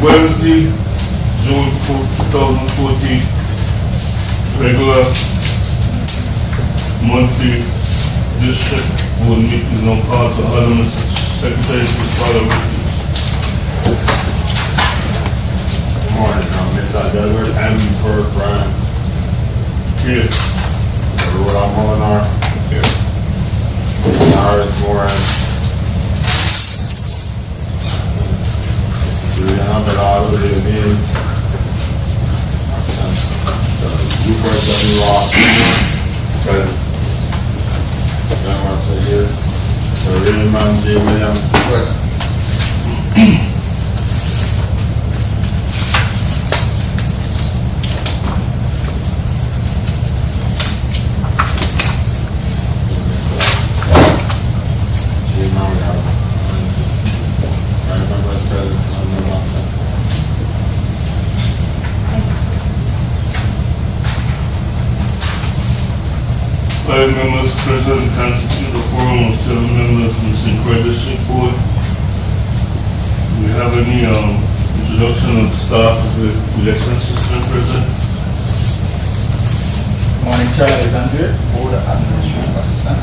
Wednesday, June 2014, regular monthly district board meeting on call to order. Mr. Secretary, please follow with Good morning, Mr. Douglas, Adam Perk, Brian. Here. Rudolph Molinar. Here. Iris Moran. Julian all over the meeting. Rupert W. Ross. Present. John Marshall here. Raymond J. Williams. Present. Five members present constitute a quorum of 7 members in the St. Croix District Board. Do we have any introduction of staff of the election system present? Morning, Charlie Alexander, Board Administrative Assistant.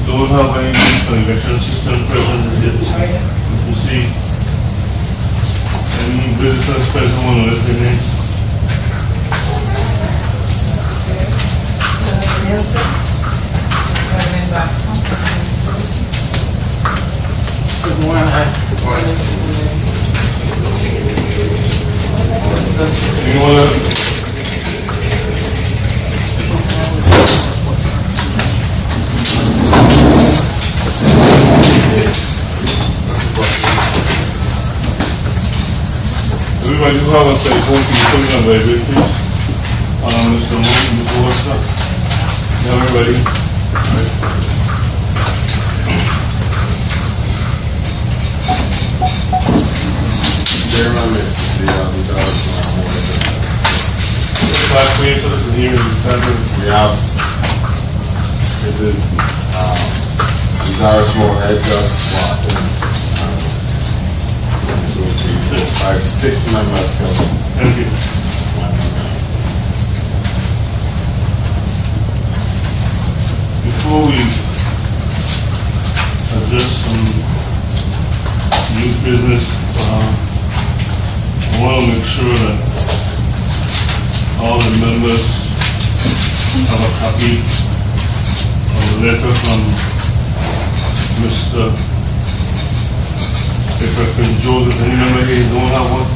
Don't have any election system present yet. You can see any visitors present on the list names. Good morning. Anyone else? Everybody who have a cell phone, can you put it on vibrate, please? Mr. Moon, Mr. Watson. Everybody. Five ways for us here in the center. We have this is Iris Moore heads up. 1, 2, 3, 4, 5, 6 members. Thank you. Before we address some new business, I want to make sure that all the members have a copy of the letter from Mr. Secretary Joseph. Any member here don't have one?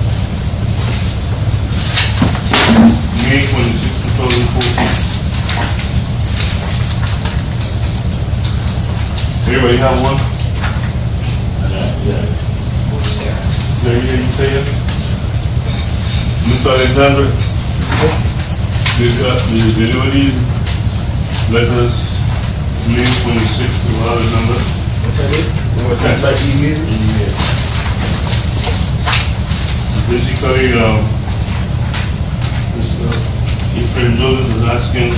May 26, 2014. Everybody have one? Yeah. There you say it? Mr. Alexander? These are the delivery letters, May 26 to our number. What's that? It was sent by email? Basically, Mr. Efrain Joseph is asking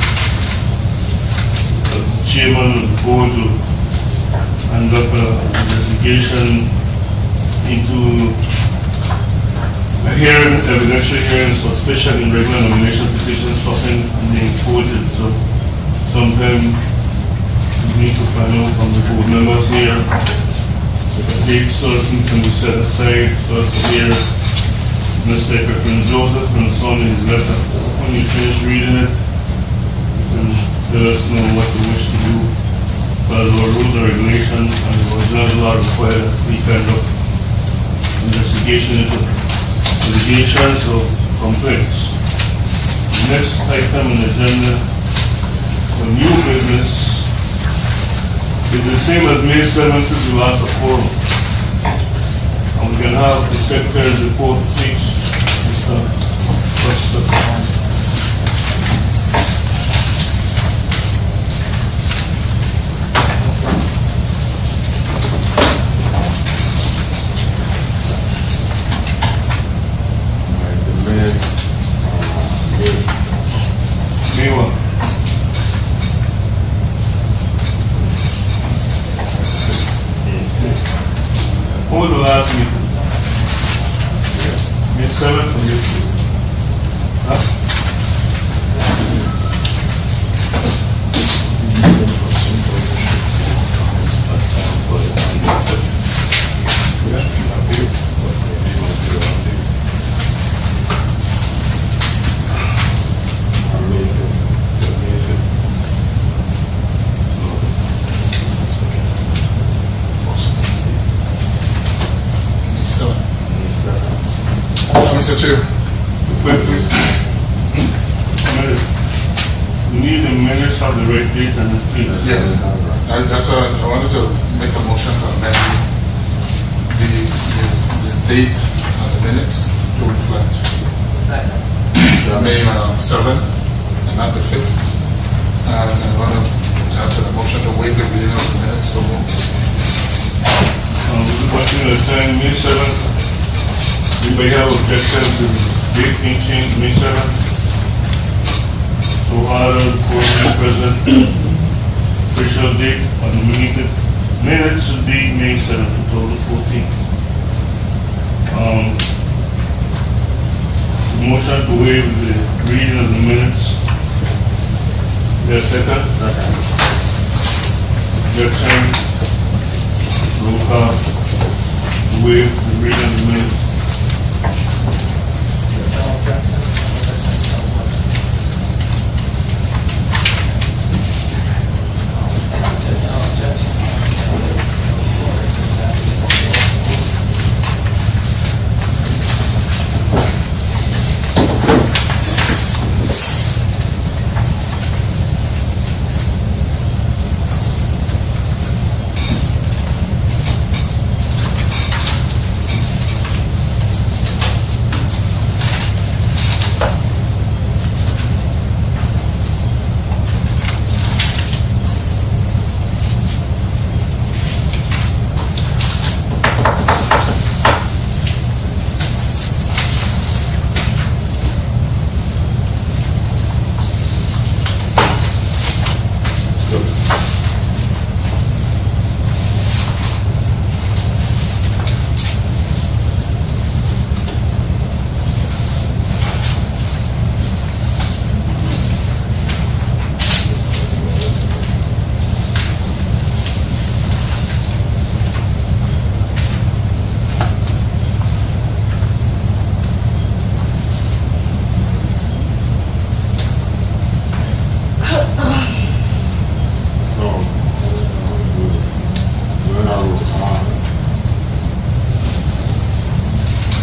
the chairman of the board to conduct an investigation into a hearing, evidential hearings for special and regular nomination petitions stopping and being quoted. So sometime we need to find out from the board members here if a date certain can be set aside for us to hear Mr. Efrain Joseph and son in his letter. When you finish reading it, you can let us know what you wish to do. But our rules and regulations and the original law require that we conduct investigation into allegations of complaints. The next item on the agenda for new business is the same as May 7th is the last forum. And we can have the Secretary's report, please, Mr. Foster. What was the last meeting? May 7th or May 6th? Huh? Mr. Chair. Wait, please. Minutes. We need the minutes of the right date and the please. Yeah, that's why I wanted to make a motion to amend the date of the minutes to reflect May 7th and not the 5th. And I want to add to the motion to waive the reading of the minutes. So Watching the time, May 7th. Anybody have objection to the date being changed, May 7th? So ordered, court being present. Official date on the meeting minutes should be May 7th, 2014. Motion to waive the reading of the minutes. Yes, second? Second. Objection. Roll call. To waive the reading of the minutes.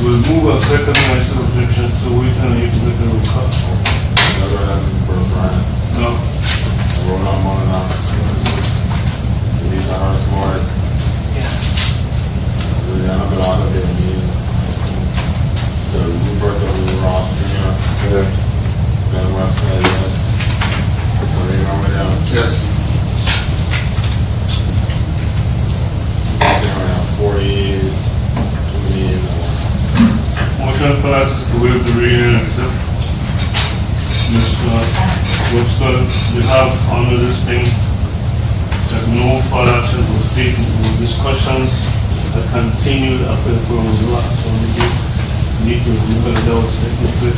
We'll move a second line of objection to wait and you to make a roll call. Never had the first round. No. Roll on one and out. So these are our smart. Juliana Belada de Amin. So Roberto Ross Jr. Good. Ben Webster, yes. Maria Romero. yes. 40. Motion passes to waive the reading and accept. Mr. Webster, we have under this thing that no further action was taken. Discussions that continued after the program was last. So we need to look at those technically.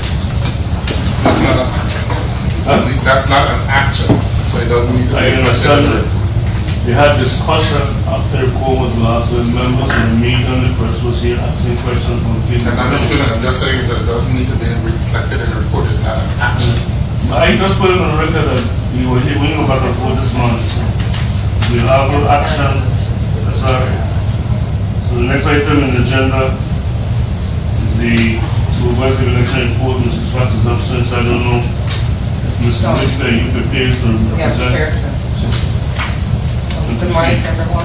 That's not an action. That's not an action. So it doesn't need to be. I understand that. We had discussion after the program was last when members of the meeting and the press was here asking questions from people. And I'm just saying that it doesn't need to be reflected in the report. It's not an action. I just put it on the record that we were here, we knew about the report this month. So we'll have no action. That's all right. So the next item in the agenda is the supervisory election report. Mrs. Fox is absent, so I don't know if Mrs. Victor, you prepared to Yeah, represent. prepared to. Good morning to everyone.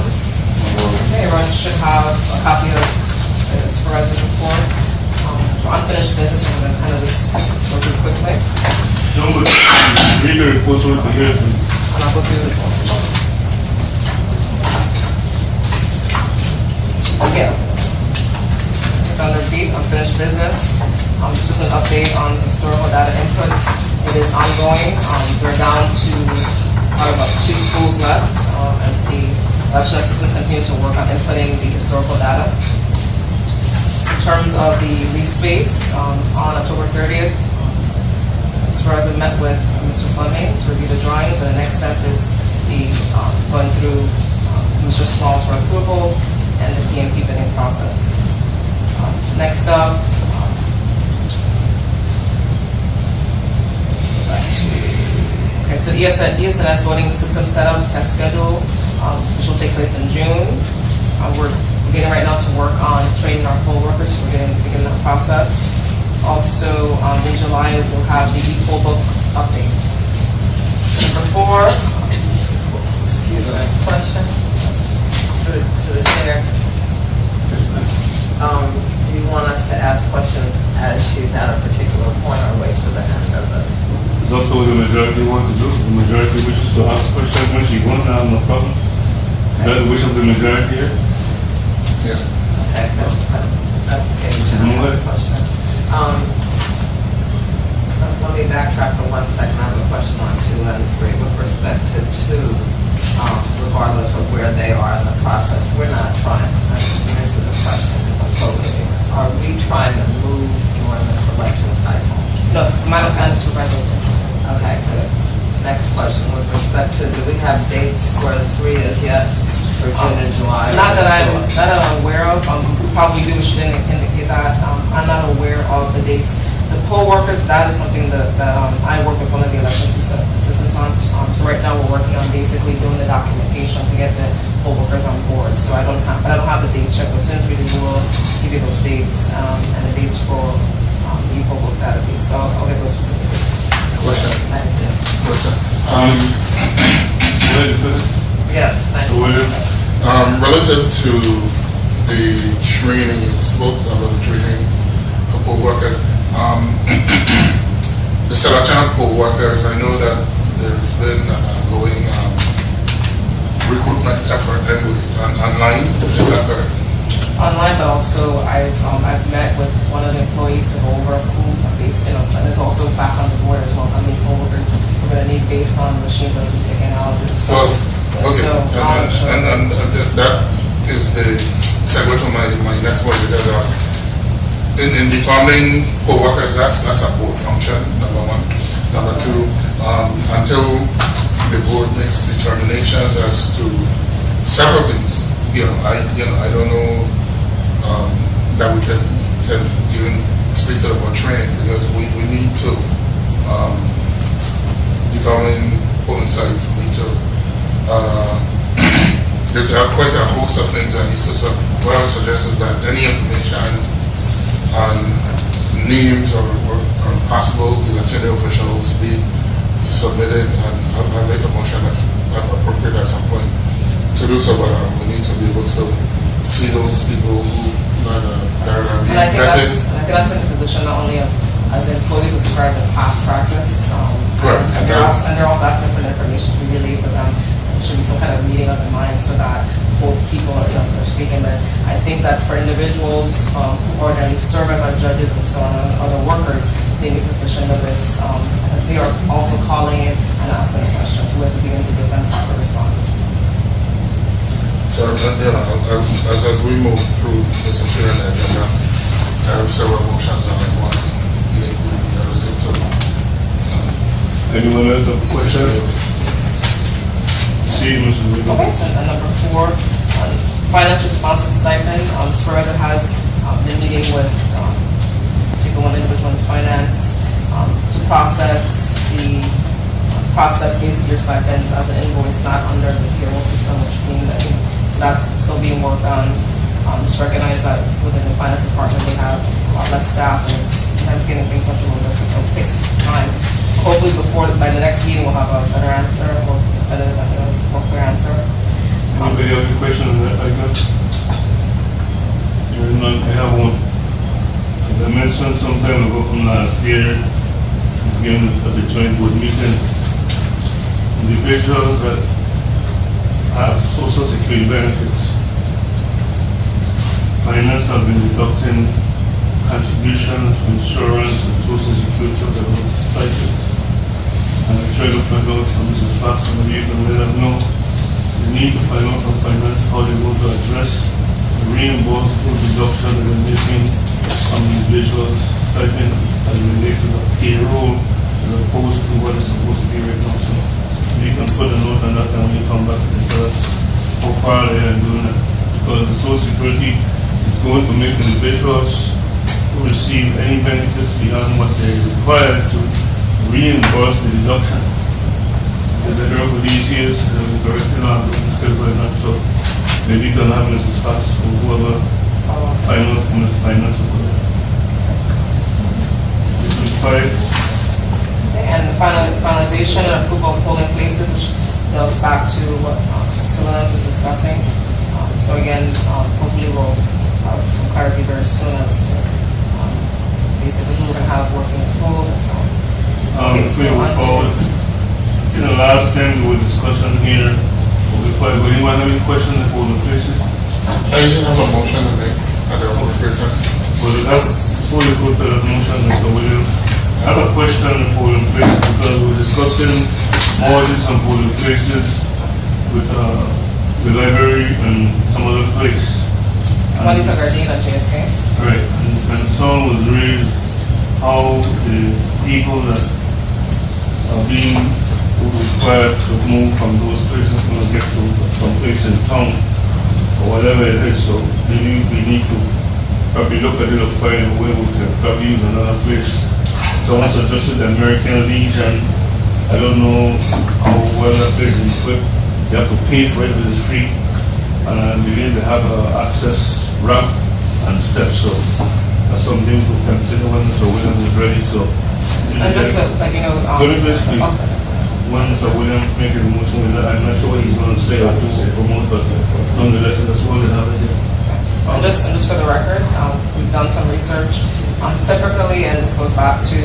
Okay, everyone should have a copy of the supervisor's report. For unfinished business, I'm going to kind of just go through quickly, Somebody read the report so we can hear it. and I'll go through this one. Okay. It's under B, unfinished business. It's just an update on historical data inputs. It is ongoing. We're down to about 2 schools left as the election assistants continue to work on inputting the historical data. In terms of the lease space, on October 30th, Mr. President met with Mr. Fleming to review the drawings, and the next step is the going through Mr. Small's for approval and the PMP bidding process. Next up, let's go back to, okay, so the ESNS voting system setup test schedule, which will take place in June. We're beginning right now to work on training our poll workers, so we're beginning that process. Also, in July, we'll have the e-poll book update. Number 4, Excuse me, question to the chair. You want us to ask questions as she's at a particular point or wait till the end of the... It's also what the majority want to do. The majority wishes to ask questions when she wants, I have no problem. Is that the wish of the majority here? Yes. Okay, that's okay. Go ahead. Question. Let me backtrack for 1 second. I have a question on 2 and 3 with respect to 2, regardless of where they are in the process. We're not trying, this is a question because I'm totally ignorant. Are we trying to move during this election cycle? no, my understanding, Supervisor is interested. Okay, good. Next question with respect to, do we have dates for 3 as yet for June and July? Not that I'm aware of. We probably do, but she didn't indicate that. I'm not aware of the dates. The poll workers, that is something that I work with one of the election assistants on. So right now we're working on basically doing the documentation to get the poll workers on board. So I don't have the date check. As soon as we do, we'll give you those dates and the dates for the poll book database. So I'll get those specific dates. Question. Thank you. Question. Yes, thank you. Relative to the training, you spoke about the training of poll workers. The selection of poll workers, I know that there's been an ongoing recruitment effort anyway, online, is that correct? Online, but also I've met with one of the employees to go over who are based in, and it's also back on the board as well, how many poll workers we're going to need based on the machines that will be taken out. Well, okay, So, and that is the segue to my next one, because in determining poll workers, that's a board function, number 1. Number 2, until the board makes determinations as to several things, I don't know that we can even speak to about training, because we need to determine polling sites. We need to there's quite a host of things that needs to. So what I would suggest is that any information on names or possible election officials be submitted, and I'll make a motion if appropriate at some point to do so, but we need to be able to see those people who are being And I think vetted. that's been the position not only as employees described in past practice, Right. and they're also asking for the information to be relayed to them. There should be some kind of meeting of the mind so that both people are speaking. But I think that for individuals who ordinarily serve as our judges and so on, and other workers, they need sufficient notice, as they are also calling in and asking questions. So we have to begin to give them proper responses. So, as we move through this appearance agenda, I have several motions that I want to make relative to. Anyone else have a question? See, Mr. Wiggum. Okay, so number 4, finance response and stipend. Supervisor has been meeting with particular one individual in finance to process basically your stipends as an invoice, not under the payroll system, which means that so that's still being worked on. Just recognize that within the finance department we have a lot less staff, and it's sometimes getting things up a little difficult. It takes time. Hopefully by the next meeting we'll have a better answer, or more clear answer. Anybody have any questions on that item? There is none. I have one. As I mentioned some time ago from last year, again at the joint board meeting, individuals that have social security benefits, finance have been deducting contributions, insurance, and social security of their stipends. And I tried to find out from Mrs. Fox and the and let them know they need to find out from finance how they're going to address the reimbursable deduction that they're making on individuals stipend as it relates to the payroll as opposed to what it's supposed to be right now. So you can put a note on that and when you come back and tell us how far they are doing that. Because the Social Security is going to make individuals who receive any benefits beyond what they're required to reimburse the deduction. As I heard for these years, the correcting on still going on, so maybe you can have Mrs. Fast or whoever finance from the finance over there. This is 5. And the finalization and approval of polling places, which goes back to what Similans was discussing. So again, hopefully we'll have some clarity very soon as to basically who we're going to have working the polls and so on. Okay, Before we move forward, in the last time there was discussion here, before I go, anyone have any questions for the places? I just have a motion to make at the president. Well, that's before you go to the motion, Mr. Williams. I have a question on polling places because we're discussing audits on polling places with the library and some other place. Juanita Gardena, JFK. Right, and some was raised how the people that are being required to move from those places when they get to some place in town or whatever it is. So maybe we need to probably look at it or find a way we can probably use another place. Someone suggested the American Legion. I don't know how well that place is equipped. You have to pay for it, but it's free. And I believe they have access ramp and steps. So that's something to consider when Mr. Williams is ready. So And just when Mr. Williams makes a motion with that, I'm not sure what he's going to say or do or promote, but nonetheless, that's what they have here. And just for the record, we've done some research. Typically, and this goes back to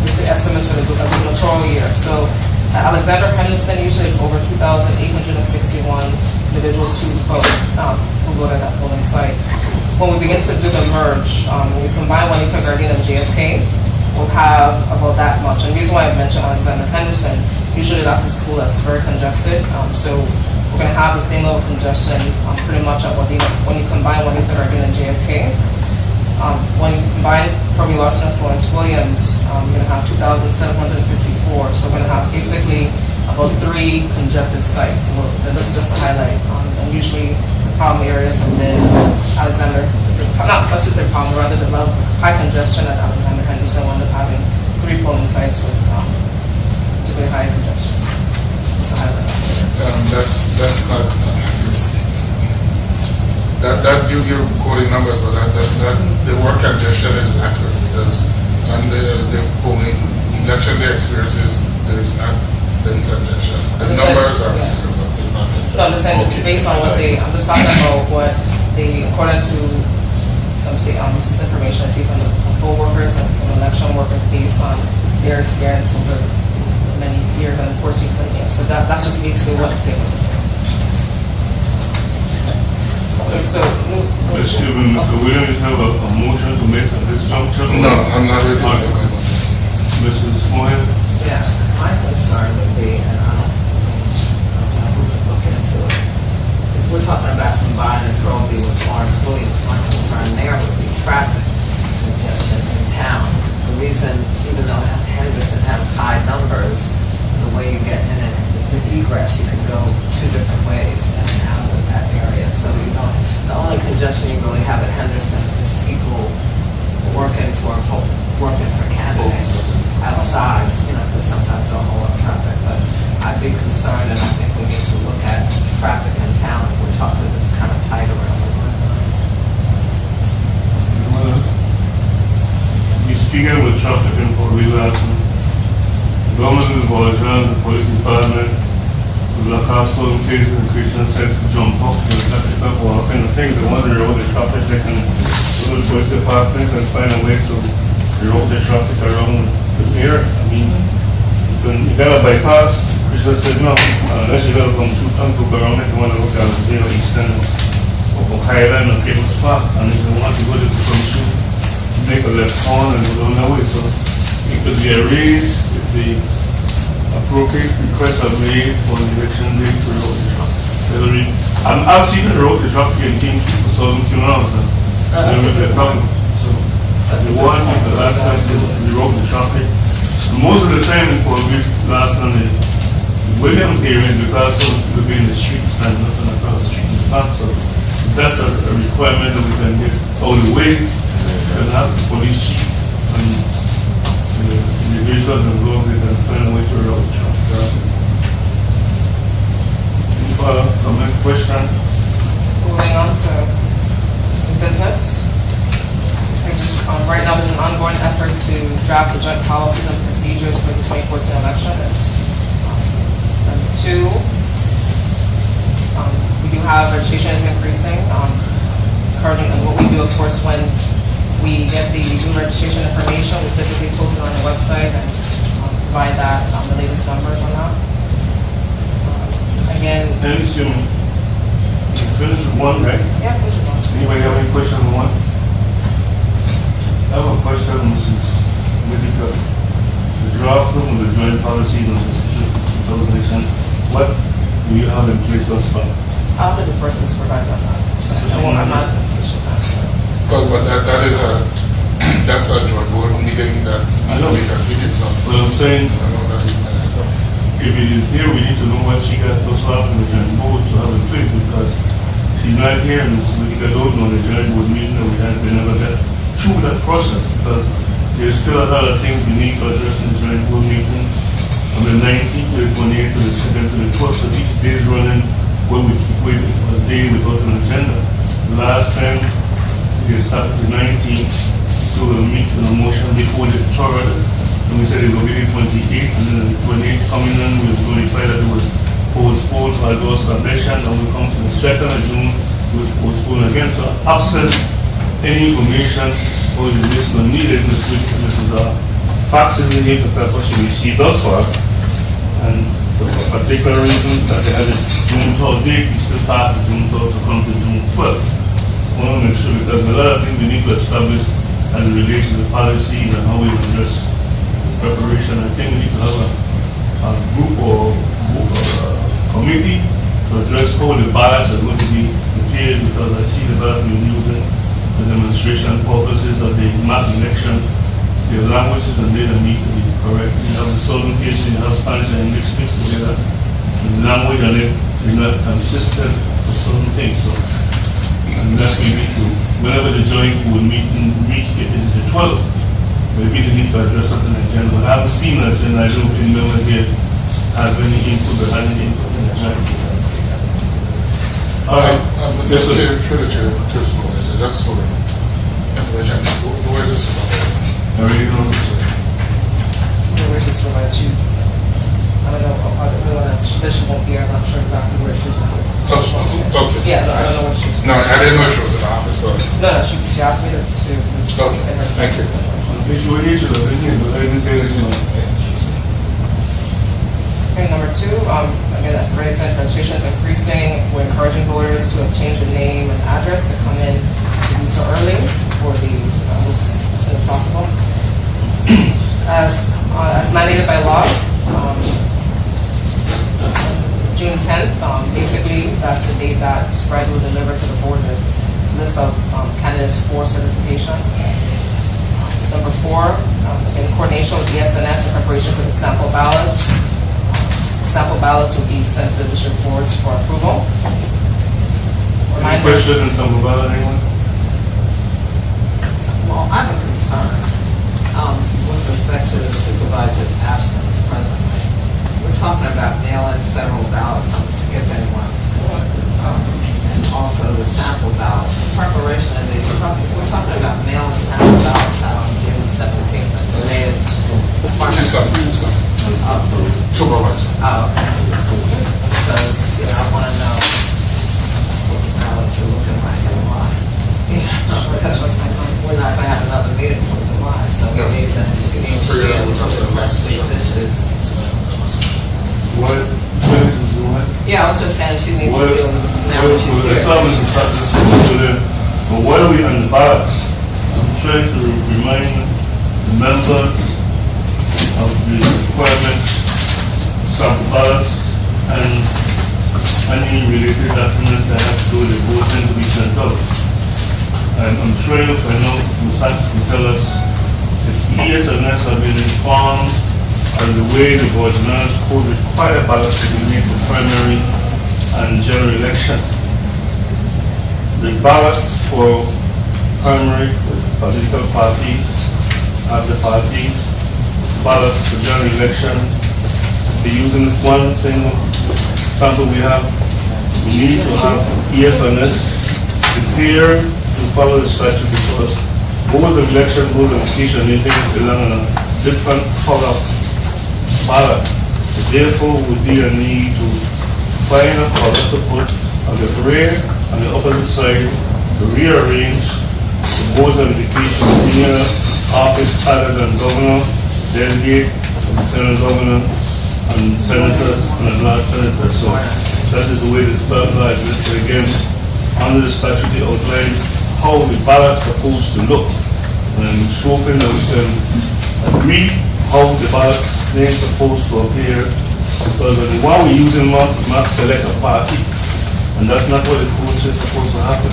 the estimates for the gubernatorial year. So Alexander Henderson usually is over 2,861 individuals who vote at that polling site. When we begin to do the merge, when we combine Juanita Gardena and JFK, we'll have about that much. And the reason why I mentioned Alexander Henderson, usually that's a school that's very congested. So we're going to have the same level of congestion pretty much at when you combine Juanita Gardena and JFK. When you combine probably Lawson and Florence Williams, you're going to have 2,754. So we're going to have basically about 3 congested sites. So this is just to highlight. And usually the problem areas have been Alexander, let's just say problem, rather the level high congestion at Alexander Henderson, wound up having 3 polling sites with particularly high congestion. Just to highlight. That's not accuracy. That you're quoting numbers, but that the word congestion is inaccurate because on the polling election day experiences, there's not been congestion. The numbers are not congestion. No, I'm just saying based on what I'm just talking about what according to some state, this is information I see from the poll workers and some election workers based on their experience over many years and of course you couldn't. So that's just basically what the statement is. Okay, so Mr. Williams, have a motion to make at this juncture? No, I'm not ready to make my motion. Mrs. Moyer? Yeah, my concern would be, and I don't look into it. If we're talking about combining Trophy with Florence Williams, my concern there would be traffic congestion in town. The reason, even though Henderson has high numbers, the way you get in it, the egress, you could go 2 different ways in and out of that area. So you don't, the only congestion you really have at Henderson is people working for candidates outside, because sometimes they'll hold up traffic. But I'd be concerned, and I think we need to look at traffic in town if we're talking, it's kind of tight around the corner. We speaking with traffic in Port Rico, the government is involved, the police department, the black house, so places and Christian sites to jump off, for all kind of things. They want to reroute the traffic, they can go to the police department and find a way to reroute the traffic around the area. I mean, you gotta bypass. Christian said no, unless you gotta come through town to go around it, you want to look at the eastern or Highland or Cable's Park, and if you want to go to come through, make a left turn and go down that way. So it could be a raise if the appropriate requests are made for the election day to road the traffic. I've seen the road the traffic in King for some funerals and they're coming. So the one thing the last time they road the traffic. And most of the time it will be last Sunday. Williams area because some people be in the street and nothing across the street in the park. So that's a requirement that we can get all the way. We can have the police chief and the individuals involved, they can find a way to route traffic. Any further comment, question? Moving on to business. Right now, there's an ongoing effort to draft the joint policies and procedures for the 2014 election. Number two, we do have registration is increasing. Currently, and what we do, of course, when we get the new registration information, we typically post it on the website and provide that the latest numbers on that. Again, And assume you finish with one, right? yeah, finish with one. Anybody have any question on one? I have a question, Mrs. Whitaker. The draft of the joint policies and procedures for 2011, what do you have in place thus far? I'll have to defer to the supervisor on that. I'm not in a position to answer. But that's a joint board meeting that has to be completed, so. What I'm saying, I don't know that if it is here, we need to know what she got thus far from the joint board to have in place because she's not here and Mrs. Whitaker don't know the joint board meeting that we had, we never got through that process because there's still a lot of things we need to address in the joint board meeting from the 19th to the 28th to the 2nd to the 12th. So each day is running when we keep waiting for a day without an agenda. Last time we started the 19th, so we'll meet in a motion before the 3rd, and we said it will be the 28th, and then the 28th coming in, we will notify that it was postponed for those conditions, and we come to the 2nd of June, it was postponed again. So absent any information or the list not needed, Mrs. faxes in here to tell what she received thus far, and for a particular reason that they had a June 12th date, we still passed the June 12th to come to June 12th. I want to make sure because there are a lot of things we need to establish as it relates to the policy and how we address preparation. I think we need to have a group or committee to address how the ballots are going to be prepared because I see the ballots being used for demonstration purposes of the mock election. The languages and data need to be correct. You have the Southern case, you have Spanish and mixed together. The language on it is not consistent for certain things. So, and that's we need to, whenever the joint board meeting reach, if it is the 12th, maybe they need to address something in general. I haven't seen that and I don't think no one here have any input or had any input in the joint board. All right. Mr. Chair, through the chair, just for information, where is this about? I really don't know. Where she's from, I don't know, she said she won't be here, I'm not sure exactly where she's from. Okay. Yeah, no, I don't know what she's. No, I didn't know she was in the office, so. No, she asked me to. Okay, thank you. If you were here to the opinion, but I didn't say this. Okay, number two, again, that's already said, registration is increasing. We're encouraging voters who have changed their name and address to come in to do so early for the, as soon as possible. As mandated by law, June 10th, basically, that's the date that Supervisor will deliver to the board the list of candidates for certification. Number four, in coordination with the SNS in preparation for the sample ballots. Sample ballots will be sent to the district boards for approval. Any question on sample ballot, anyone? Well, I have a concern with respect to the supervisor's absence presently. We're talking about mail-in federal ballots. I'm skipping one. And also the sample ballots. Preparation of these. We're talking about mail-in sample ballots out on June 17th. And today is She's got. Supervisor. Oh, okay. Because, I want to know how to look at my July. Because we're not going to have another meeting until July, so we need to Figure it out with us, the rest of these issues. What? Yeah, I was just saying she needs to deal with it now that she's here. But what are we on the ballots? I'm trying to remind the members of the requirements sample ballots and any related documents that have to do with the voting to be sent out. And I'm sure you'll find out, Ms. Hanks can tell us if ES&S have been informed of the way the Ordinance Code require ballots to be made for primary and general election. The ballots for primary for political parties have the party, ballots for general election. They're using this one single sample we have. We need to have ES&S prepare to follow the statute because boards of election, boards of education, they belong on a different color ballot. Therefore, would be a need to find a color to put on the rear and the opposite side to rearrange the boards of education near office other than governor, delegate, lieutenant governor, and senators and a large senator. So that is the way the statute law is listed again. Under the statute, it outlines how the ballot's supposed to look. And it's hoping that we can agree how the ballot name is supposed to appear. Because while we're using mark select a party, and that's not what the code says is supposed to happen.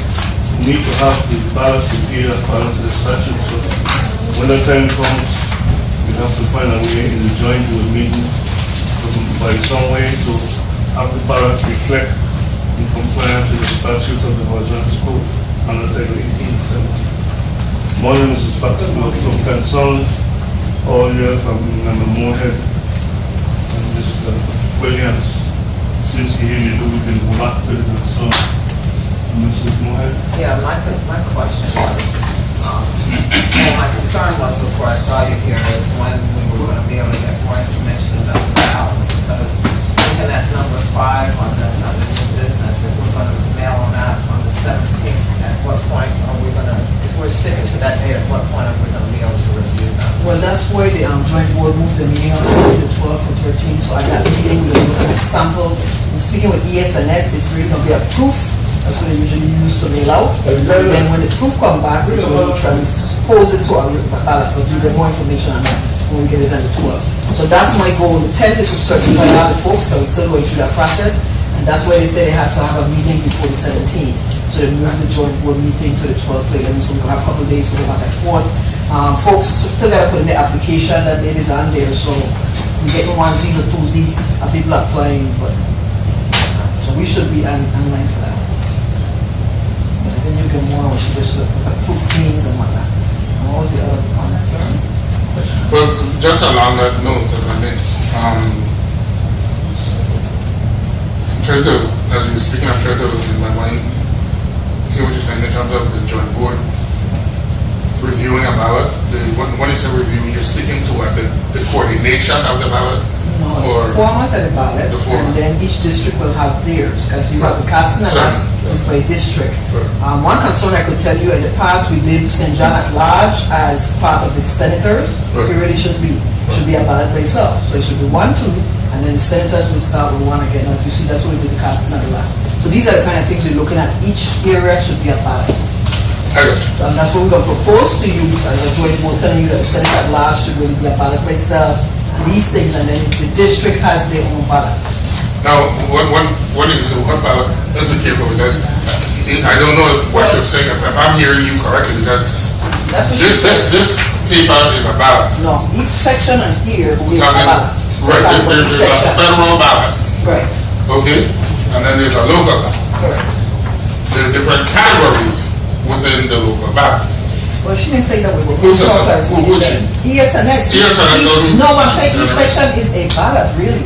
We need to have the ballots appear according to the statute. So when the time comes, we have to find a way in the joint board meeting by some way to have the ballots reflect in compliance with the statutes of the Ordinance Code under Title 18. Morning, Mrs. Fox, from Concern, all year from Member Moorhead and Mr. Williams. Since you hear me, we can go back to the concern. Mrs. Moorhead? Yeah, my question was, well, my concern was before I saw you here is when we were going to be able to get more information about the ballots, because looking at number 5 on this, under new business, if we're going to mail them out on the 17th, at what point are we going to, if we're sticking to that date, at what point are we going to be able to review them? Well, that's why the joint board moved the meeting on the 12th and 13th, so at that meeting, we're going to look at the sample. And speaking with ES&S, it's really going to be a proof. That's what they usually use to mail out. And then when the proof comes back, we're going to transpose it to our ballot, but give them more information on that when we get it on the 12th. So that's my goal. The 10th is to certify all the folks that we're still going through that process. And that's why they say they have to have a meeting before the 17th. So they moved the joint board meeting to the 12th later, so we'll have a couple of days to go back and forth. Folks still got to put in the application that it is on there, so we get onesies or twosies, and people are applying, but so we should be online for that. But then you get more, we should just look at proof means and whatnot. And what was the other concern? Well, just along that note, if I may, I'm trying to, as you're speaking, I'm trying to, in my mind, hear what you're saying in terms of the joint board reviewing a ballot. When you say review, you're speaking to what, the coordination of the ballot? No, Or the format of the ballot, the format. and then each district will have theirs, because you have the casting and Sorry. that's by district. Right. One concern I could tell you, in the past, we did St. John at large as part of the senators. Right. It really should be a ballot by itself. So it should be 1, 2, and then the senators will start with 1 again. As you see, that's what we did the casting at the last. So these are the kind of things you're looking at. Each area should be a ballot. I got you. And that's what we're going to propose to you as a joint board, telling you that the Senate at large should really be a ballot by itself. These things, and then the district has their own ballot. Now, what is what ballot? Let's be careful because I don't know if what you're saying, if I'm hearing you correctly, because That's what she said. this paper is a ballot. No, each section on here is a Talking- ballot. Right, We're talking about there's each a section. federal ballot, Right, okay? And then there's a local ballot. correct. There are different categories within the local ballot. Well, she didn't say that we were. Who said so? Who she? ES&S. ES&S, No, I'm saying each Yeah. section is a ballot, really.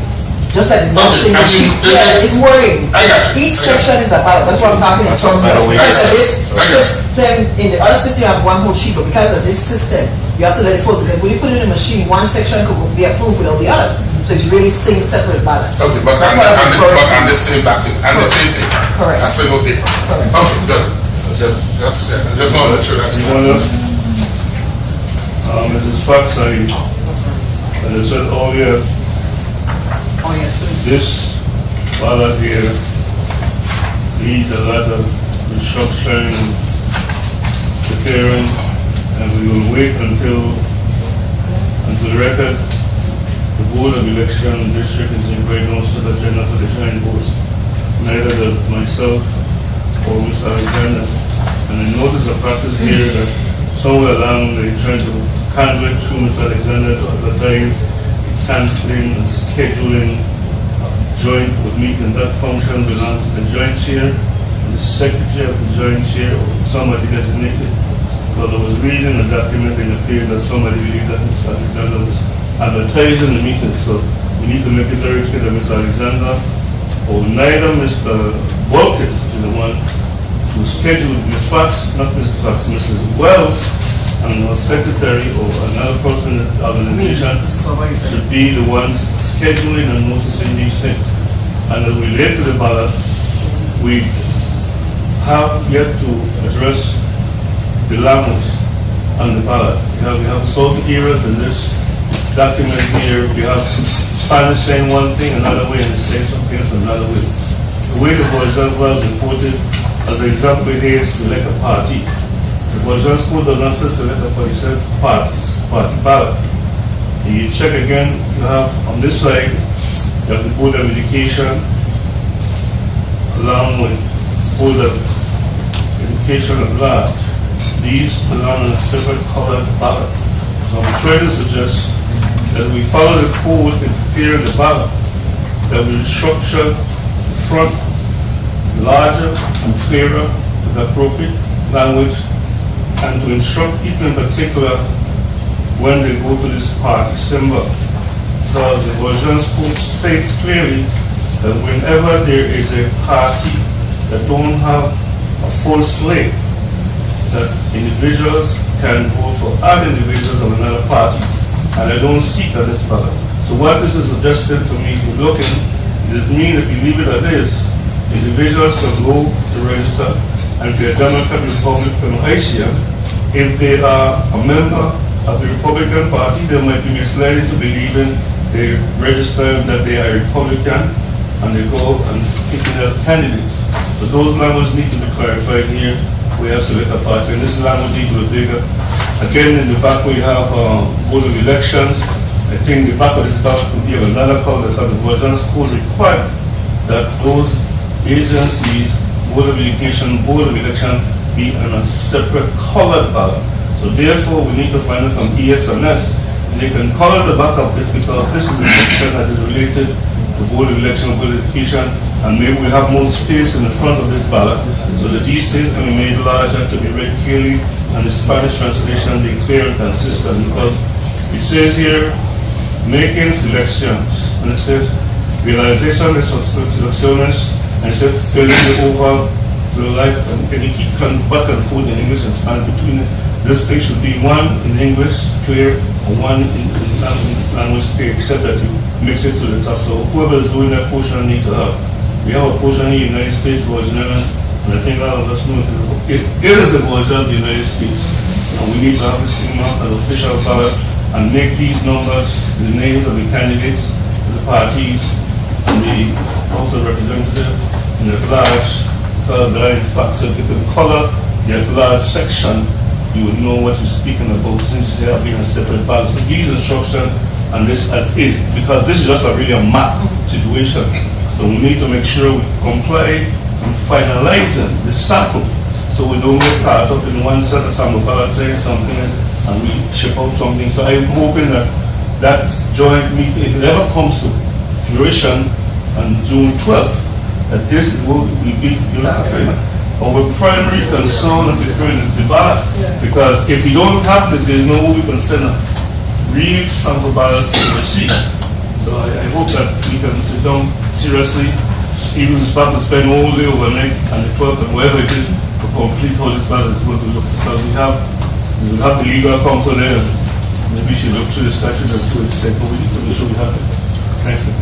Just that it's not Okay, single I mean, sheet. Yeah, it's worrying. I got you. Each I got section is a ballot, that's what I'm talking about. That's a better way to Because of say this it. Okay. system, in the other system you have one whole sheet, but because of this system, you have to let it flow, because when you put it in a machine, one section could be approved without the others. So it's really saying separate ballots. Okay, but That's what I'm referring to. on the same paper, on the same paper. Correct. A single paper. Correct. Okay, good. Just want to make sure that's Anyone clear. else? Mrs. Fox, as I said earlier, Oh, yes, sir. this ballot here needs a lot of restructuring and preparing, and we will wait until the record, the Board of Election District is in great no set agenda for the joint board. Neither does myself or Mr. Alexander. And I notice a practice here that somewhere along they trying to handle it through Mr. Alexander to advertise canceling and scheduling joint board meeting. That function belongs to the joint chair and the secretary of the joint chair or somebody designated. Because I was reading a document in the period that somebody believed that Mr. Alexander was advertising the meeting. So we need to make it very clear that Mr. Alexander or neither Mr. Walters is the one who scheduled Ms. Fox, not Mrs. Fox, Mrs. Wells, and her secretary or another person in the organization should be the ones scheduling and noticing these things. And as we relate to the ballot, we have yet to address the language on the ballot. We have solved errors in this document here. We have Spanish saying one thing another way and it says something else another way. The way the Voisin was reported as an example here is select a party. The Voisin code does not say select a party, it says parties, party ballot. And you check again, you have on this side, you have the Board of Education along with Board of Education at large. These belong on a separate colored ballot. So I'm trying to suggest that we follow the code in preparing the ballot, that we structure the front larger and clearer with appropriate language, and to instruct people in particular when they go to this party symbol. Because the Voisin's code states clearly that whenever there is a party that don't have a full slate, that individuals can vote for other individuals of another party, and I don't see that this ballot. So what this is suggesting to me, if you're looking, it means if you leave it as is, individuals can go to register, and if they're Democrat, Republican, or ICM, if they are a member of the Republican Party, they might be misled into believing they register that they are Republican, and they go and pick their candidates. So those languages need to be clarified here. We have select a party, and this language needs to be bigger. Again, in the back we have Board of Elections. I think the back of this ballot could be of another color because the Voisin's code require that those agencies, Board of Education, Board of Election, be on a separate colored ballot. So therefore, we need to find it from ES&S. And they can color the back of this because this is the section that is related to Board of Election, Board of Education, and maybe we have more space in the front of this ballot so that these things can be made larger to be read clearly, and the Spanish translation be clear and consistent, because it says here, making selections, and it says realization de selecciones, and it says filling the over to the life, and you keep back and forth in English and Spanish between it. This thing should be one in English, clear, and one in language clear, except that you mix it to the top. So whoever is doing that portion needs to have. We have a portion in the United States, Voisin, and I think all of us know it is the Voisin of the United States. And we need to have this thing as official ballot and make these numbers the names of the candidates, the parties, and the House of Representatives in the large color line fact. So if you can color the large section, you would know what you're speaking about since you have been a separate ballot. So these instructions and this as is, because this is just really a map situation. So we need to make sure we comply and finalizing the sample so we don't get caught up in one set of sample ballot saying something and we ship out something. So I'm hoping that that joint meeting, if it ever comes to fruition on June 12th, that this will be beautified. Our primary concern of the ballot, because if we don't have this, there's no way we can send a real sample ballots to receive. So I hope that we can sit down seriously, even the staff to spend all day overnight and the 12th and wherever it is to complete how this ballot is going to look. Because we have the legal counsel there, maybe we should look through the statute and see what it said, but we need to make sure we have it. Thank you.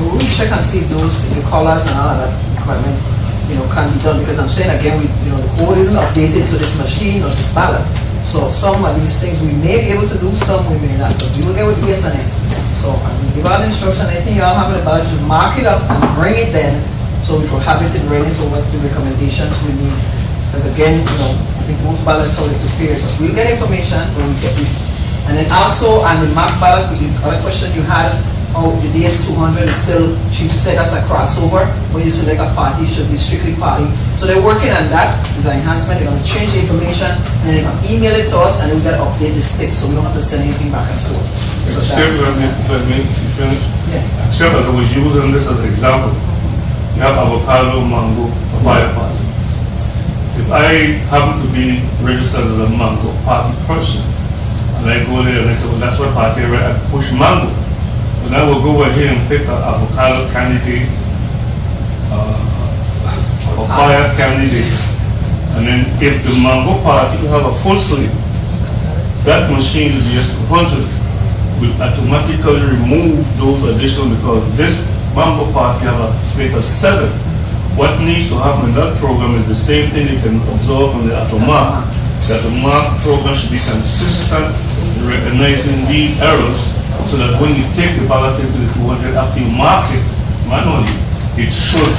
But we'll check and see if those, the colors and all of that equipment, can be done, because I'm saying again, the code isn't updated to this machine or this ballot. So some of these things we may be able to do, some we may not, but we will get with ES&S. So I will give out the instruction, anything you all have in the ballot, you mark it up and bring it then, so we can have it ready to what the recommendations we need. Because again, I think most ballots are prepared, so we'll get information, but we And then also on the mark ballot, with the other question you had, oh, the DS200 is still, she said that's a crossover. When you select a party, it should be strictly party. So they're working on that, it's an enhancement, they're gonna change the information, and they're gonna email it to us, and then we gotta update the stick, so we don't have to send anything back and forth. So Except, that's, if I may, if you finish, yes. except as I was using this as an example, you have avocado, mango, papaya party. If I happen to be registered as a mango party person, and I go there and I say, well, that's what party I push mango. But I will go ahead and pick an avocado candidate, papaya candidate, and then if the mango party will have a full slate, that machine, the BS200, will automatically remove those additional, because this mango party have a slate of 7. What needs to happen in that program is the same thing you can observe on the Atomark, that the mark program should be consistent in recognizing these errors, so that when you take the ballot into the 200, after you mark it manually, it should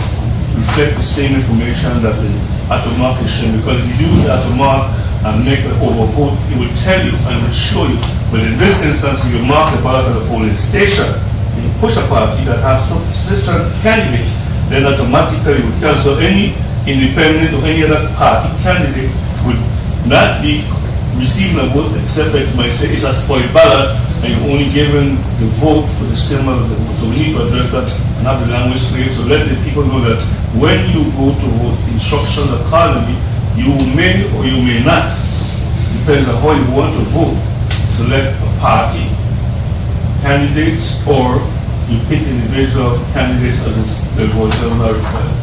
reflect the same information that the Atomark is showing. Because if you use the Atomark and make an overvote, it will tell you and it will show you. But in this instance, if you mark the ballot at a polling station, and you push a party that has sufficient candidates, then automatically it will tell. So any independent or any other party candidate would not be receiving a vote, except that you might say it's a spoiled ballot and you're only given the vote for the symbol of the vote. So we need to address that and have the language clear. So let the people know that when you go to vote, instructions accordingly, you may or you may not, depends on how you want to vote, select a party candidates, or you pick individual candidates as the voters are required.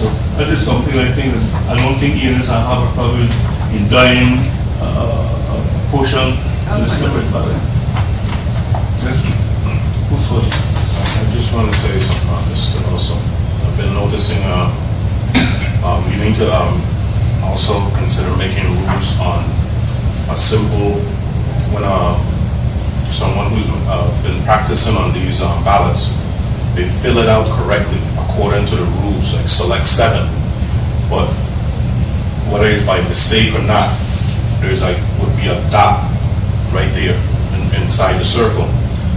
So that is something I think that I don't think ENS have a problem in dying a portion to the separate ballot. Yes. Who's first? I just want to say something on this also. I've been noticing we need to also consider making rules on a simple, when someone who's been practicing on these ballots, they fill it out correctly according to the rules, like select 7. But whether it's by mistake or not, there's like would be a dot right there inside the circle.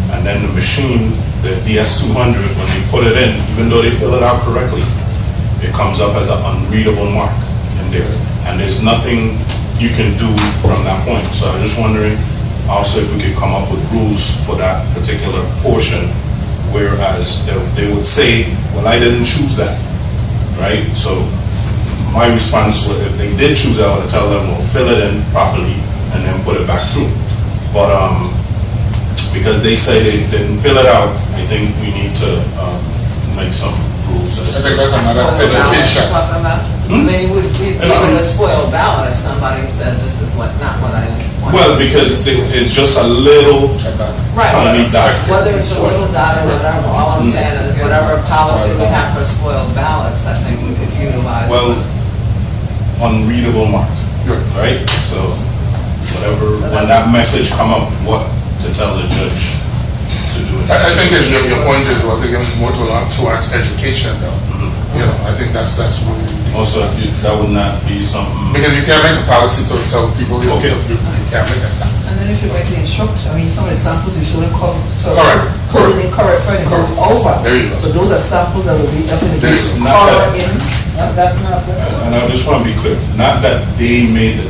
And then the machine, the DS200, when they put it in, even though they fill it out correctly, it comes up as an unreadable mark in there. And there's nothing you can do from that point. So I'm just wondering also if we could come up with rules for that particular portion, whereas they would say, well, I didn't choose that, right? So my response was, if they did choose that, I would tell them, well, fill it in properly and then put it back through. But because they say they didn't fill it out, I think we need to make some rules. I think that's another education. I mean, we give it a spoiled ballot if somebody said this is not what I want. Well, because it's just a little tiny dot. Whether it's a little dot or whatever, all I'm saying is whatever policy we have for spoiled ballots, I think we could utilize. Well, unreadable mark, right? So whatever, when that message come up, what to tell the judge to do it. I think your point is, well, taking more towards education, though. You know, I think that's what we need. Also, that would not be something. Because you can't make a policy to tell people, you can't make it. And then if you write the instructions, I mean, some of the samples you shouldn't cover. So Correct. put it in correct for it over. There you go. So those are samples that will be up in the There case you of go. color in. That not. And I just want to be clear, not that they made it,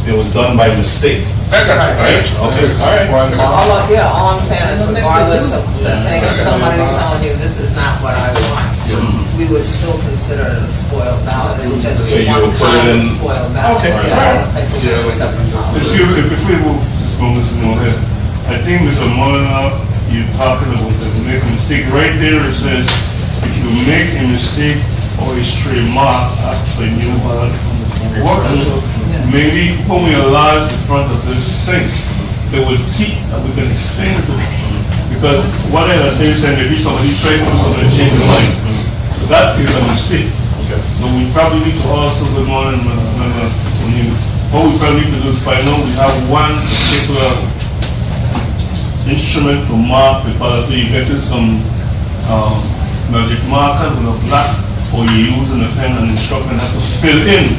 it was done by mistake. That's right. Okay, all right. All I'm saying is regardless of the thing, if somebody's telling you this is not what I want, we would still consider it a spoiled ballot. It would just So be you one would put it kind of in- spoiled ballot. Okay, I don't think we need a separate policy. If we move this moment to know here, I think Mr. Molina, you're talking about that you make a mistake. Right there it says, if you make a mistake or a stray mark after a new ballot workers, maybe when we enlarge the front of this thing, they will see that we can explain it to them. Because what I was saying, maybe somebody tried to do something and change their mind. So that is a mistake. Okay. So we probably need to also, good morning, what we probably need to do is find out we have one particular instrument to mark the ballot. So you get some magic marker with a black, or you're using a pen and instructing how to fill in.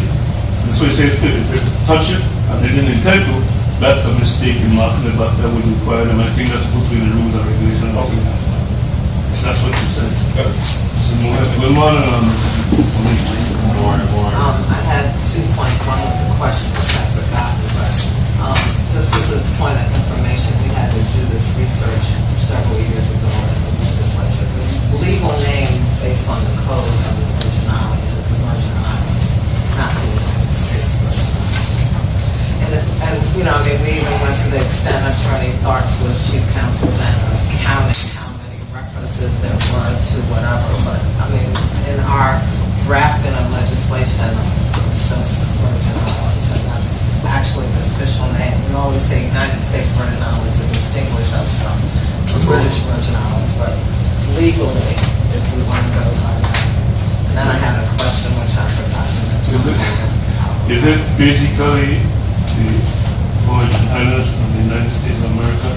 So it says fill it. If you touch it, and they didn't intend to, that's a mistake in marking it, but that would require them. I think that's supposed to be the rules and regulations. That's what you said. So, good morning, I had 2 points. One was a question which I forgot, but just as a point of information, we had to do this research several years ago in the legislature. The legal name based on the code of the Virgin Islands is the Virgin Islands, not the United States Virgin Islands. And you know, I mean, we even went to the extent Attorney Tharps was chief counsel then of counting how many references there were to whatever, but I mean, in our drafting of legislation, it's just Virgin Islands, and that's actually the official name. We always say United States Virgin Islands to distinguish us from the British Virgin Islands, but legally, if we want to go by that. And then I had a question which I forgot. Is it basically the Virgin Islands of the United States of America?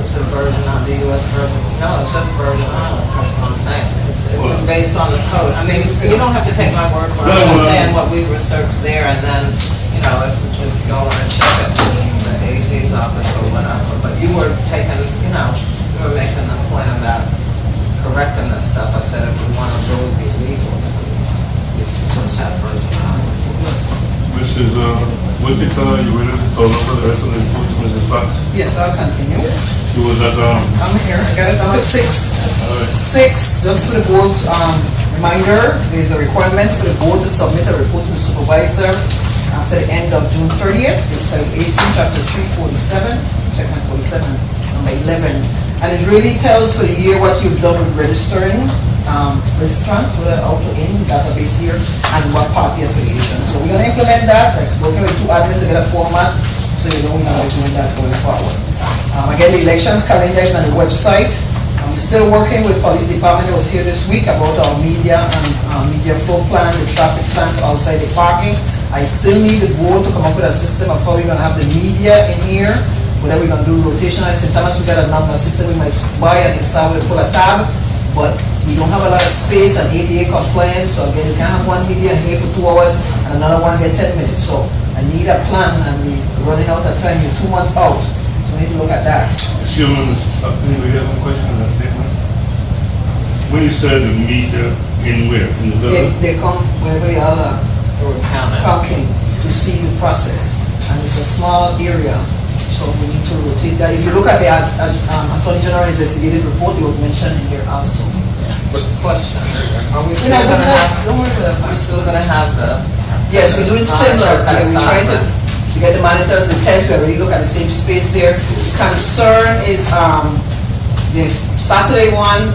It's the Virgin of the U.S. Virgin. No, it's just Virgin Islands. That's what I'm saying. It's based on the code. I mean, you don't have to take my word for it. I'm just saying what we researched there, and then, you know, if you go on and check it in the AG's office or whatever. But you were taking, you know, you were making a point about correcting this stuff. I said if we want to really be legal, we just have Virgin Islands. Mrs. Whitaker, you ready to talk about the rest of the report, Mrs. Fox? Yes, I'll continue. You was at, I'm here, guys, I'm at 6. 6, just for the board's reminder, there's a requirement for the board to submit a report to the supervisor after the end of June 30th. It's like 18, chapter 347, section 47, number 11. And it really tells for the year what you've done with registering, registrants, whether out or in database here, and what party affiliation. So we're going to implement that, like working with 2 admins to get a format, so you know we're going to be doing that going forward. Again, the elections calendar is on the website. I'm still working with police department that was here this week about our media and media flow plan, the traffic plan for outside the parking. I still need the board to come up with a system of how we're going to have the media in here, whether we're going to do rotation at St. Thomas. We got a number system we might buy and install with pull a tab, but we don't have a lot of space and ADA compliant, so again, you can't have one media here for 2 hours and another one get 10 minutes. So I need a plan, and we're running out of time, you're 2 months out, so we need to look at that. Assuming something, we have a question on that statement. When you said the meter in where? In the building? They come wherever they are counting to see the process, and it's a small area, so we need to rotate that. If you look at the Attorney General investigative report, it was mentioned in here also. But question, are we still going to have, we're still going to have the... Yes, we do it similar. We try to get the monitors, the tent, we already look at the same space there. Concern is the Saturday one,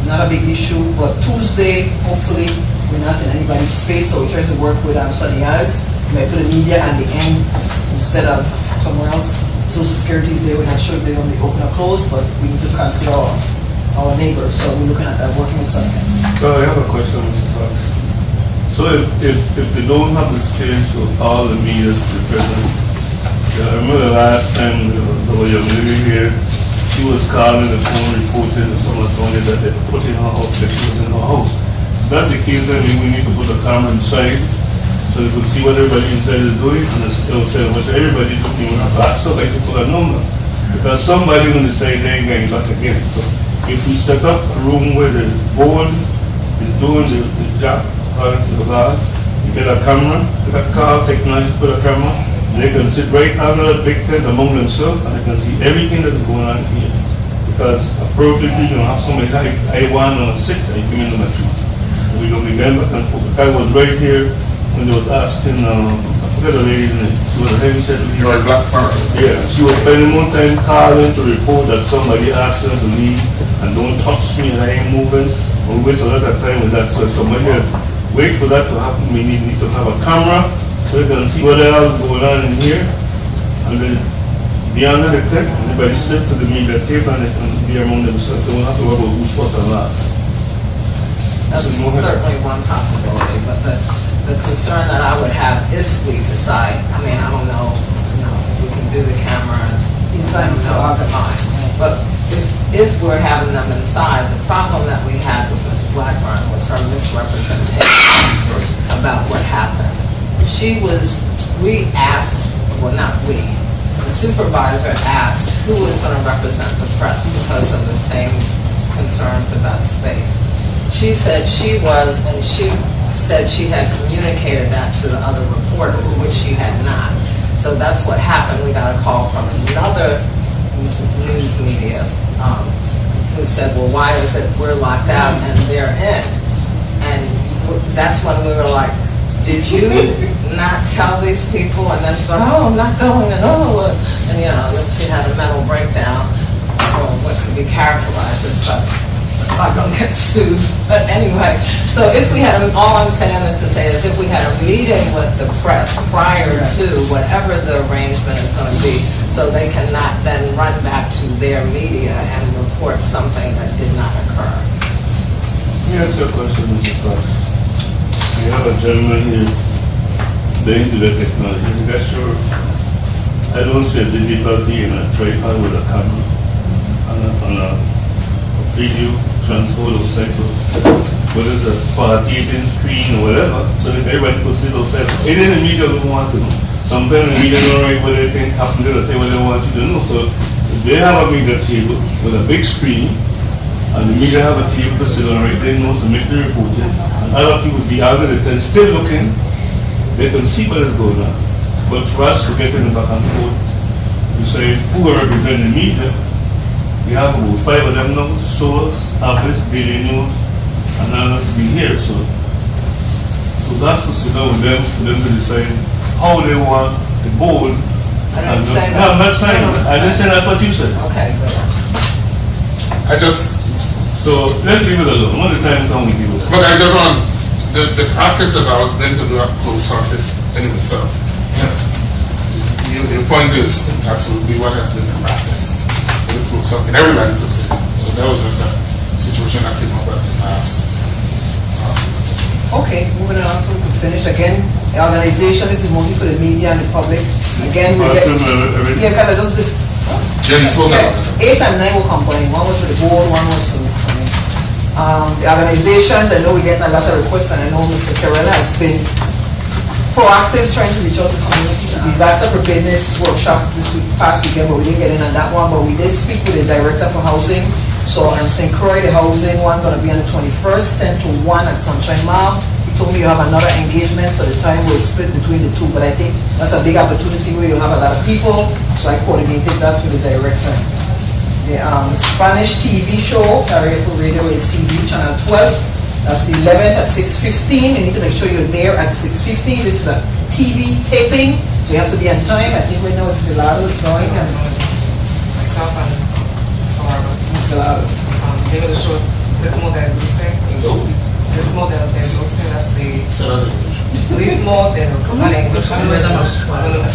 not a big issue, but Tuesday, hopefully, we're not in anybody's space, so we try to work with Sunny Eyes. We might put the media at the end instead of somewhere else. Social Security is there, we're not sure if they're going to be open or closed, but we need to consider our neighbors, so we're looking at that, working with Sunny Eyes. So I have a question, Mr. Fox. So if they don't have the space for all the meters to be present, I remember the last time the young lady here, she was calling the phone reporting to someone told me that they put in her house, that she was in her house. If that's the case, then we need to put a camera inside so you could see what everybody inside is doing, and it'll say what everybody doing. You have to ask somebody to put a number, because somebody will decide they're going back again. So if we set up a room where the board is doing the job according to the laws, you get a camera, you got car technology, put a camera, and they can sit right under that big tent among themselves, and they can see everything that is going on here. Because appropriately, you don't have somebody like I1 on a 6, and you come in on a 2. We don't begin back and forth. The guy was right here when they was asking, I forget the lady's name, she was a heavy set lady. Joy Blackburn. Yeah, she was spending more time calling to report that somebody asked her to leave and don't touch me and I ain't moving. We waste a lot of time with that. So if somebody wait for that to happen, we need to have a camera so we can see what else is going on in here. And then beyond the tech, everybody sit to the media table and they can be among themselves. They won't have to worry about who's first and last. That's certainly one possibility, but the concern that I would have if we decide, I mean, I don't know, if we can do the camera in time, fine. But if we're having them inside, the problem that we had with Ms. Blackburn was her misrepresentation about what happened. She was we asked, well, not we, the supervisor asked who was going to represent the press because of the same concerns about space. She said she was, and she said she had communicated that to the other reporters, which she had not. So that's what happened. We got a call from another news media who said, well, why is it we're locked out and they're in? And that's when we were like, did you not tell these people? And then she's like, oh, I'm not going at all. And, you know, then she had a mental breakdown, or what could be characterized as such. I'm not going to get sued. But anyway, so if we had, all I'm saying is to say is if we had a meeting with the press prior to whatever the arrangement is going to be, so they cannot then run back to their media and report something that did not occur. Let me ask you a question, Mr. Clark. We have a gentleman here, the internet technology. I'm not sure, I don't see a difficulty in a tripod with a camera on a video transfer outside, whether it's a 48-inch screen or whatever, so that everybody could sit outside. And then the media don't want to know. Sometimes the media don't write what they think happened, they'll tell what they want you to know. So if they have a media table with a big screen, and the media have a table to sit on right, they know to make the reporting, and other people be out there, they're still looking, they can see what is going on. But for us to get in the back and forth, we say, who are representing the media? We have about 5 of them now, Source, Atlas, Daily News, and others be here. So that's to sit down with them, for them to decide how they want the board. I didn't say that. No, I'm not saying that. I didn't say that's what you said. Okay, good. So let's leave it alone. When the time comes, we deal with it. But I just want, the practices I was meant to do are close sorted anyway, so your point is absolutely what has been the practice. Something everybody could say. That was just a situation that came up at the last. Okay, moving on, so we can finish again. The organization, this is mostly for the media and the public. Again, we get, yeah, because I just this. Yeah, you spoke about it. 8 and 9 were combined. One was for the board, one was for me. The organizations, I know we're getting a lot of requests, and I know Mr. Carrell has been proactive trying to reach out to community. Disaster preparedness workshop this past weekend, but we didn't get in on that one. But we did speak with the director for housing. So on St. Croix, the housing one going to be on the 21st, 10 to 1 at Sunshine Mall. He told me you have another engagement, so the time will split between the two. But I think that's a big opportunity where you'll have a lot of people. So I coordinated that with the director. The Spanish TV show, Carriaco Radio is TV, channel 12. That's the 11th at 6:15. You need to make sure you're there at 6:15. This is a TV taping, so you have to be on time. I think right now it's Delado is going and Myself and Mr. Warren. Delado. David the show, Ritmo del Dulce. Ritmo del Dulce, that's the Ritmo del Dulce.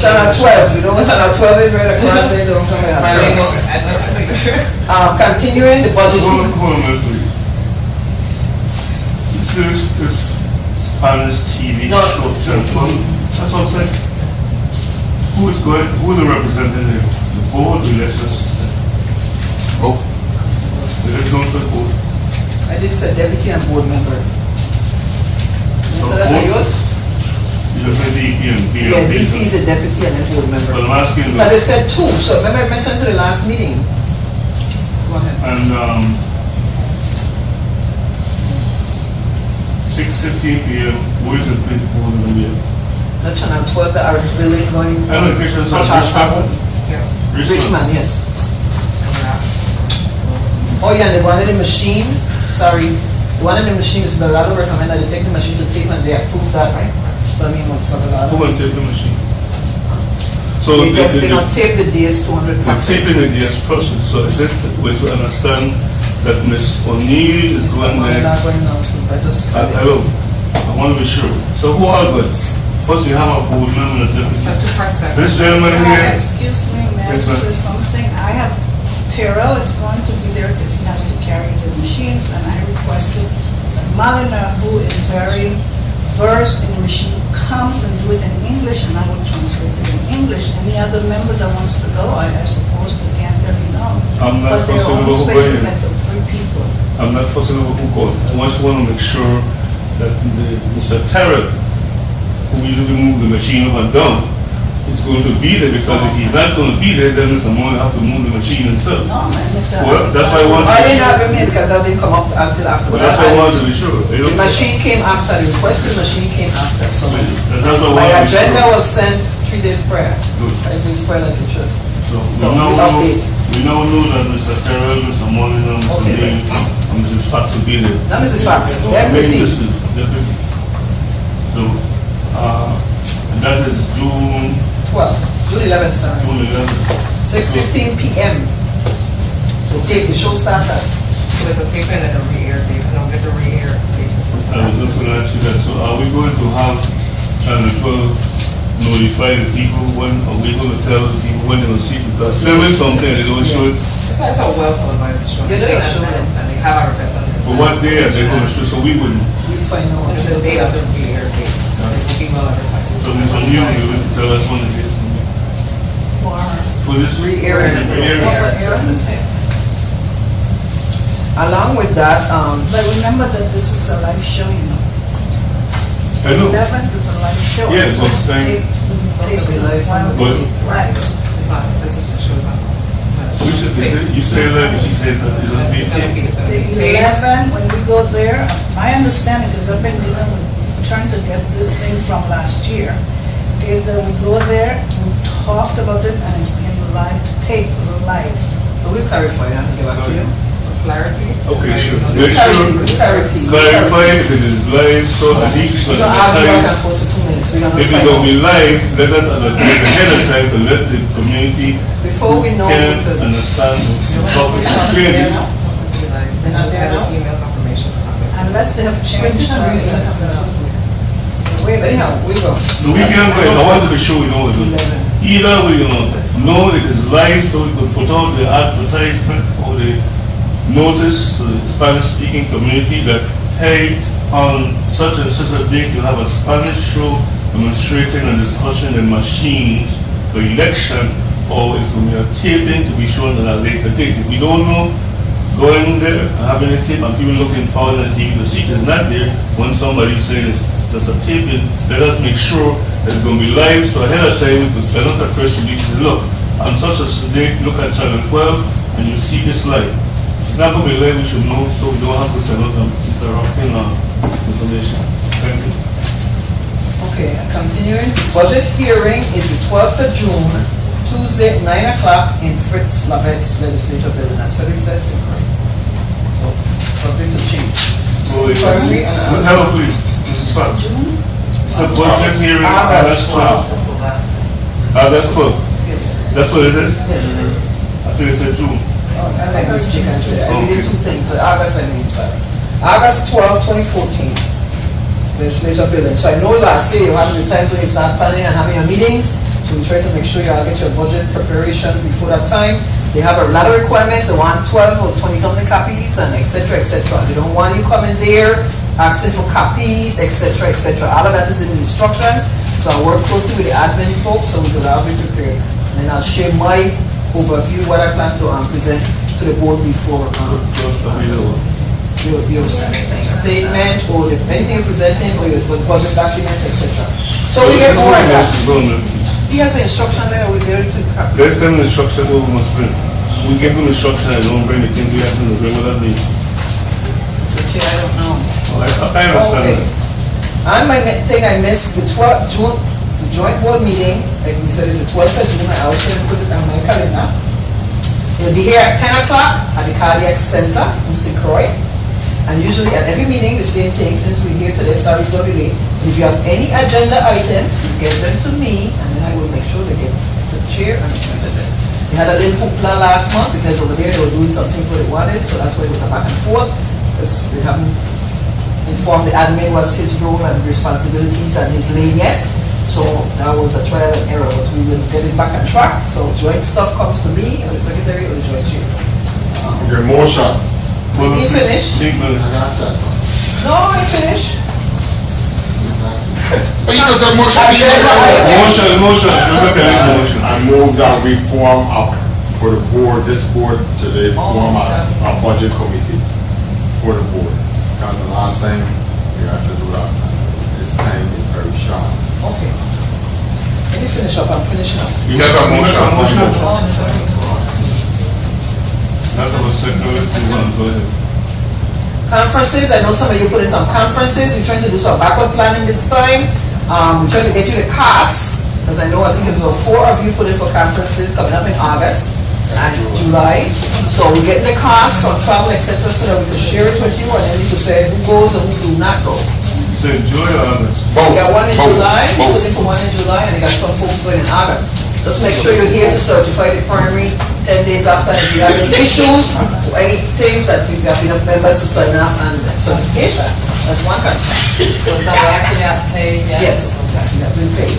Channel 12. You know what channel 12 is right across there? Don't come and My name is, continuing the budget. Hold on a minute, please. This Spanish TV No, show, that's what I'm saying. Who is the representative? The board, the election system? Both. The electoral board. I did say deputy and board member. So So that's board- yours? You said DP and BLP. Yeah, DP is a deputy and a board member. But I'm asking, But they said 2, so remember I mentioned to the last meeting. Go ahead. and 6:15 p.m. Where is the big board in the media? The channel 12, the orange building going. Allocations of Richmond. Richmond. Richmond, yes. Oh yeah, and the one in the machine, sorry, the one in the machine is Belado recommend that they take the machine to tape and they approve that, right? So I mean, what's Belado? Who will take the machine? So They're gonna tape the DS200 We're process. taping the DS process, so is it, we to understand that Ms. O'Neill is It's going not there? going now, I just. I will, I want to be sure. So who are good? First you have a board member and a deputy. This gentleman here, Excuse me, may I Yes, ma'am. say something? I have, Terrell is going to be there because he has to carry the machines, and I requested that Malina, who is very versed in the machine, comes and do it in English, and I will translate it in English. Any other member that wants to go, I suppose they can't really know. I'm not But there are fussing only over who spaces going. like for 3 people. I'm not fussing over who called. I just want to make sure that Mr. Terrell, who usually move the machine up and down, is going to be there, because if he's not going to be there, then Mr. Moore have to move the machine himself. No, man, Well, that's why I want I didn't have him here because I didn't come up until after. But that's why I want to be sure. You The know? machine came after, the requested machine came after, so That's what I my want to be agenda sure. was sent 3 days prior. Good. 5 days prior like it should. So So we we'll update. now know that Mr. Terrell, Mr. Molina, Mr. Okay. Neal, and Mrs. Fox will be there. Now, Mrs. Fox, So, definitely. definitely. So, and that is June 12, June 11th, sorry. 11th. 6:15 p.m. So tape, the show started. So there's a tape in and a re-air date, and I'll get the re-air date. I was just going to ask you that. So are we going to have Channel 12 notify the people when, are we going to tell the people when they will see? Because filming something, they don't show it. It's a well-televised show. They're doing a show. And they have advertised. But what day are they going to show? So we wouldn't. We'll find out. And the date of the re-air date, it will be well advertised. So Mr. Neal, you will tell us when it is. For this? Re-airing. Re-airing. Along with that, But remember that this is a live show, you know. I know. 11th is a live show. Yes, but I'm saying- Tape be live. But Right. It's not, this is for sure. we should say, you say that, she said that it's going to be It's gonna be, it's gonna The be tape. 11, when we go there, my understanding, because I've been dealing with, trying to get this thing from last year, is that we go there, we talked about it, and it's being live, tape live. we'll clarify and get back to you. Clarity. Okay, sure. Clarity. Make sure, Clarity. clarify if it is live, so at least, So because I'll go back and sometimes, forth for 2 minutes. We don't if it find don't out. be live, let us advertise ahead of time to let the community Before we know can the understand the topic clearly. They're not there now? Email confirmation. Unless they have changed the way. But anyhow, we go. The weekend, I want to be sure we know it. Either way, you know it is live, so we could put out the advertisement or the notice to the Spanish-speaking community that, hey, on such and such a date, you have a Spanish show demonstrating and discussion in machines for election, or it's going to be a taping to be shown at a later date. If we don't know, going there and having a tape and people looking forward to the TV, the seat is not there, when somebody says there's a taping, let us make sure it's going to be live, so ahead of time we could send out a press release and look, on such a date, look at Channel 12 and you see this live. It's not going to be live, we should know, so we don't have to send out interrupting information. Thank you. Okay, and continuing, the budget hearing is the 12th of June, Tuesday, 9 o'clock in Fritz Lavette's legislature building, as Frederick said, Synchrony. So, subject to change. So, Primary and good help, please. Mrs. Fox. It's a budget hearing, August 12th. August 12th. Yes, That's what it is? yes. I think it said June. I like this chicken, I did 2 things, so August I mean, sorry. August 12, 2014, legislature building. So I know last year you had the times when you start planning and having your meetings, so we try to make sure you all get your budget preparation before that time. They have a lot of requirements, they want 12 or 20 something copies and et cetera, et cetera. They don't want you coming there asking for copies, et cetera, et cetera. All of that is in the instructions, so I work closely with the admin folks so we could all be prepared. And then I'll share my overview, what I plan to present to the board before your statement or anything you're presenting or your budget documents, etc. So we get more of that. He has an instruction there, we're there to copy. There's some instruction over must bring. We give them instruction and don't bring the thing we have to bring with us. So Chair, I don't know. I understand Okay. that. And my thing I missed, the 12th June, the joint board meeting, like we said, it's the 12th of June, I also put it on my calendar. We'll be here at 10 o'clock at the Cardiac Center in St. Croix. And usually at every meeting, the same thing, since we're here today, sorry for the late. If you have any agenda items, you get them to me, and then I will make sure they get to the chair and the president. We had a little hoopla last month, because over there they were doing something what they wanted, so that's why it was a back and forth, because they haven't informed the admin what's his role and responsibilities and his lane yet. So that was a trial and error, but we will get it back on track. So joint stuff comes to me, or the secretary, or the joint chair. Your motion. Did he finish? No, I finished. Because of motion. Motion, motion. I move that we form for the board, this board, today form a budget committee for the board. Because the last time, we had to do that. This time is very short. Okay. Let me finish up, I'm finishing up. He has a motion. That's our secretary, go ahead. Conferences, I know some of you put in some conferences, we're trying to do some backup planning this time. We're trying to get you the costs, because I know, I think it was 4 of you put in for conferences coming up in August and July. So we're getting the costs from travel, etc., so that we can share it with you, and then you can say who goes and who do not go. Say July or August? We got one in July, we put in for one in July, and they got some folks going in August. Just make sure you're here to certify the primary 10 days after. If you have any issues, any things that you've got enough members to sign off on certification, that's one concern. So is that actually have to pay? Yes, we have been paid.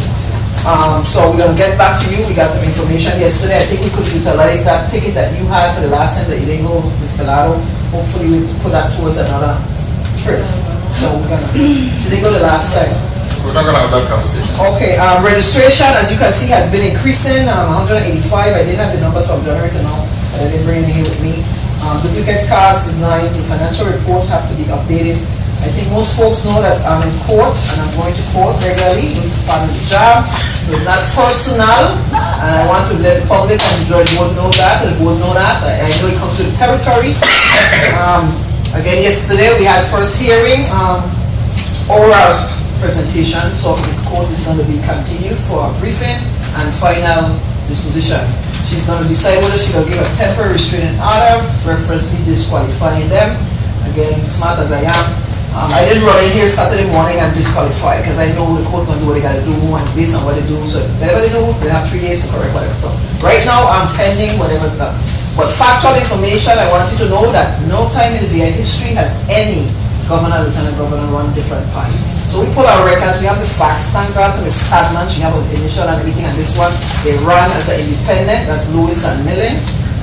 So we're gonna get back to you. We got the information yesterday. I think we could utilize that ticket that you had for the last time that you didn't go, Ms. Pelado. Hopefully we put that towards another trip. So we're gonna, she didn't go the last time. We're not gonna have that conversation. Okay, registration, as you can see, has been increasing, 185. I didn't have the numbers from January to now, but I didn't bring it here with me. Duplicate cards is 9. The financial report have to be updated. I think most folks know that I'm in court, and I'm going to court regularly. This is part of the job. It's not personal, and I want to let the public and the judge both know that, and the board know that. I know it comes to the territory. Again, yesterday we had first hearing, oral presentation, so the court is going to be continued for a briefing and final disposition. She's going to decide whether she's going to give a temporary restraining order, reference me disqualifying them. Again, smart as I am, I didn't run in here Saturday morning and disqualify, because I know the court going to do what they got to do, and based on what they do, so whatever they do, they have 3 days to correct whatever. So right now, I'm pending whatever that. But factual information, I want you to know that no time in the VI history has any governor, lieutenant governor run different party. So we pull our records, we have the facts, thank God to Ms. Stadman, she have an initial and everything, and this one, they run as an independent, that's Lewis and Millen.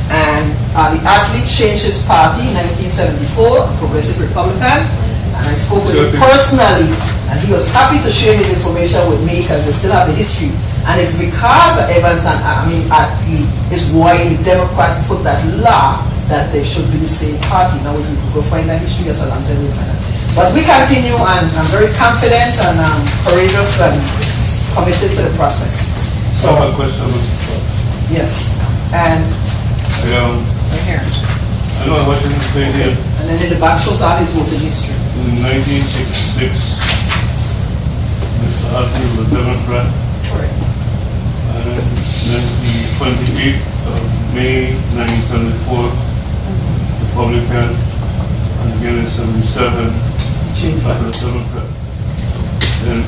And the athlete changed his party in 1974, Progressive Republican, and I spoke with him personally, and he was happy to share his information with me because they still have the history. And it's because of Evans and Atlee is why the Democrats put that law that they should be the same party. Now, if you could go find that history, that's a long time we'll find that. But we continue, and I'm very confident and courageous and committed to the process. So I have a question. Yes, and right here. I know what you say here. And then in the back shows all his voting history. In 1966, Mr. Atlee was a Democrat. Correct. And then the 28th of May 1974, Republican, and again in 77, Change back. after the Democrat. Then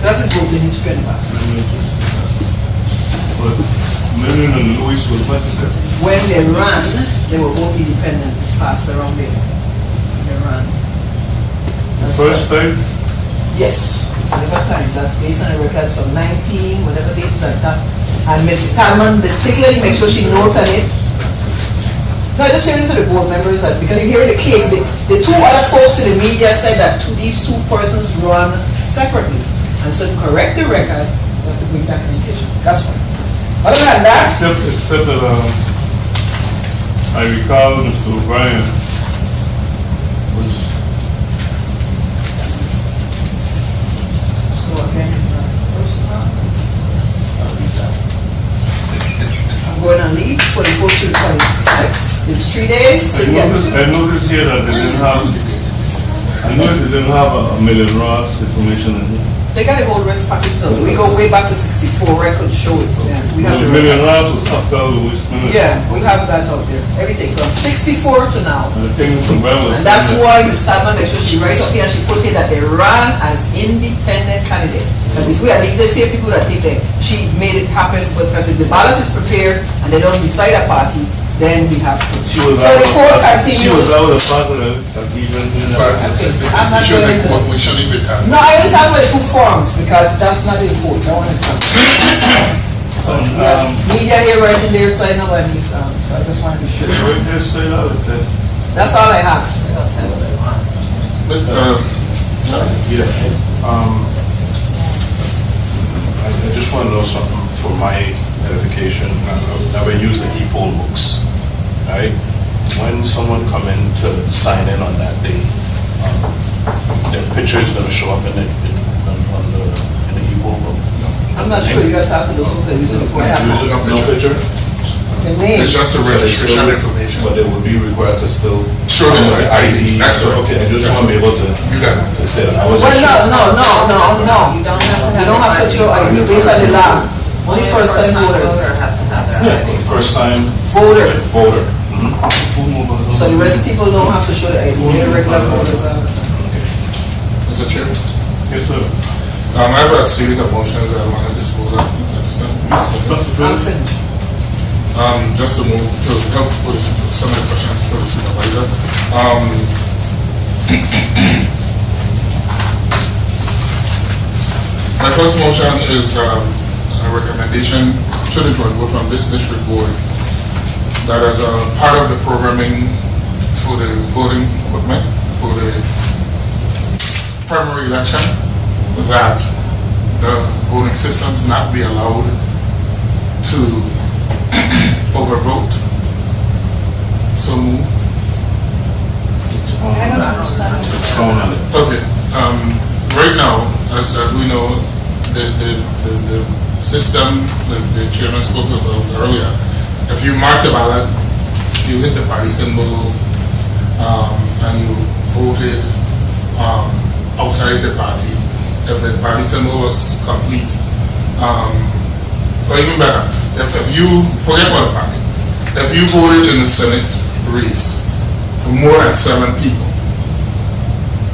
That's his voting history in the back. but Marion and Lewis was what you said? When they ran, they were both independent. It's passed around there. They ran. That's First time? Yes, whatever time. That's based on the records from 19, whatever date is like that. And Ms. Talman particularly make sure she notes on it. No, just hearing to the board members that because you hear the case, the 2 other folks in the media said that these 2 persons run separately. And so to correct the record, you have to bring that communication. That's one. Other than that, Except that I recall Mr. O'Brien was so again, it's not personal. I'm going to leave 24 to 26. It's 3 days. I noticed here that they didn't have, I noticed they didn't have a Million Ross information in here. They got a whole rest package. So we go way back to 64. Records show it. Yeah, we have the Million records. Ross was after Louis Minute. Yeah, we have that out there. Everything from 64 to now. I think Mr. Brown was. And that's why Ms. Stadman makes sure she writes up here and she put here that they ran as independent candidate. Because if we had leave this here, people that think that she made it happen, but because if the ballot is prepared and they don't decide a party, then we have to. She was So out the of court part- She was continues. out of partner at even. But Okay, the I'm not issues going in into court, that. we shouldn't be talking. No, I only talk about the 2 forums because that's not the report. I want to talk. So, Yeah, media here writing their side of it, so I just wanted to show you. just say that. That's all I have. But, I just want to know something for my edification. I've never used the e-poll books, right? When someone come in to sign in on that day, their picture is going to show up in the e-poll book. I'm not sure, you gotta talk to those folks that use it before I have my No picture? name. It's just a registration information. But they would be required to still. Show them the ID. That's right. Okay, I just want to be able to, You got it. to say that. I wasn't Well, sure. no. You don't have to You have. don't have to show ID based on the law. Only first time Voter voters. has to have their Yeah, ID. first time Voter. voter. So the rest people don't have to show the ID, they're regular voters. Mr. Chair, Yes, sir. I have a series of motions that I want to dispose of at this time. I'm finished. Just to move, to help with some of the questions for the supervisor. My first motion is a recommendation to the joint board from this district board that as a part of the programming for the voting equipment for the primary election, that the voting systems not be allowed to overvote. So move. I don't understand. Expound on it. Okay, right now, as we know, the system that the chairman spoke about earlier, if you mark the ballot, you hit the party symbol, and you voted outside the party, if the party symbol was complete, or even better, if you, forget about the party, if you voted in the Senate race for more than 7 people,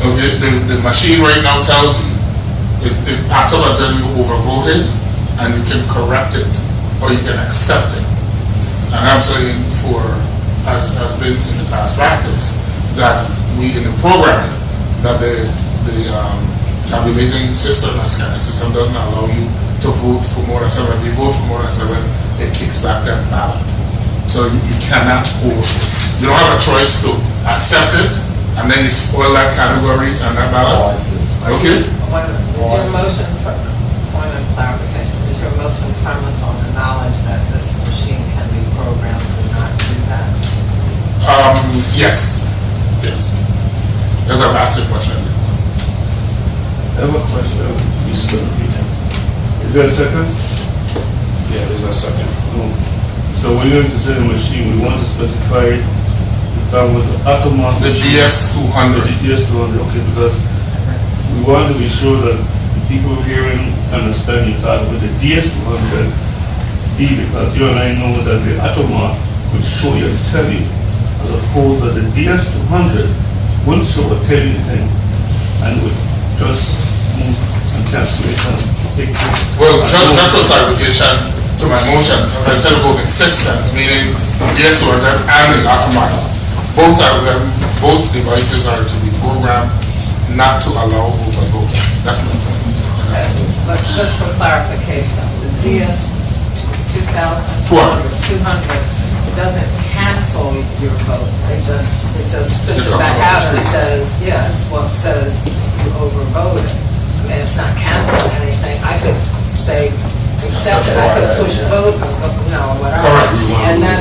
okay, the machine right now tells you, it packs up until you overvoted, and you can correct it, or you can accept it. And I'm saying for, as has been in the past practice, that we in the programming, that the tabulating system, the scanning system doesn't allow you to vote for more than 7. If you vote for more than 7, it kicks back that ballot. So you cannot overvote. You don't have a choice to accept it, and then you spoil that category and that ballot. Okay? Is your motion, point of clarification, is your motion premise on the knowledge that this machine can be programmed to not do that? Yes. Yes. There's a massive question. I have a question. You still repeating? Is there a second? Yeah, there's a second. No. So when you're to say the machine, we want to specify the time with the automatic. The DS200. The DS200, okay, because we want to be sure that the people hearing understand you talk with the DS200 because you and I know that the automat would show you and tell you, as opposed to the DS200 wouldn't show or tell you anything and would just move and cancel it and take it. Well, just for clarification to my motion, instead of voting systems, meaning DS200 and the automatic, both of them, both devices are to be programmed not to allow overvote. That's my point. Okay, but just for clarification, the DS is 2,000? 200 doesn't cancel your vote. It just spits it back out and says, yeah, it's what says you overvoted. I mean, it's not canceling anything. I could say, accept it, I could push vote, whatever. Correct. And then,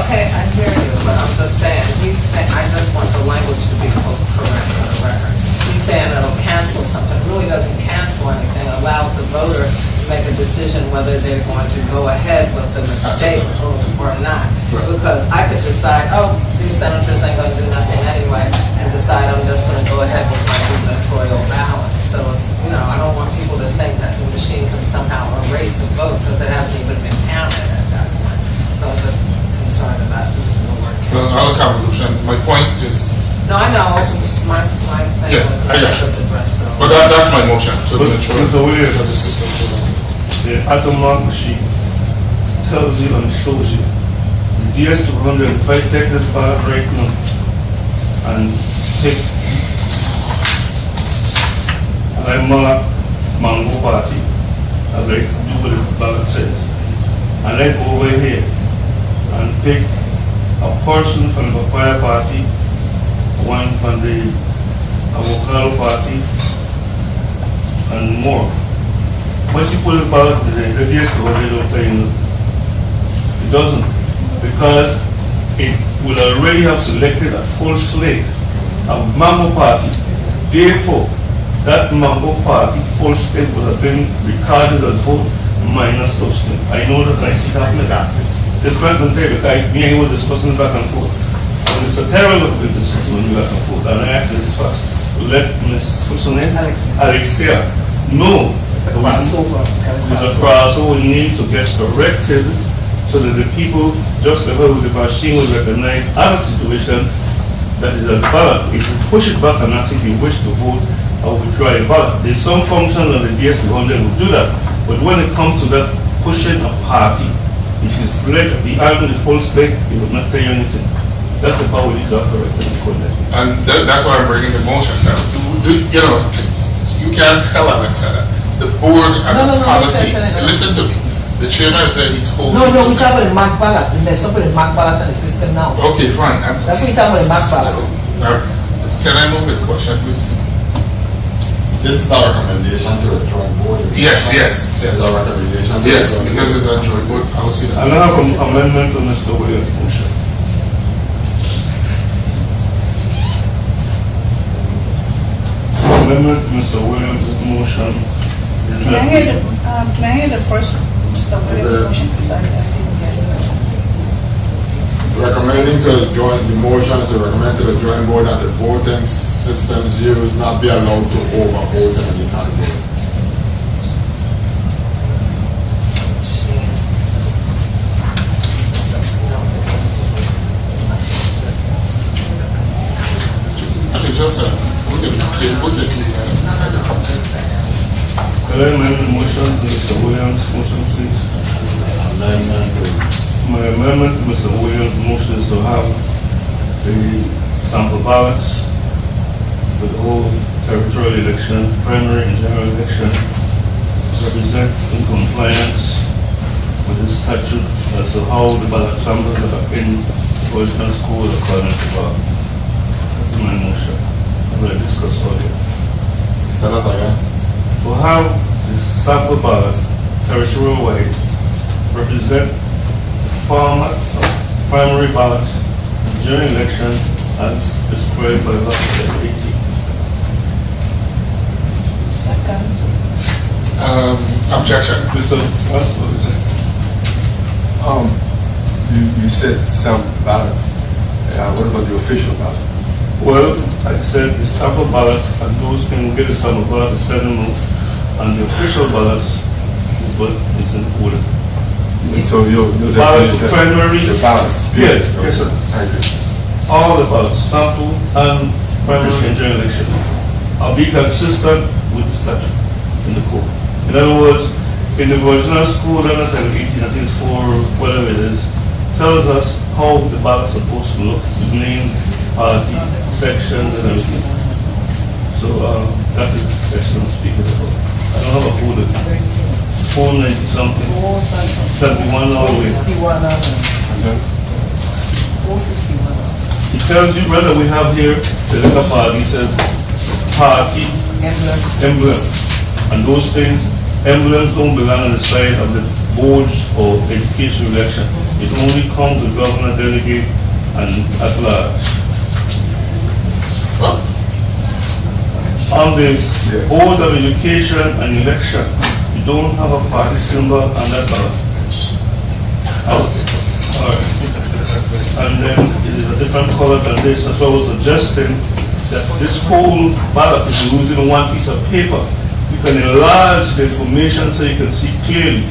okay, I hear you, but I'm just saying, he's saying, I just want the language to be correct on the record. He's saying it'll cancel something, it really doesn't cancel anything, allows the voter to make a decision whether they're going to go ahead with the mistake or not. Right. Because I could decide, these senators ain't gonna do nothing anyway, and decide I'm just gonna go ahead with my gubernatorial ballot. So it's, I don't want people to think that the machine can somehow erase a vote because it hasn't even been counted at that point. So I'm just concerned about using the word count. Well, another convolution. My point is, No, I know, my thing Yeah, was I got you. addressed, so. but that's my motion to But, ensure Mr. Williams, that the system. the automatic machine tells you and shows you the DS200. If I take this ballot right now and take, and I mark Mango Party, as I do what the ballot says, and I go over here and pick a person from the Papaya Party, one from the Avocado Party, and more. Once you put this ballot in the DS200 don't tell you nothing. It doesn't, because it will already have selected a full slate of Mambo Party. Therefore, that Mambo Party full state would have been recorded as vote minus those things. I know that I see that Exactly. this President Taylor, me and he were discussing back and forth. And Mr. Terrell looked at this back and forth, and I asked this first. Let Ms. what's her name? Alexia know. It's a crossover. There's a crossover we need to get corrected so that the people, just like how the machine will recognize other situation that is a ballot. If you push it back and ask if you wish to vote or withdraw a ballot, there's some function on the DS100 will do that. But when it comes to that pushing a party, if you select the item in the full slate, it will not tell you anything. That's the power you have corrected. And that's why I'm bringing the motion. So, you know, you can't tell Alexa that. The board has No, a policy. no. Listen to me. The chairman said he told No, you we to talk about the mark ballot. There's something with the mark ballot in the system now. Okay, fine. That's what we talk about the mark ballot. Can I move the question, please? This is our recommendation to the joint board. Yes. This is our recommendation. to the Yes, joint because board. it's a joint board policy. And I have an amendment to Mr. Williams' motion. Amendment to Mr. Williams' motion. is Can I that- hear the first, Mr. Williams' motion, please? I didn't get it. Recommending to the joint, the motion is to recommend to the joint board that the voting systems used not be allowed to overvote in any category. It's just a, look at Can I amend the motion to Mr. Williams' motion, please? Amendment to My amendment to Mr. Williams' motion is to have the sample ballots for the whole territorial election, primary and general election, represent in compliance with the statute as to how the ballot samples that are in Washington School according to law. That's my motion, as I discussed earlier. Say that again. To have the sample ballot territorial-wide represent format of primary ballots during election as prescribed by law 18. Second. objection. Mr. What is it? You said some ballot. What about the official ballot? Well, I said the sample ballot and those things, we get the sample ballot, the sending out, and the official ballots is what is in order. And so your Ballots, definition. primary. The ballots. Yes, yes, sir. Thank you. All the ballots, sample and primary and general election, are be consistent with the statute in the code. In other words, in the original school, they're not Title 18, I think it's 4, whatever it is, tells us how the ballot's supposed to look, the name, party, sections, and everything. So that is the section I'm speaking about. I don't have a code, 490 something, 71 all the way. 451 Okay. 451 It tells you, brother, we have here, select a party, says party, emblem. And those things, emblems don't belong on the side of the boards or education election. It only comes to governor, delegate, and at large. On the board of education and election, you don't have a party symbol on that ballot. Alright. And then it is a different color than this, as I was suggesting that this whole ballot is using one piece of paper. You can enlarge the information so you can see clearly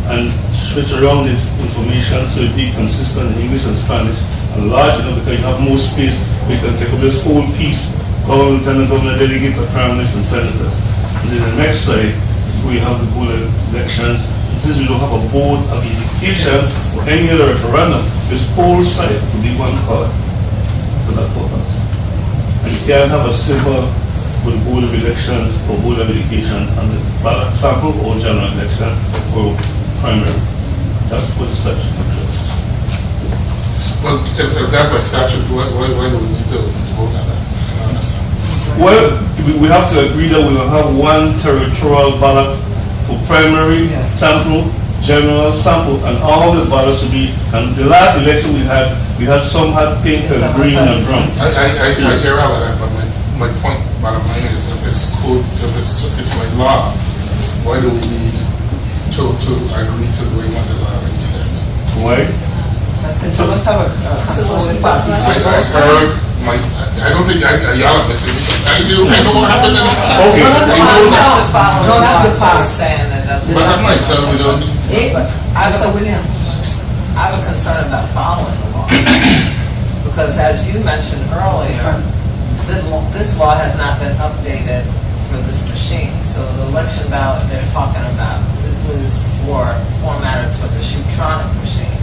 and switch around the information so it be consistent in English and Spanish and large enough because you have more space. We can take up this whole piece, governor, lieutenant governor, delegate, or prime minister and senators. And then the next side, we have the board elections. And since we don't have a board of education or any other referendum, this whole side will be one color for that purpose. And you can't have a symbol with board of elections or board of education and the ballot sample or general election or primary. That's what the statute controls. Well, if that's by statute, why do we need to vote on that? I don't understand. Well, we have to agree that we will have one territorial ballot for primary sample, general sample, and all the ballots will be, and the last election we had some had pink and green and brown. I hear all of that, but my point bottom line is, if it's code, if it's by law, why do we need to agree to the way what the law already says? Why? Since you must have a controlling body. I heard I don't think y'all are missing it. I know what happened in this. Okay. No, not the policy. saying that that's. But I'm like, so we don't need. Mr. Williams. I have a concern about following the law. Because as you mentioned earlier, this law has not been updated for this machine. So the election ballot they're talking about is formatted for the Shootronic machine.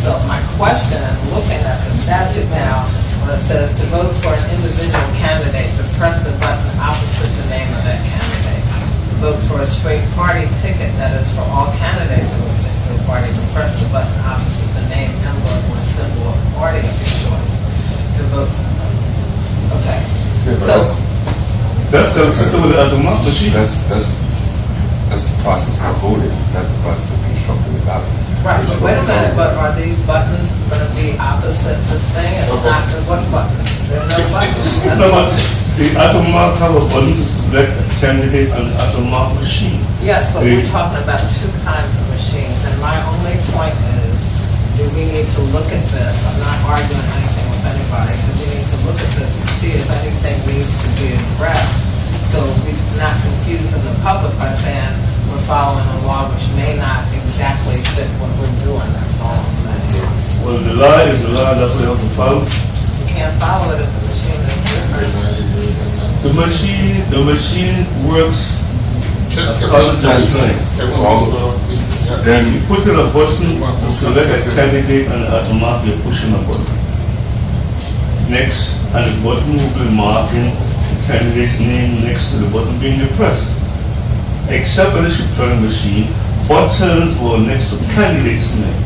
So my question, and looking at the statute now, when it says to vote for an individual candidate, to press the button opposite the name of that candidate. To vote for a straight party ticket, that is for all candidates of a particular party, to press the button opposite the name, emblem, or symbol of the party of your choice. To vote. Okay. So That's consistent with the automatic machine. That's the process of voting, not the process of constructing the ballot. right, but wait a minute, but are these buttons going to be opposite this thing? It's not, what buttons? There are no buttons. No, but the automatic have a button to select a candidate on the automatic machine. Yes, but we're talking about two kinds of machines, and my only point is, do we need to look at this? I'm not arguing anything with anybody, but we need to look at this and see if anything needs to be addressed. So we're not confusing the public by saying we're following a law which may not exactly fit what we're doing, that's all I'm saying. Well, the law is the law, that's what you have to follow. You can't follow it if the machine is different. The machine works according to design. Then You put in a button to select a candidate and automatically pushing a button. Next, and the button will be marking the candidate's name next to the button being pressed. Except when the Shootronic machine, buttons were next to candidate's name.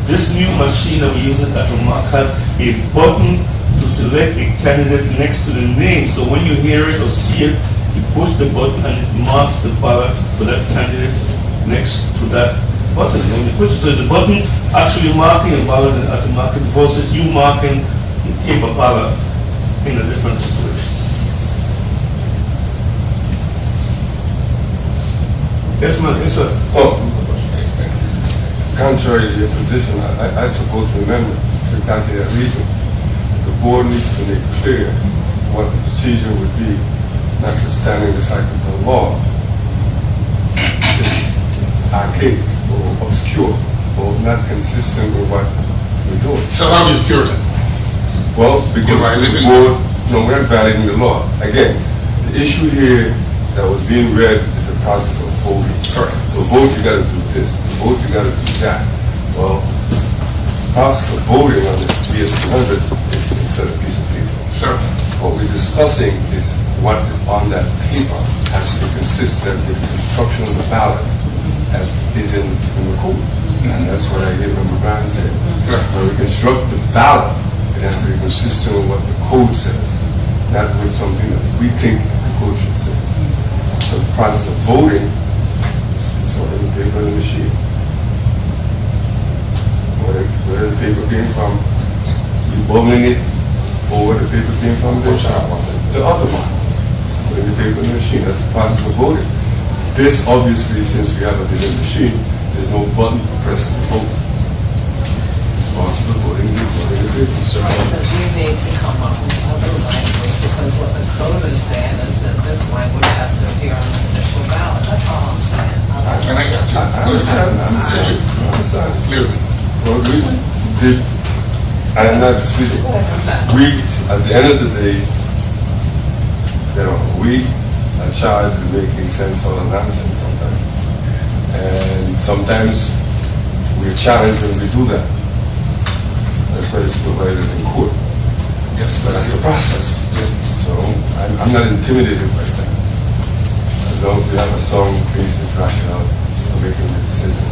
This new machine that we're using at Remark has a button to select a candidate next to the name. So when you hear it or see it, you push the button and it marks the ballot for that candidate next to that button. When you push it, so the button actually marking a ballot in automatic versus you marking the paper ballot in a different situation. Yes, ma'am. Yes, sir. Oh, contrary to your position, I support the amendment for exactly that reason. The board needs to make clear what the procedure would be, notwithstanding the fact that the law is archaic or obscure or not consistent with what we're doing. So how do you cure it? Well, because the board, no, we're not violating the law. Again, the issue here that was being read is the process of voting. Correct. To vote, you gotta do this. To vote, you gotta do that. Well, the process of voting on this BS 200 is a set of piece of paper. Sure. What we're discussing is what is on that paper has to be consistent with the construction of the ballot as is in the code. And that's what I hear Member Brown say. Yeah. When we construct the ballot, it has to be consistent with what the code says, not with something that we think the code should say. So the process of voting, it's all in the paper in the machine. Where the paper came from, you bubbling it, or where the paper came from, the other one. It's put in the paper in the machine. That's the process of voting. This, obviously, since we have a different machine, there's no button to press to vote. Process of voting is all in the paper. Because we need to come up with other language, because what the code is saying is that this language has to appear on the official ballot. That's all I'm saying. And I got you. I understand. Clearly. Well, we did, and I'm not disputing. We, at the end of the day, we are charged with making sense out of nonsense sometimes. And sometimes we're challenged when we do that. That's why the supervisors in court. Yes. But that's the process. So I'm not intimidated by that. As long as we have a sound basis, rationale for making the decision.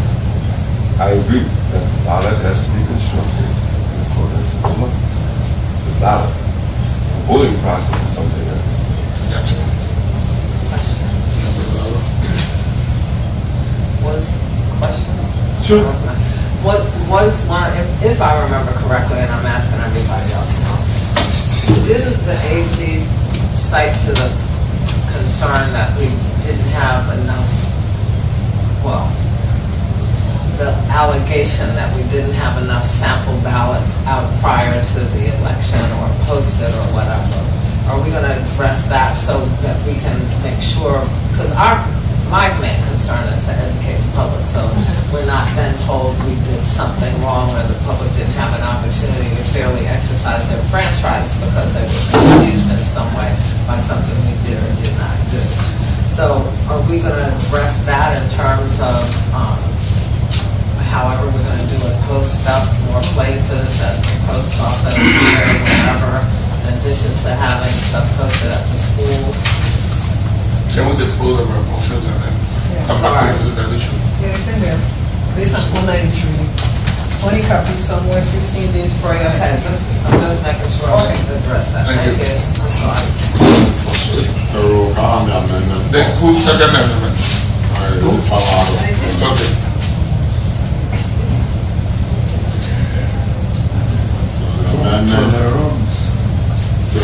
I agree that the ballot has to be constructed in accordance with the law. The ballot, the voting process is something else. Gotcha. Question? Sure. What was one, if I remember correctly, and I'm asking everybody else now, didn't the AG cite to the concern that we didn't have enough, well, the allegation that we didn't have enough sample ballots out prior to the election or posted or whatever. Are we going to address that so that we can make sure, because my main concern is to educate the public, so we're not then told we did something wrong or the public didn't have an opportunity to fairly exercise their franchise because they were confused in some way by something we did or did not do. So are we going to address that in terms of however we're going to do it, post stuff more places at the post office, here, wherever, in addition to having stuff posted at the schools? Can we dispose of our motions and then come back to visit that issue? Yeah, it's in there. Based on 493. 20 copies somewhere 15 days prior. Okay, I'm just making sure we can address that. Thank you. I'm sorry. The roll call on the amendment. Then who second the amendment? Okay. Amendment to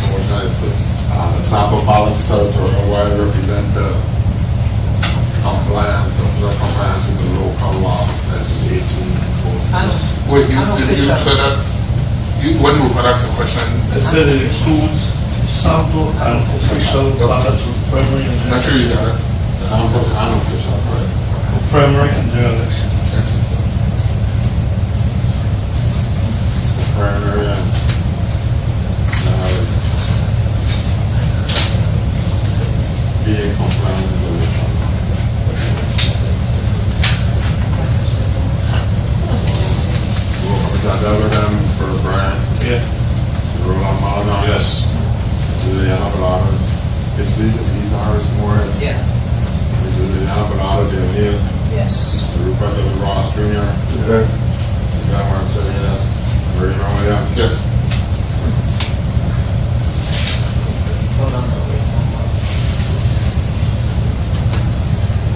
motion is the sample ballots territory-wide represent the compliance with the local law that is 18. Wait, you said that, when you would ask a question, It said it includes sample and official ballots for primary and not sure you got it. Sample and official, right? for primary and general election. Primary and being compliant with the local law. Representative for Brian, Yeah. Roland Maldon. Yes. Juliana Bellata, these are more. Yes. Juliana Bellata, O'Neill, Yes. Rupert W. Ross Jr., John Marshall, yes, Marina Williams. Yes. Hold on.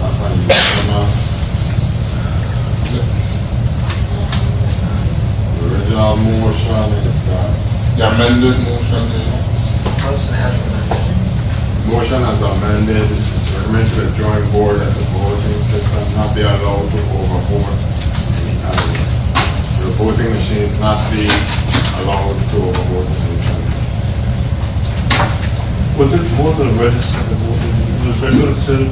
That's how you vote. The original motion is that The amended motion is, Motion as amended. motion as amended, recommend to the joint board that the voting system not be allowed to overvote any candidates. The voting machines not be allowed to overvote any candidate. Was it more than registered? It was registered,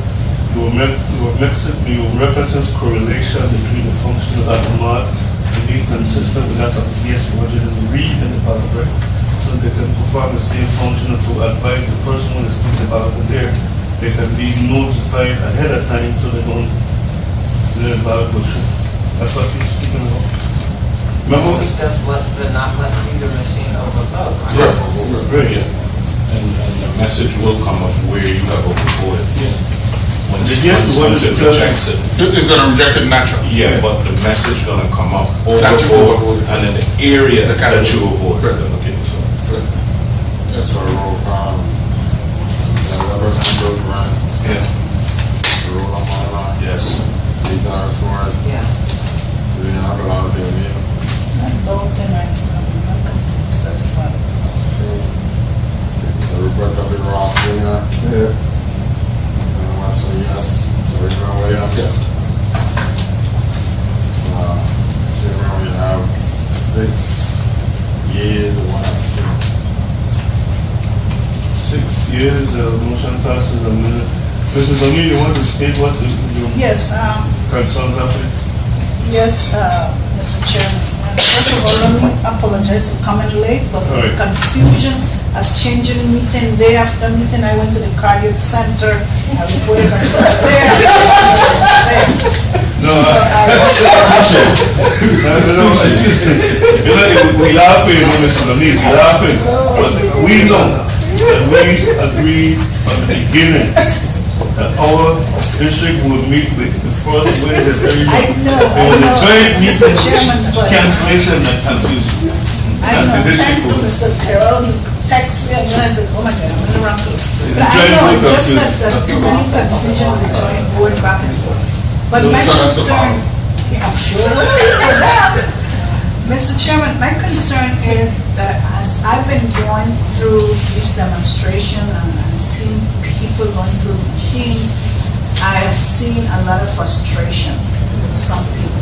you references correlation between the function of that mark to be consistent with that of yes, Roger, and read in the ballot record. So they can perform the same function to advise the person who is thinking about it there. They can be notified ahead of time so they don't learn ballot question. That's what you're speaking about. Remember? It's just not let either machine overvote, right? yeah, Right. And the message will come up where you have overvoted. Once The yes one once is it rejects it. it's gonna reject it naturally. Yeah, but the message gonna come up That you overvote, overvoted. and in the area The that category. you avoided. Right. Okay, so. That's our roll call. Robert Ambrose Ryan, Yeah. Roland Maldon, Yes. Lisa Osborne, Yeah. Juliana Bellata, O'Neill. And both in so it's fine. So Rupert W. Ross Jr. Yeah. John Marshall, yes. Marina Williams. Yes. Chairman, we have 6 yeas and 1 absent. 6 years, the motion passes a minute. Mrs. O'Neill, you want to state what your Yes, concerns are? yes, Mr. Chairman. First of all, let me apologize for coming late, but All right. confusion of changing meeting, day after meeting, I went to the cardiac center, I reported myself there. No, So no, excuse me. You know, we laughing, Mrs. O'Neill, we laughing. But we know that we agreed from the beginning that our district would meet with the first Wednesday. I know, It was a joint Mr. meeting Chairman, but cancellation that confused you. I And know, the district thanks to would- Mr. Terrell, he texted me and I said, oh my God, I'm in the wrong place. But I giant know, it's vote of just two. that too many confusion with the joint board back and forth. But No, my so that's the concern, problem. yeah, I'm sure. Mr. Chairman, my concern is that as I've been going through this demonstration and seeing people going through machines, I have seen a lot of frustration with some people.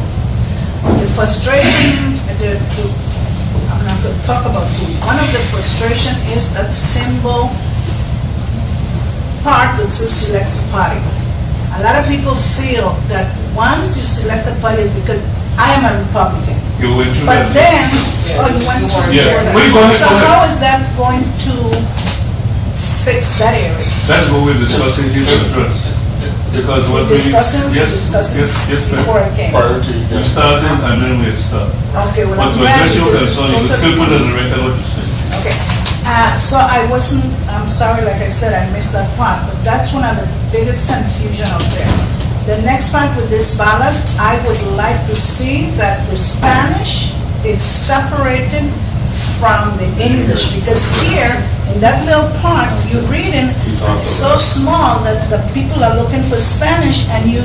The frustration, I'm not going to talk about it. One of the frustration is that symbol part that says selects a party. A lot of people feel that once you select a party is because I am a Republican. You went through But that. then, oh, you went through Yeah. that. Wait, go ahead, So go ahead. how is that going to fix that area? That's what we're discussing here to address. Because what we. Discussing, Yes, discussing yes, ma'am. before I came. Priority, We yes. started and then we stopped. Okay, well, But I'm to glad address your because it's concern, you can still put totally. on the record what you said. Okay, so I'm sorry, like I said, I missed that part, but that's one of the biggest confusion out there. The next part with this ballot, I would like to see that the Spanish, it's separated from the English, because here, in that little part, you're reading so small that the people are looking for Spanish, and you're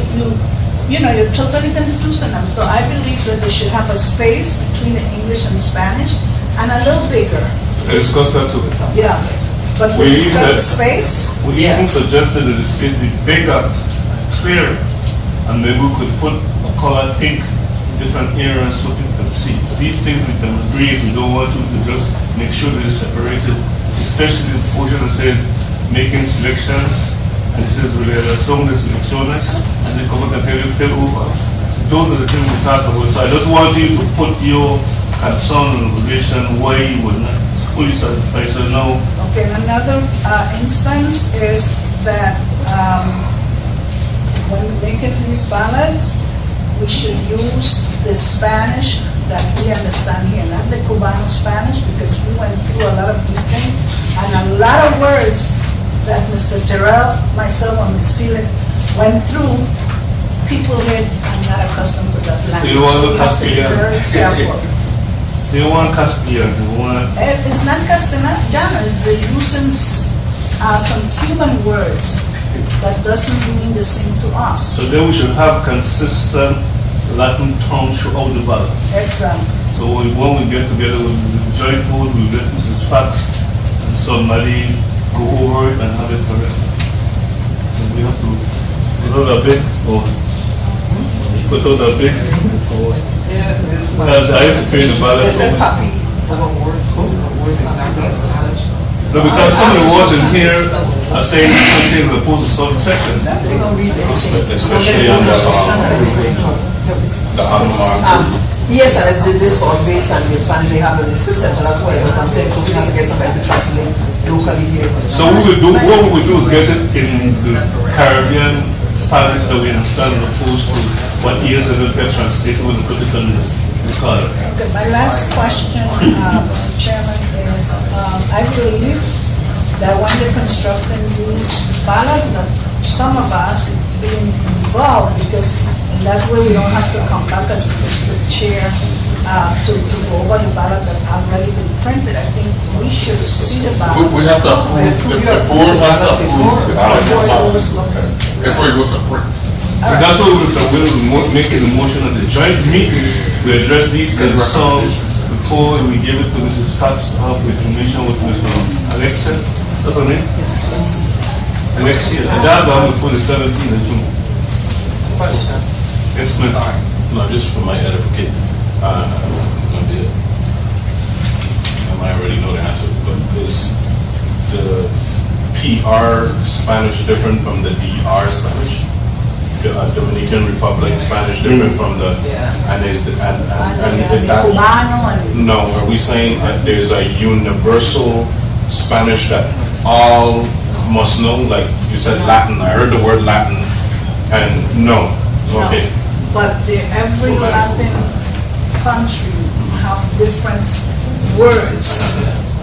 totally confusing them. So I believe that they should have a space between the English and Spanish, and a little bigger. Discuss that too. Yeah, but We we even discussed had- the space. We even suggested that the space be bigger, clearer, and maybe we could put a color pink in different areas so people can see. These things we can agree if we don't want to just make sure that it's separated, especially the portion that says making selections, and it says son de selecciones, and the cover can tell you fill over. Those are the things we talked about. So I just want you to put your concern and relation where you would not fully satisfy. So now, Okay, another instance is that when making these ballots, we should use the Spanish that we understand here, not the Cubano Spanish, because we went through a lot of these things, and a lot of words that Mr. Terrell, myself, and Ms. Felix went through, people here are not accustomed to that language. you want So the we have to be Castellano? very careful. they want Castilla, they want. It's not Castellano, it's the using some Cuban words that doesn't mean the same to us. So then we should have consistent Latin terms throughout the ballot. Exactly. So when we get together with the joint board, we let Mrs. Fax and somebody go over it and have it correct. So we have to put out a big, or put out a big, or, I have to train the ballot. They said copy over words, exactly in Spanish. No, because some of the words in here are saying different things as opposed to certain sections. They're gonna read everything. Especially on the Hanumar. Yes, and it's this was based on the Spanish they have in the system, so that's why I'm saying, so we have to get somebody to translate locally here. So what we do is get it in the Caribbean Spanish that we understand as opposed to what years it get translated when we put it on the card. Okay, my last question, Mr. Chairman, is I believe that when they're constructing these ballot, that some of us being involved, because in that way we don't have to come back as the district chair to go over the ballot that already been printed. I think we should see the ballot. We have to approve, the board has to approve the ballot Before it goes local. before it goes to print. So that's what we're making the motion at the joint meeting. We address these concerns before we give it to Mrs. Cox to have information with Mr. Alexia. That's her name? Alexia. And that one before the 17th of June. Question. Yes, ma'am. No, just for my edification, maybe I might already know the answer, but is the PR Spanish different from the DR Spanish? The Dominican Republic Spanish different from the, and is that, Cubano and no, are we saying that there's a universal Spanish that all must know? Like you said Latin, I heard the word Latin, and no, okay. but every Latin country have different words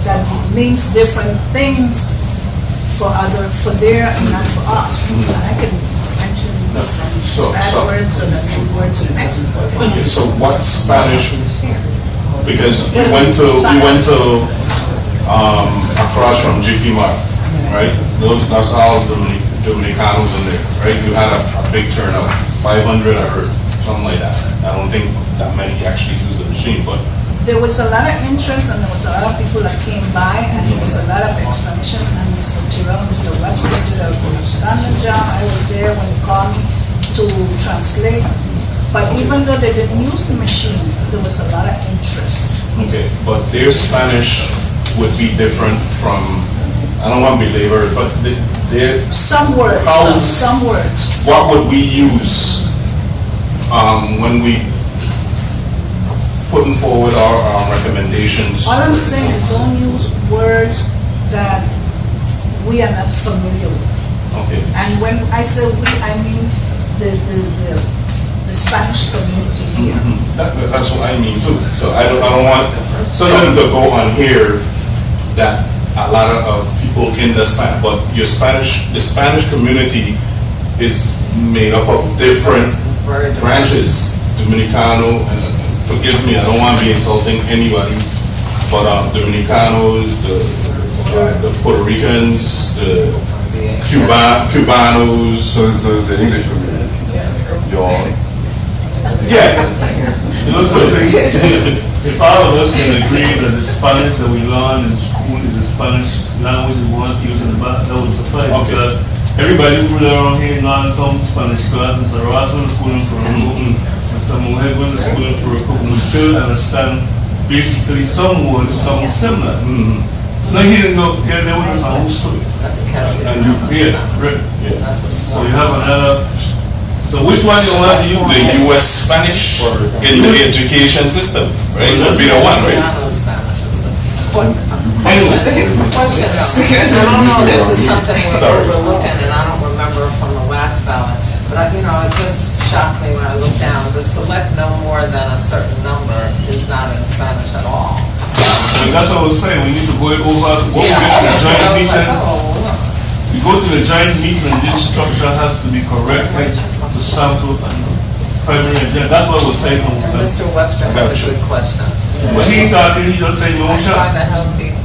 that means different things for their and not for us. I can mention So- bad so- words and good words in Mexico. Okay, so what Spanish, because we went to across from Jiffy Mart, right? That's all Dominicanos in there, right? You had a big turnout, 500 I heard, something like that. I don't think that many actually use the machine, but there was a lot of interest and there was a lot of people that came by and there was a lot of explanation and Mr. Tyrell, Mr. Webster did a outstanding job. I was there when they called me to translate. But even though they didn't use the machine, there was a lot of interest. Okay, but their Spanish would be different from, I don't want to belabor it, but their, Some words, How- some words. what would we use when we putting forward our recommendations? All I'm saying is don't use words that we are not familiar with. Okay. And when I say we, I mean the Spanish community here. That's what I mean too. So I don't want something to go on here that a lot of people in the but the Spanish community is made up of different branches. Dominicano, and forgive me, I don't want to be insulting anybody, but Dominicanos, the Puerto Ricans, the Cubanos. So it's the English community. Y'all. Yeah. You know something? If all of us can agree that the Spanish that we learn in school is the Spanish language we want to use in the back, that would suffice. Okay. Because everybody who live around here learns some Spanish class. Mr. Rossman is schooling for a Newton, Mr. Mohegwin is schooling for a Cook. We still understand basically some words, some similar. No, he didn't know, yeah, there was a whole story. That's Cassie. And you, Yeah, right. yeah. So you have another, so which one you want to use? The U.S. Spanish in the education system, right? Would be the one, right? Anyway. Question though, I don't know, this is something Sorry. we're overlooking, and I don't remember from the last ballot, but it just shocked me when I looked down, the select no more than a certain number is not in Spanish at all. So that's what I was saying, we need to go over, what we Yeah, get to the I joint was like, meeting. oh, We go to the giant meeting and this structure has to be corrected to sample and primary agenda. That's what we're saying. and Mr. Webster has a good question. When he talking, he just say no I'm trying shot. to help you.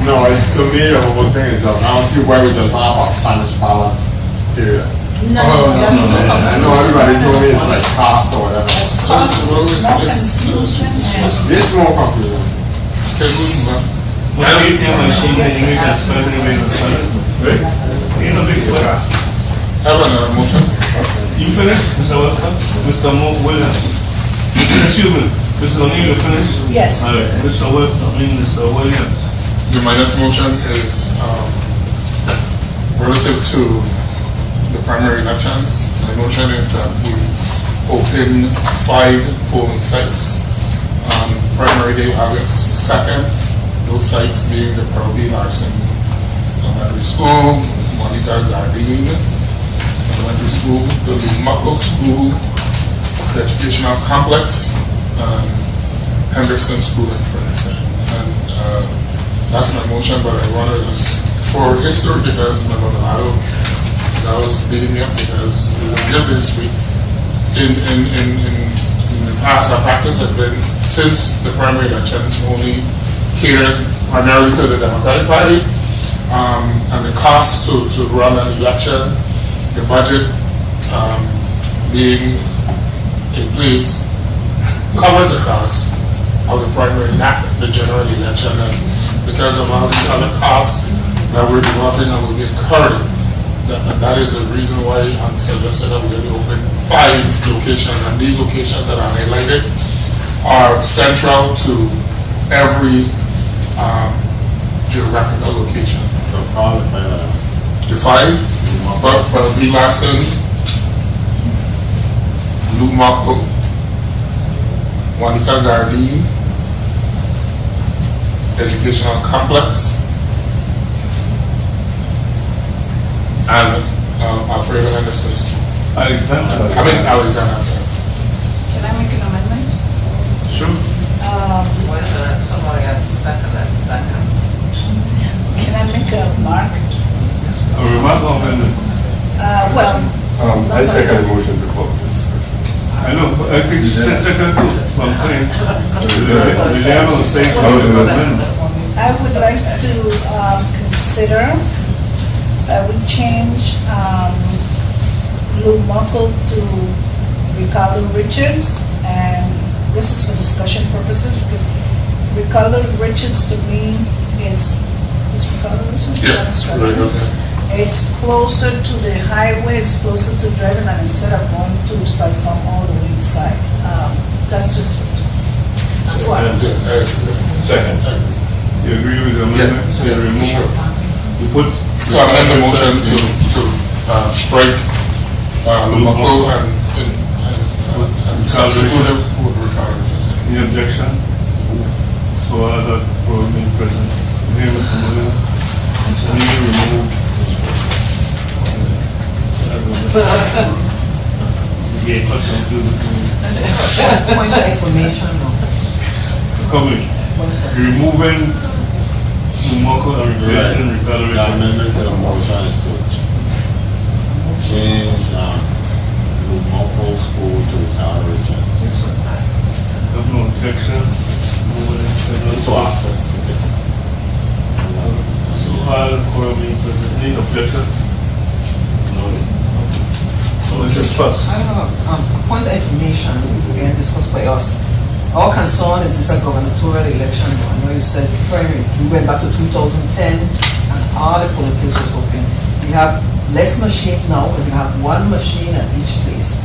No, to me, the whole thing is just, I don't see why we just have a Spanish ballot, period. No, I that's not. know everybody told me it's like cost or whatever. It's cost, more confusion and It's more confusing. When you tell machine in English and Spanish, it makes sense. Right? Ain't no big deal. Have another motion. You finished, Mr. Walker? Mr. Williams? Excuse me, Mr. O'Neill, you finished? Yes. All right, Mr. Williams. My next motion is relative to the primary elections. My motion is that we open 5 polling sites on primary day, August 2nd. Those sites being the Pearl Larson Elementary School, Juanita Gardine Elementary School, the Muckle School, the Educational Complex, and Henderson School in Ferguson. And that's my motion, but I wanted us, for history, because my mother is always beating me up because we don't give the history. In the past, our practice has been, since the primary elections, only caters primarily to the Democratic Party, and the cost to run an election, the budget being in place covers the cost of the primary, not the general election. And because of all these other costs that we're developing and will be incurring, that is the reason why I'm suggesting that we're going to open 5 locations, and these locations that are highlighted are central to every geographical location. So call it The 5, but B. Larson, Blue Muckle, Juanita Gardine, Educational Complex, and Alfredo Henderson. Alexander. Alexander. Can I make an amendment? Sure. Wait a minute, somebody has to second that second. Can I make a mark? A remark on amendment. Well. I second the motion to close the discussion. I know, but I think she said second too, that's what I'm saying. Liliana was saying something about amendment. I would like to consider that we change Lou Muckle to Ricardo Richards and this is for discussion purposes, because Ricardo Richards to me is Ricardo Richards? Yeah, That's right. right, okay. It's closer to the highway, it's closer to driving, and instead of going to South Farm all the way inside. That's just, Antoine. Second. You agree with the amendment? So you remove, sure. you put. So I amend the motion to strike Lumaco and substitute it with Ricardo. Any objection? So other for being present. Here, Mr. Molina. So you remove. Yeah, cut them to the. Point of information, no. Coming. Removing Lumoko and replacing Ricardo The Richards. amendment to the motion is to change Lumoco School to Ricardo Richards. There's no objection. To access. So I'll call me present. Any objection? No. So it's just first. I have a point of information, again, discussed by us. Our concern is this a gubernatorial election. I know you said primary, we went back to 2010 and all the polling places was open. We have less machines now, because we have one machine at each place.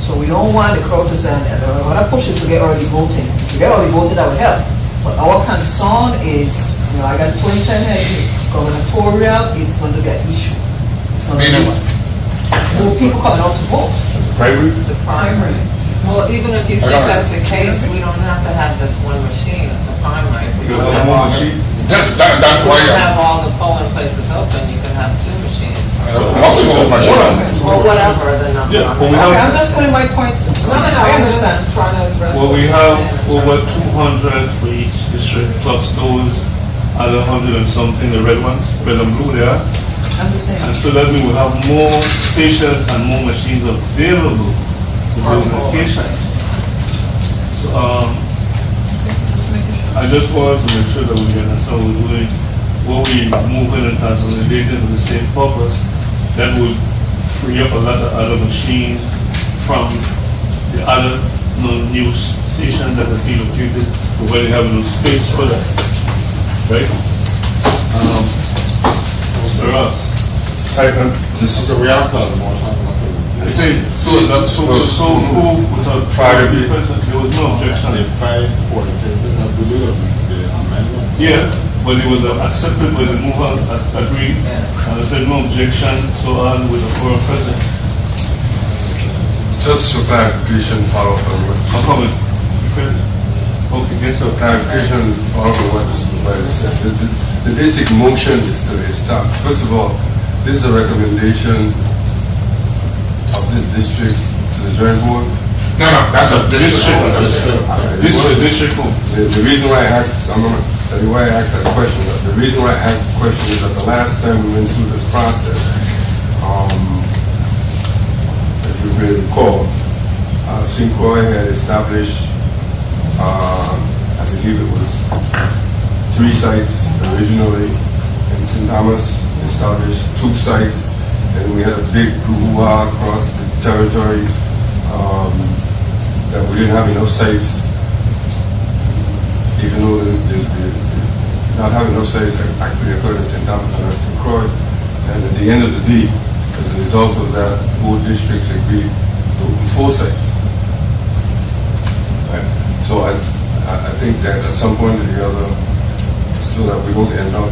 So we don't want the crowd to say, what I push is to get early voting. If you get early voting, that would help. But our concern is, I got 2010 gubernatorial, it's going to get issue. It's going to be more people coming out to vote. Primary? The primary. Well, even if you think that's the case, we don't have to have just one machine at the primary. We You don't have have one all- machine? That's we why don't have all the polling places open, you can have two machines. multiple machines. Or whatever the number. Yeah, well, we Okay, have. I'm just putting my points. I understand. Trying to address. Well, we have over 200 for each district, plus those other 100 and something, the red ones, red and blue there. I'm just saying. And so that we will have more stations and more machines available to those locations. So, I just wanted to make sure that we understand we're doing what we moving and consolidating for the same purpose. That would free up a lot of other machines from the other new stations that are being located, where they have no space for that. Right? Mr. Ross. So we have to have the motion. I say, so move without Prior to- there was no objection. The 5 for the president of the amendment. Yeah, but it was accepted by the mover, agreed, and I said no objection, so on with the foreign president. Just for clarification, follow up on what, How come it? Okay, yes, sir. clarification, follow up on what the supervisor said. The basic motion is to start. First of all, this is a recommendation of this district to the joint board. No, that's a district. This is a district home. The reason why I asked, I'm gonna tell you why I asked that question. The reason why I asked the question is that the last time we went through this process, if you may recall, Cinco had established, I believe it was 3 sites originally, and St. Thomas established 2 sites, and we had a big brouhaha across the territory that we didn't have enough sites, even though not having enough sites actually occurred in St. Thomas and St. Croix. And at the end of the day, as a result of that, both districts agreed to open 4 sites. Right? So I think that at some point or the other, so that we don't end up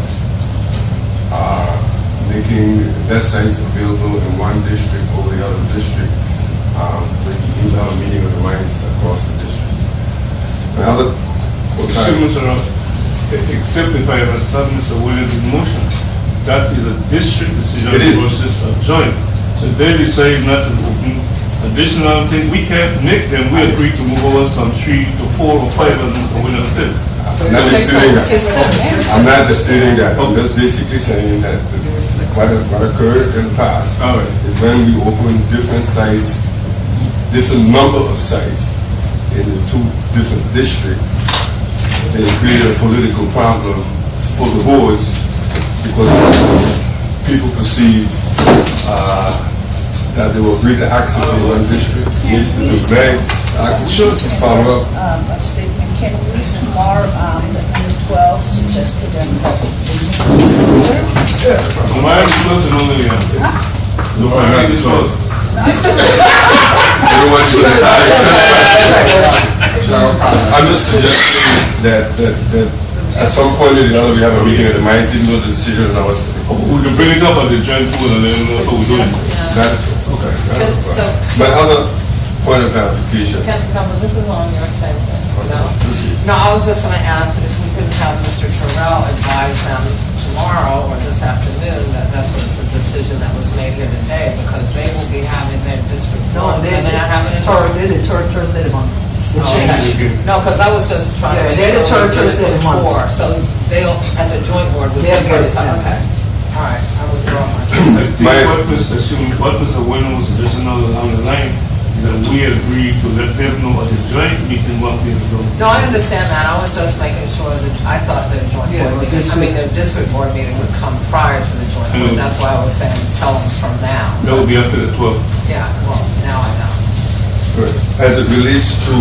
making best sites available in one district over the other district, we need to have a meeting of the minds across the district. Another, Excuse me, Mr. Ross. Except if I understand Mr. Williams' motion, that is a district decision It is. versus a joint. So they decide not to open additional thing, we can't make them, we agree to move over some 3 to 4 or 5 as Mr. Williams did. I'm not disputing that. I'm not disputing that. I'm just basically saying that what occurred in the past All right. is when we opened different sites, different number of sites in the 2 different districts, it created a political problem for the boards because people perceive that there were greater access in one district. Needs to be very Follow up. A statement, can we tomorrow, on the 12th, suggest to them that they need to consider? Tomorrow is closed and only, tomorrow is closed. Everyone should I'm just suggesting that at some point or the other, we have a meeting at the mines, even though the decision is ours. We can bring it up at the joint board and let them know how we do it. That is, okay. So, But other point of clarification. Councilman, this is on your side, no? No, I was just gonna ask if we could have Mr. Terrell advise them tomorrow or this afternoon that that's what the decision that was made here today, because they will be having their district. No, they're not having it. Thursday the month. The Oh, change. okay. No, because I was just trying to Yeah, make they're the sure third we did it Thursday of the month. before, so they'll, at the joint board, we They'll can get first, it, yeah. okay. All right, I withdraw my. I think what Mr. Wynn was suggesting on the line, is that we agree to let them know at the joint meeting what we have done. No, I understand that, I was just making sure that, I thought their joint Yeah, board but meeting, this I mean, their district board meeting would come prior to the joint board, Mm. that's why I was saying, tell them from now. That will be after the 12th. Yeah, well, now I know. Good. As it relates to,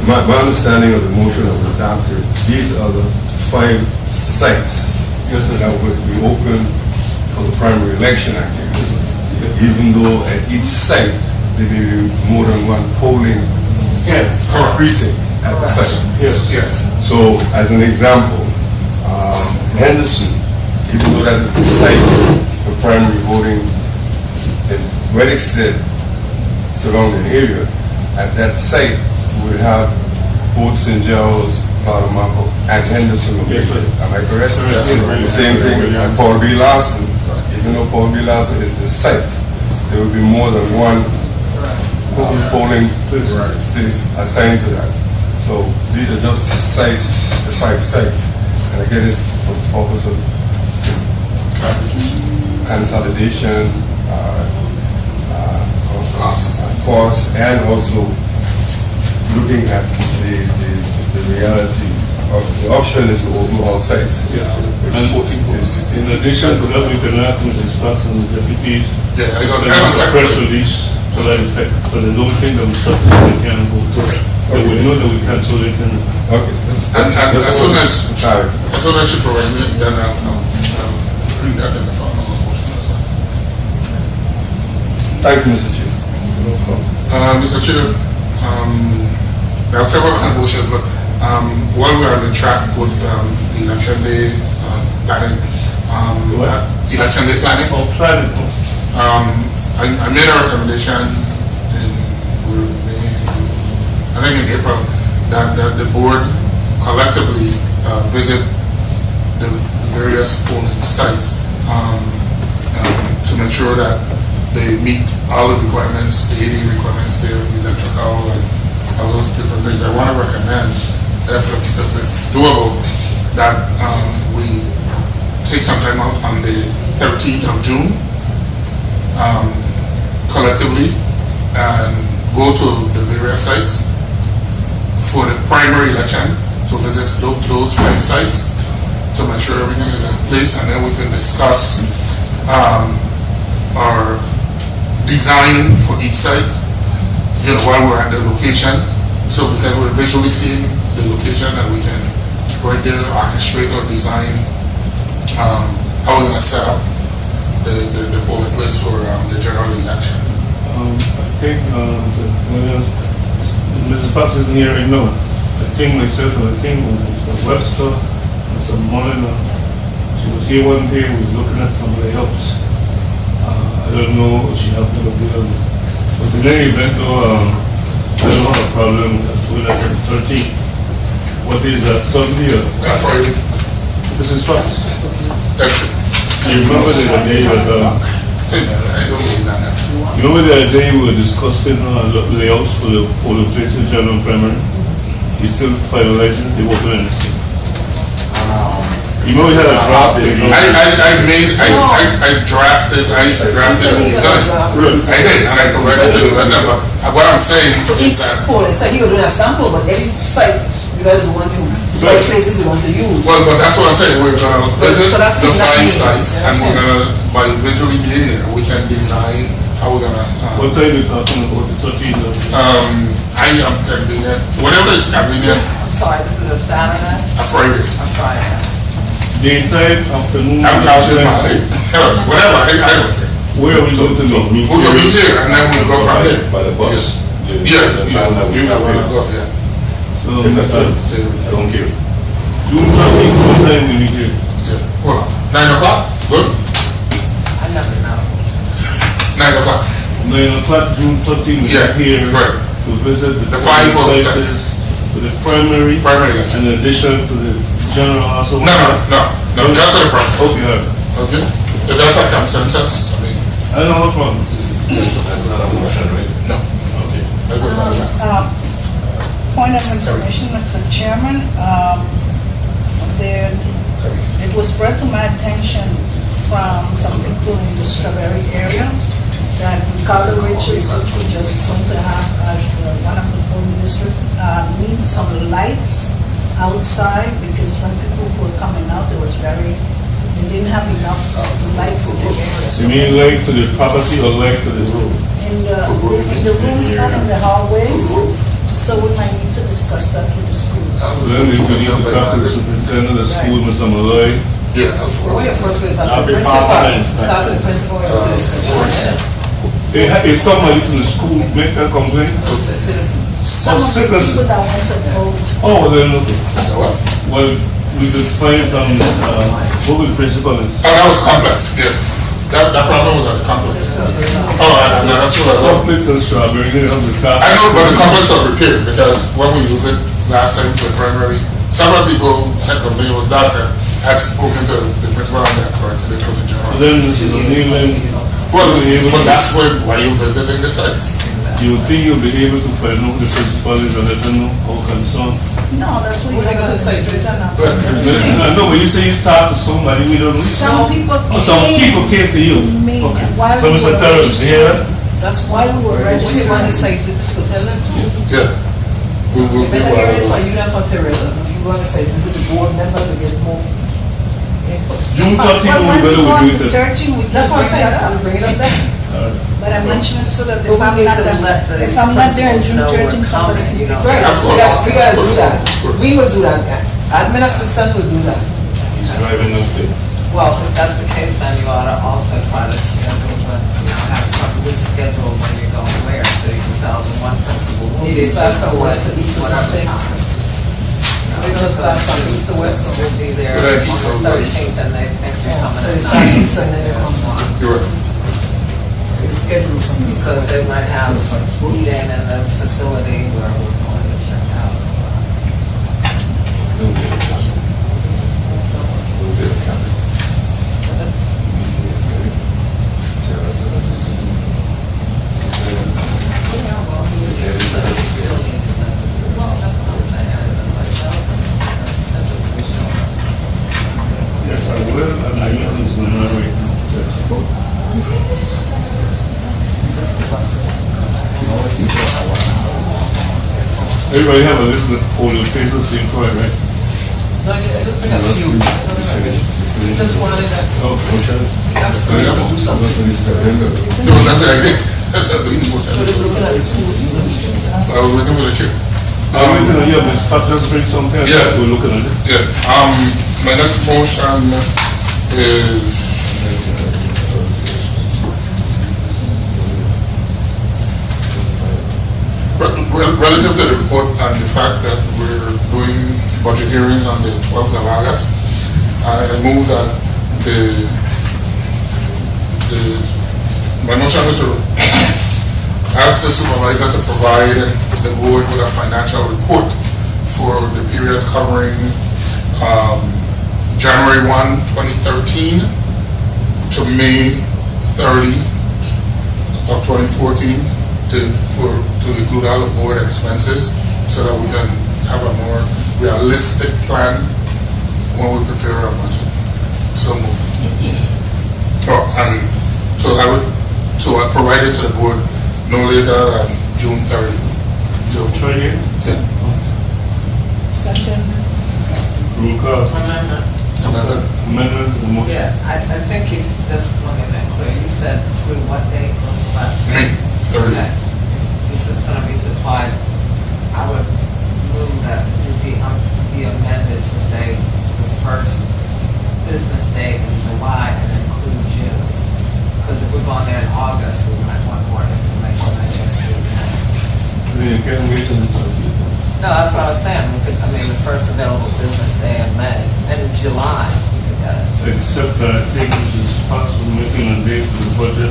my understanding of the motion that was adopted, these are the 5 sites that would be open for the primary election activities, even though at each site, there may be more than one polling precinct at the site. Yes. So, as an example, Henderson, even though that is the site for primary voting in Wednesday surrounding area, at that site, we would have both St. Giles, Paramaco, and Henderson located. Am I correct? Yes, sir. The same thing at Paul B. Larson, even though Paul B. Larson is the site, there will be more than one polling place assigned to that. So these are just the sites, the 5 sites. And again, it's for the purpose of consolidation, cost, and also looking at the reality of the option is to open all sites. Yeah. Which And is- in addition to that, we can ask Mr. Stocks and the deputies, Yeah, I got send out a that. press release to that effect, so they don't think that we stop they can vote. They will know that we can, so they can. Okay. And as soon as- Sorry. As soon as you provide me, then I'll bring that in the final motion as well. Thank you, Mr. Chair. Mr. Chair, there are several motions, but while we are on the track with the election day planning, What? election day planning, Oh, plan it. I made a recommendation in May, I think in April, that the board collectively visit the various polling sites to make sure that they meet all the requirements, the AD requirements, the electrical and all those different things. I want to recommend, if it's doable, that we take some time out on the 13th of June collectively and go to the various sites for the primary election, to visit those 5 sites to make sure everything is in place, and then we can discuss our design for each site, while we're at the location. So because we're visually seeing the location, and we can right there orchestrate or design how we're gonna set up the polling place for the general election. I think, Mrs. Fox isn't here right now. I think myself and I think Mr. Webster, Mr. Molina, she was here one day, we was looking at somebody else. I don't know if she happened to be on, but in any event though, I don't have a problem with that 13. What is that, Sunday or? Friday. Mrs. Fox, Thursday. you remember the day that, I don't believe that. you know the other day we were discussing layouts for the polling place in general primary? You still finalizing the voter registry? You know we had a draft. I drafted the design. I did, and I provided to the vendor, but what I'm saying is Each that, polling site, you're doing a sample, but every site, you guys want to, 5 places you want to use. well, but that's what I'm saying, we're gonna visit So that's the not 5 me. sites, and we're Yeah. gonna, by visually being there, we can design how we're gonna, What time you talking about, the 13th? I am convenient, whatever is convenient, I'm sorry, this is a Saturday, a Friday. a Friday. Daytime, afternoon? I'm counting my, whatever, I don't care. Where are we going to meet? We'll be here and then we'll go from here. By the bus. Yeah, you wanna go, yeah. So, I don't care. June 13th, what time will we meet here? Yeah. Hold on, 9 o'clock, good? I never know. 9 o'clock. 9 o'clock, June 13th, Yeah, we're here right. to visit the five polling voting places, to the primary, Primary election. in addition to the general also. No, just the primary. Okay, Okay? If that's a consensus, I mean, I don't have a problem. That's not a motion, right? no. Okay. I go by that. Point of information, Mr. Chairman, it was brought to my attention from some people in the Strawberry area that Ricardo Riches, which we just going to have as one of the polling district, needs some lights outside because when people were coming out, they didn't have enough lights in the area. You mean like to the property or like to the road? In the rooms and in the hallways, so we might need to discuss that with the school. Then we need to talk to the superintendent of school, Mr. Malloy. Yeah. We are first going to I'll talk to be the part principal, of it. talk to the principal and the principal. If somebody from the school make a complaint, The citizen. Some of the citizens. people that went to vote, oh, then, okay. What? Well, we could find some, what would the principal is? Oh, that was complex, yeah. That problem was at the complex. Oh, that's what I thought. Complex and Strawberry, they have the car. I know, but the complex was repaired because when we used it last time for primary, several people had complained it was dark and had spoken to the principal on that part, to the children general. Then Mrs. O'Neill, Well, but that's why you visiting the site. you think you'll be able to find out who the principal is and let them know how concerned? no, that's what We're you're gonna going to say say. No, but you say you talk to somebody, we don't know. Some people Oh, some people came to you. Me, Okay. while So we Mr. were Terrence, you hear that? That's While we were We registering. want to say visit to tell them. Yeah. We will Better do hear it for what you than for Teresa. If you want to say visit the board members to get more input. June 13th, But when we're we go going on to the do it. 13th, we That's can what I'm bring saying, that I'll up. bring it up then. But I mention it so that But if we I'm need not to let there, the if I'm not there in June principals know we're 13th, somebody coming, can you know. be Right, Of course. we gotta do that. We will do that. Admin assistant will do that. He's driving us there. Well, if that's the case, then you ought to also try to schedule, have some loose schedule when you're going where, so you can tell the one principal will Maybe be start from what, west to east or whatever something. time. We're gonna start from east to west. So we'll be there Good on idea, so the 13th, and they think you're coming So at you start 9. east and then you come on. You're right. You schedule from east. Because they might have eating in the facility where we're going to check out. Yes, I will, and I know it's going to narrate. Everybody have a list of polling places in Troy, right? No, I don't think that's you. We just wanted that, Okay. we asked for you to do something. So that's the idea. That's the idea. So they're looking at the schools, you know. I was waiting for the chair. Everything on here, but stop just bring something, Yeah. we're looking at it. Yeah, my next motion is relative to the report and the fact that we're doing budget hearings on the 12th of August. I move that my motion is to ask the supervisor to provide the board with a financial report for the period covering January 1, 2013 to May 30 of 2014 to include all the board expenses so that we can have a more realistic plan when we prepare our budget. So moved. Oh, and so I provide it to the board no later than June 30. Try again. Yeah. Second. Rule call. Amendment to the motion. Yeah, I think he's just looking at clear. You said through what date was the last? May 30. Okay. If it's gonna be supplied, I would move that it be amended to say the first business day in July and include June. Because if we're going there in August, we might want more information, I guess. I mean, you can't wait till the 20th. No, that's what I was saying, because, I mean, the first available business day in May, and in July, we could get it. Except that I think this is possible making a date for the budget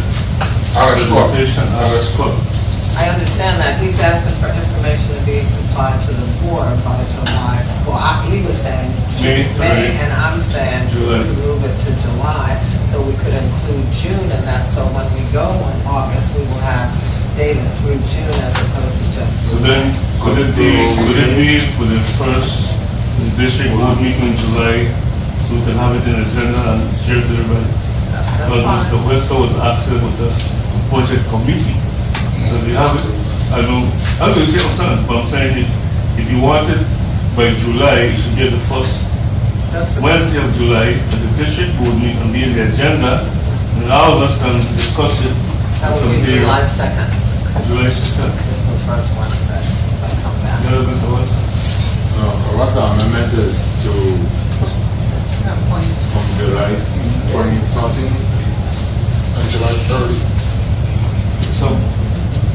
Alex Scott. presentation. Alex Scott. I understand that, he's asking for information to be supplied to the board by July. Well, he was saying May, May, and I'm saying we July. could move it to July, so we could include June in that, so when we go in August, we will have data through June as opposed to just So through then, May. could it be for the first district board meeting in July, so we can have it in the agenda and share it with everybody? That's Because Mr. fine. Webster was asking with the budget committee. So they have it, I know, I'm going to say but I'm saying if you want it by July, you should get the first That's a- Wednesday of July, at the district board meeting and be in the agenda, and all of us can discuss it. That would be from there. July 2nd. July 2nd. It's the first Wednesday, so I come back. Yeah, Mr. Webster. What the amendment is to, That point. from July 2013, And July 30. So,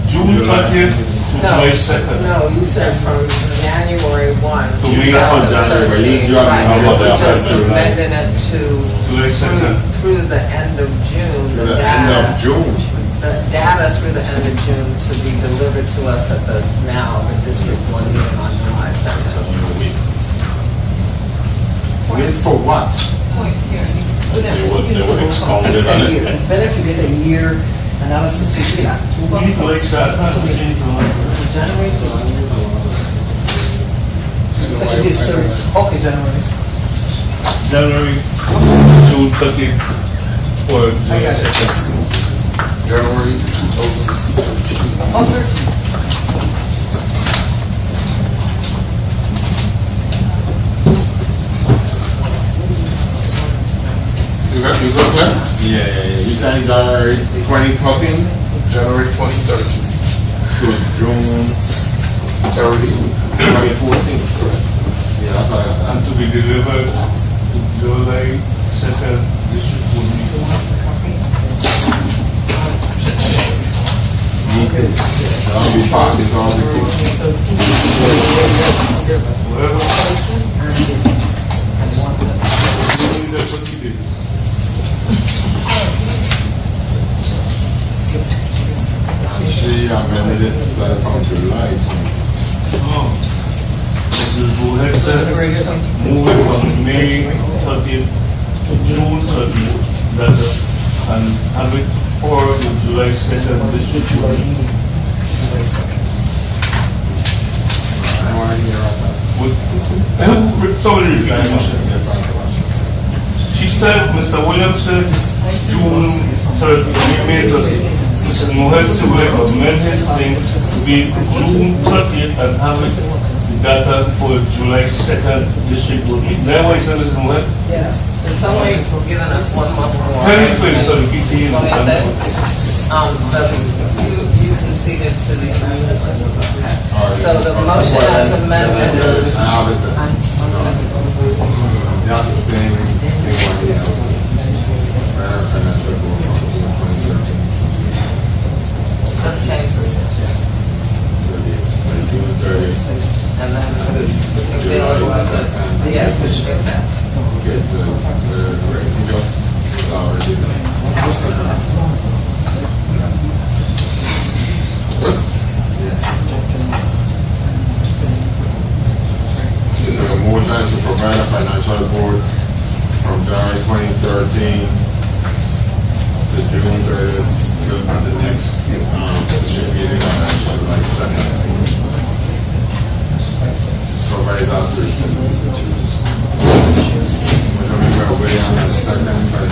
June July. 30th to No, July 2nd. no, you said from January 1. To May. Oh, January, you have to Right, know what we're the just July. amending it to July 2nd. through the end of June, to the the end of data, June. the data through the end of June to be delivered to us at the district board meeting on July 2nd. Wait for what? They would expound it on it. It's better if you get a year analysis, you get October. We like that, not to change the line. January to. Like this, okay, January. January, June 30th, or I July got it. 2nd. January 2013. Oh, 13. You got that? Yeah. You said January 2013 January 2013. to June 30. 2014. Yeah, that's what I got. And to be delivered to July 2nd, district board meeting. That'll be fine, it's all before. Whatever. That's what you did. She amended it to start from July. Oh. Mrs. Buhet said, move it from May 30th to June 30th, that's it, and have it for the July 2nd district board meeting. I want to hear about that. Somebody repeat the motion. She said, Mr. Williams said it's June 30th, May 30th. Mrs. Mohammed said we like amend his thing to be June 30th and have it, the data for July 2nd district board meeting. Is that what you said, Mrs. Mohammed? Yes, it's only giving us 1 month more. Tell me first, so we can see you. What I said, but you conceded to the amendment. Okay. So the motion as amended is, I have it there. That's the same thing what he has. Financial report from June 2013. let's change this. June 30th. And then the bill was, yes, exactly. Okay, so, just already done. Is there a motion to provide a financial report from January 2013 to June 30th, at the next, district meeting on July 2nd? Provide that to Member Williams, and second by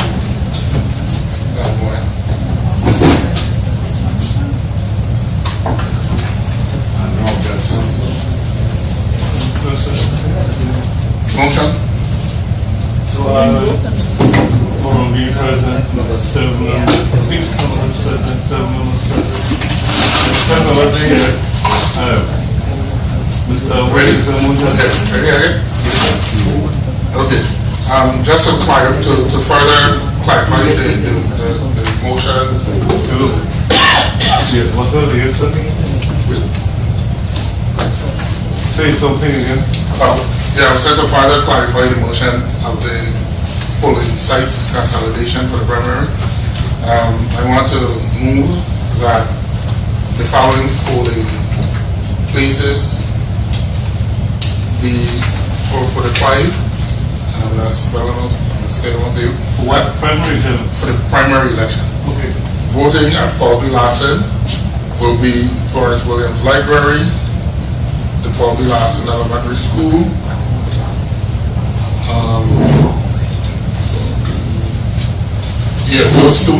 no objection. Motion? So, 3 present, 7 members, 6 members present, 7 members present. 7 members here. Mr. Ready? Williams, motion. Ready? Okay, just to further clarify the motion, What's over here, something? Say something again. yeah, I'm trying to further clarify the motion of the polling sites consolidation for the primary. I want to move that the following polling places be for the 5, and I'm going to spell them out, I'm going to say them out to you. What primary is it? For the primary election. Okay. Voting at Paul B. Larson will be Florence Williams Library, the Paul B. Larson Elementary School, yeah, those two.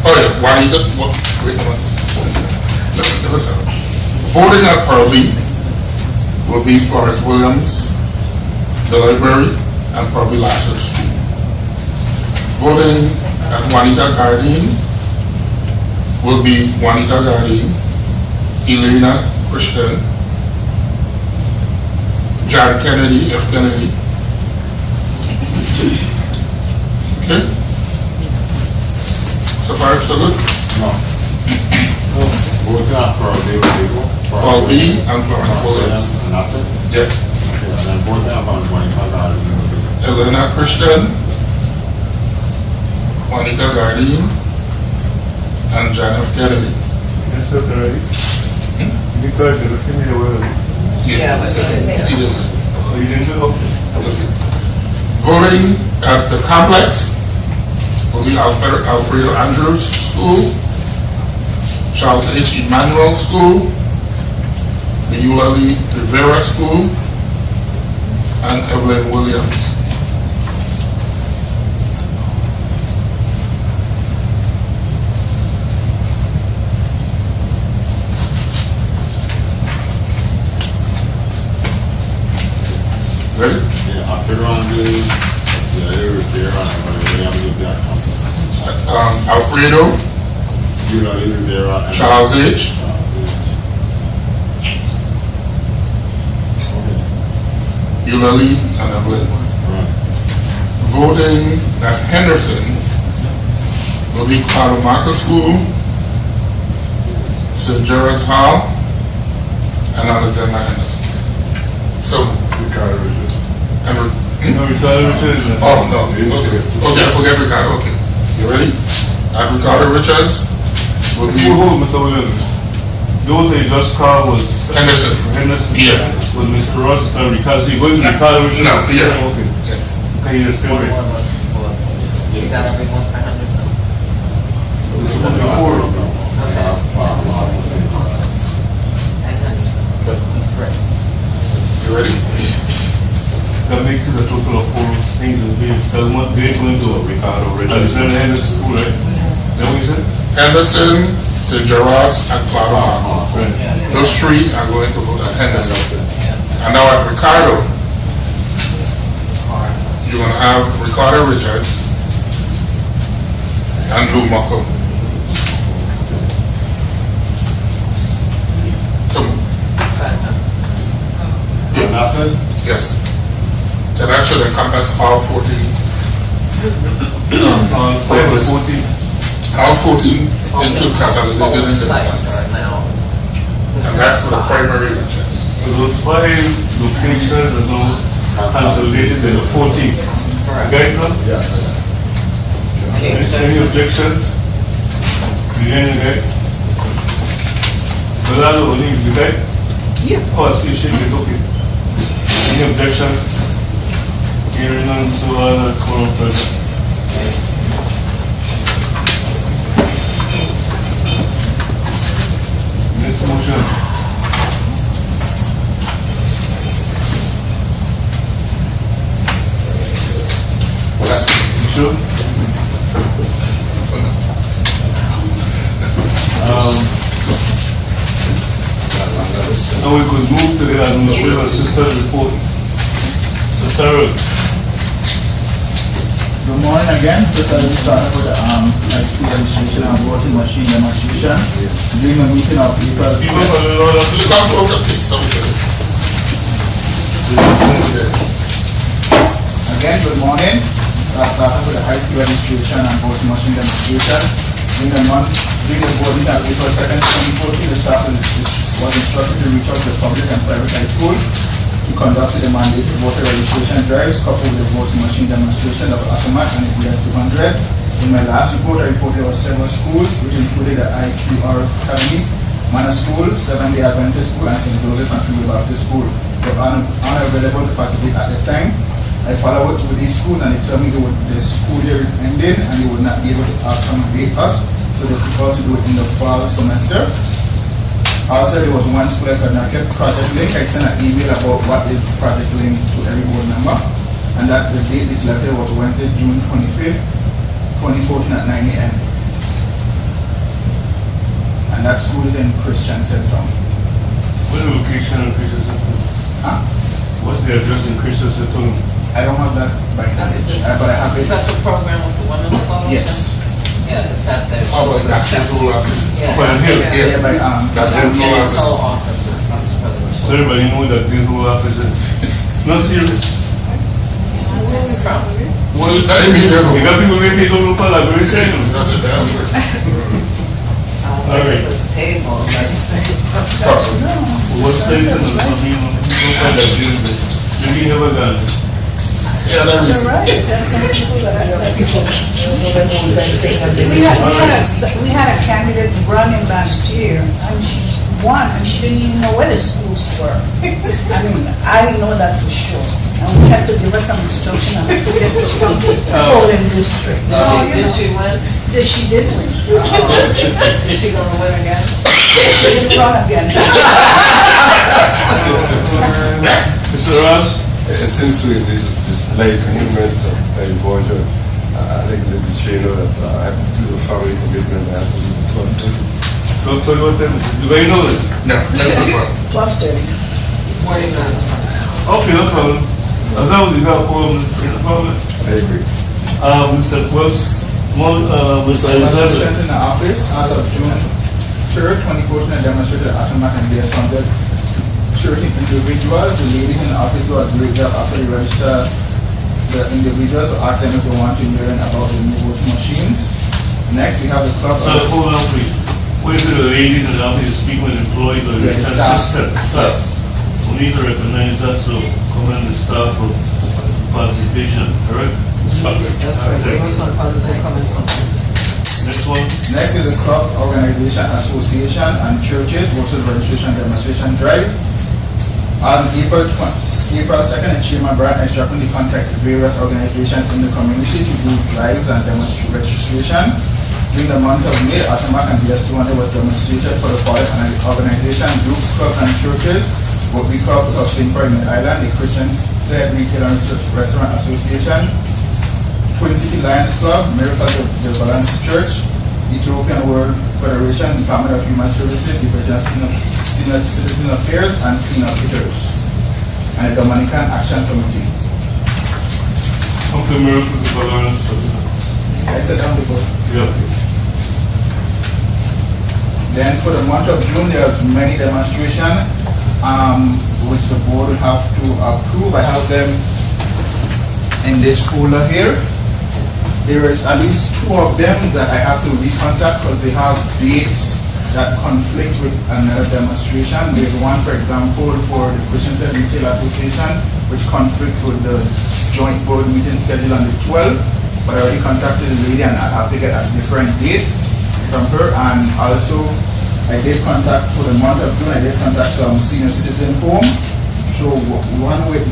Oh yeah, Juanita, wait a minute. Listen. Voting at Pearl B will be Florence Williams, the library, and Pearl B. Larson School. Voting at Juanita Garden will be Juanita Garden, Elena Christian, John Kennedy, F. Kennedy. Okay? So far, so good? No. Voting at Pearl B will be Paul B. and Florence Williams. And that's it? Yes. Okay, and then voting at Juanita Garden will be Elena Christian, Juanita Garden, and John F. Kennedy. Yes, sir, already. Because you're looking at the word. Yeah, but He did. Oh, you didn't do it? Okay. Voting at the complex will be Alfredo Andrews School, Charles H. Emmanuel School, the Eulalie Rivera School, and Evelyn Williams. Ready? Yeah, Alfredo Andrews, Rivera, and Williams will be at complex. Alfredo, Eulalie Rivera, and Charles H. Eulalie, and Evelyn. Right. Voting at Henderson will be Carter Marker School, St. Gerard's Hall, and Alexander Henderson. So, Ricardo Richards. No, Ricardo Richards. oh no, okay, I forget Ricardo, okay. You ready? At Ricardo Richards will be Who, Mr. Williams? Those that you just called was Henderson. Henderson. Yeah. Was Mr. Ross and Ricardo. So you're going to Ricardo Richards? No, yeah. Okay. Yeah. Okay, you're still right. you got everyone for Henderson? This is before. And Henderson. That's great. You ready? That makes it a total of 4 things in here. Because one they're going to Ricardo Richards. Alexander Henderson School, right? That what you said? Henderson, St. Gerard's, and Cloud Hall. Right. Those 3 are going to vote at Henderson. And now at Ricardo, you're going to have Ricardo Richards and Lou Muckle. So, And that's it? yes. So that should encompass all 14. On 5 and 14. All 14 into consolidated in the Sites right now. and that's for the primary elections. So those 5 locations are now consolidated in the 14. Correct. Guide them? Yes, I got Any objection? Any guide? The last one, you guide? Yeah. Oh, it's shake it, okay. Any objection? Hearing none, so quorum present. Next motion. That's You sure? for now. Now we could move to the administrative assistant report. Mr. Road. Good morning again. First, I will start with the high-speed registration and voting machine demonstration during the meeting of April You 6th. know, you come closer, please. Come here. Again, good morning. I started with the high-speed registration and voting machine demonstration during the voting at April 2nd, 2014. The staff was instructed to reach out to the public and private high school to conduct the mandated voter registration drives coupled with the voting machine demonstration of Automat and the BS 200. In my last report, I reported there were several schools, which included the IQR Academy, Manor School, Seventh-day Adventist School, and St. Joseph and Freeway Baptist School. They were unavailable to participate at the time. I followed up with these schools and they told me the school year is ending and they would not be able to accommodate us, so they prefer to do it in the fall semester. Also, there was one school I could not get Project Link. I sent an email about what is Project Link to every board member, and that the date is selected was Wednesday, June 25th, 2014 at 9 a.m. And that school is in Christian Center. What's the location in Christian Center? Huh? What's the address in Christian Center? I don't have that by knowledge, but I have it. That's a program with the women's college? Yes. Yeah, it's at their. How about that central office? Yeah. Well, here. Yeah, by That dental Yeah, office. so offices, that's for the. So everybody know that this whole office is not serious. Where are we from? Well, I mean, you got people making local collaboration. That's a damn sure. All right. This table, like. What sense in the local that you never done? Yeah, that is. You're right, that's some people that are like people. We We had a candidate running last year, and she won, and she didn't even know where the schools were. I mean, I know that for sure. And we had to give her some instruction on how to get to some polling district. So, you Did know, she win? she did win. Is she gonna win again? She didn't run again. Mr. Ross? Since we this late commitment of voter, I think that the chair know that I have to do the family commitment. I have to do the 12. Don't tell you what time. Do you know this? No, never mind. 12:30. 40 minutes. Okay, no problem. As long as you got a problem, no problem. I agree. Mr. Wells, Mr. I was Alexander. sent in the office as of June 3rd, 2014, and demonstrated at Automat and BS 100. 30 individuals, the ladies in the office do a great job after they register the individuals, so ask them if they want to learn about the new voting machines. Next, we have the club. So hold on, please. Wait till the ladies in the office speak with employees or Yeah, the staff. staff. We need to recognize that, so commend the staff of participation, correct? That's right, give us some positive comments on this. Next one. Next is the club, organization, association, and churches voter registration demonstration drive. On April 2nd, Chairman Brad instructed me to contact various organizations in the community to do drives and demonstrate registration. During the month of May, Automat and BS 200 was demonstrated for the following organization, groups, clubs, and churches. What we call of St. Paul in Island, the Christian Retail and Restaurant Association, Twin City Lions Club, Miracle of the Balance Church, Ethiopian World Federation, Department of Human Services, Division of Citizen Affairs, and Clean Up Hitters, and the Dominican Action Committee. Okay, Miracle of Balance. I said down the board. Yeah. Then for the month of June, there are many demonstrations, which the board will have to approve. I have them in this folder here. There is at least 2 of them that I have to recontact because they have dates that conflicts with another demonstration. There's one, for example, for the Christian Retail Association, which conflicts with the joint board meeting scheduled on the 12th. But I already contacted the lady and I have to get a different date from her. And also, I did contact for the month of June, I did contact some senior citizen home. So one with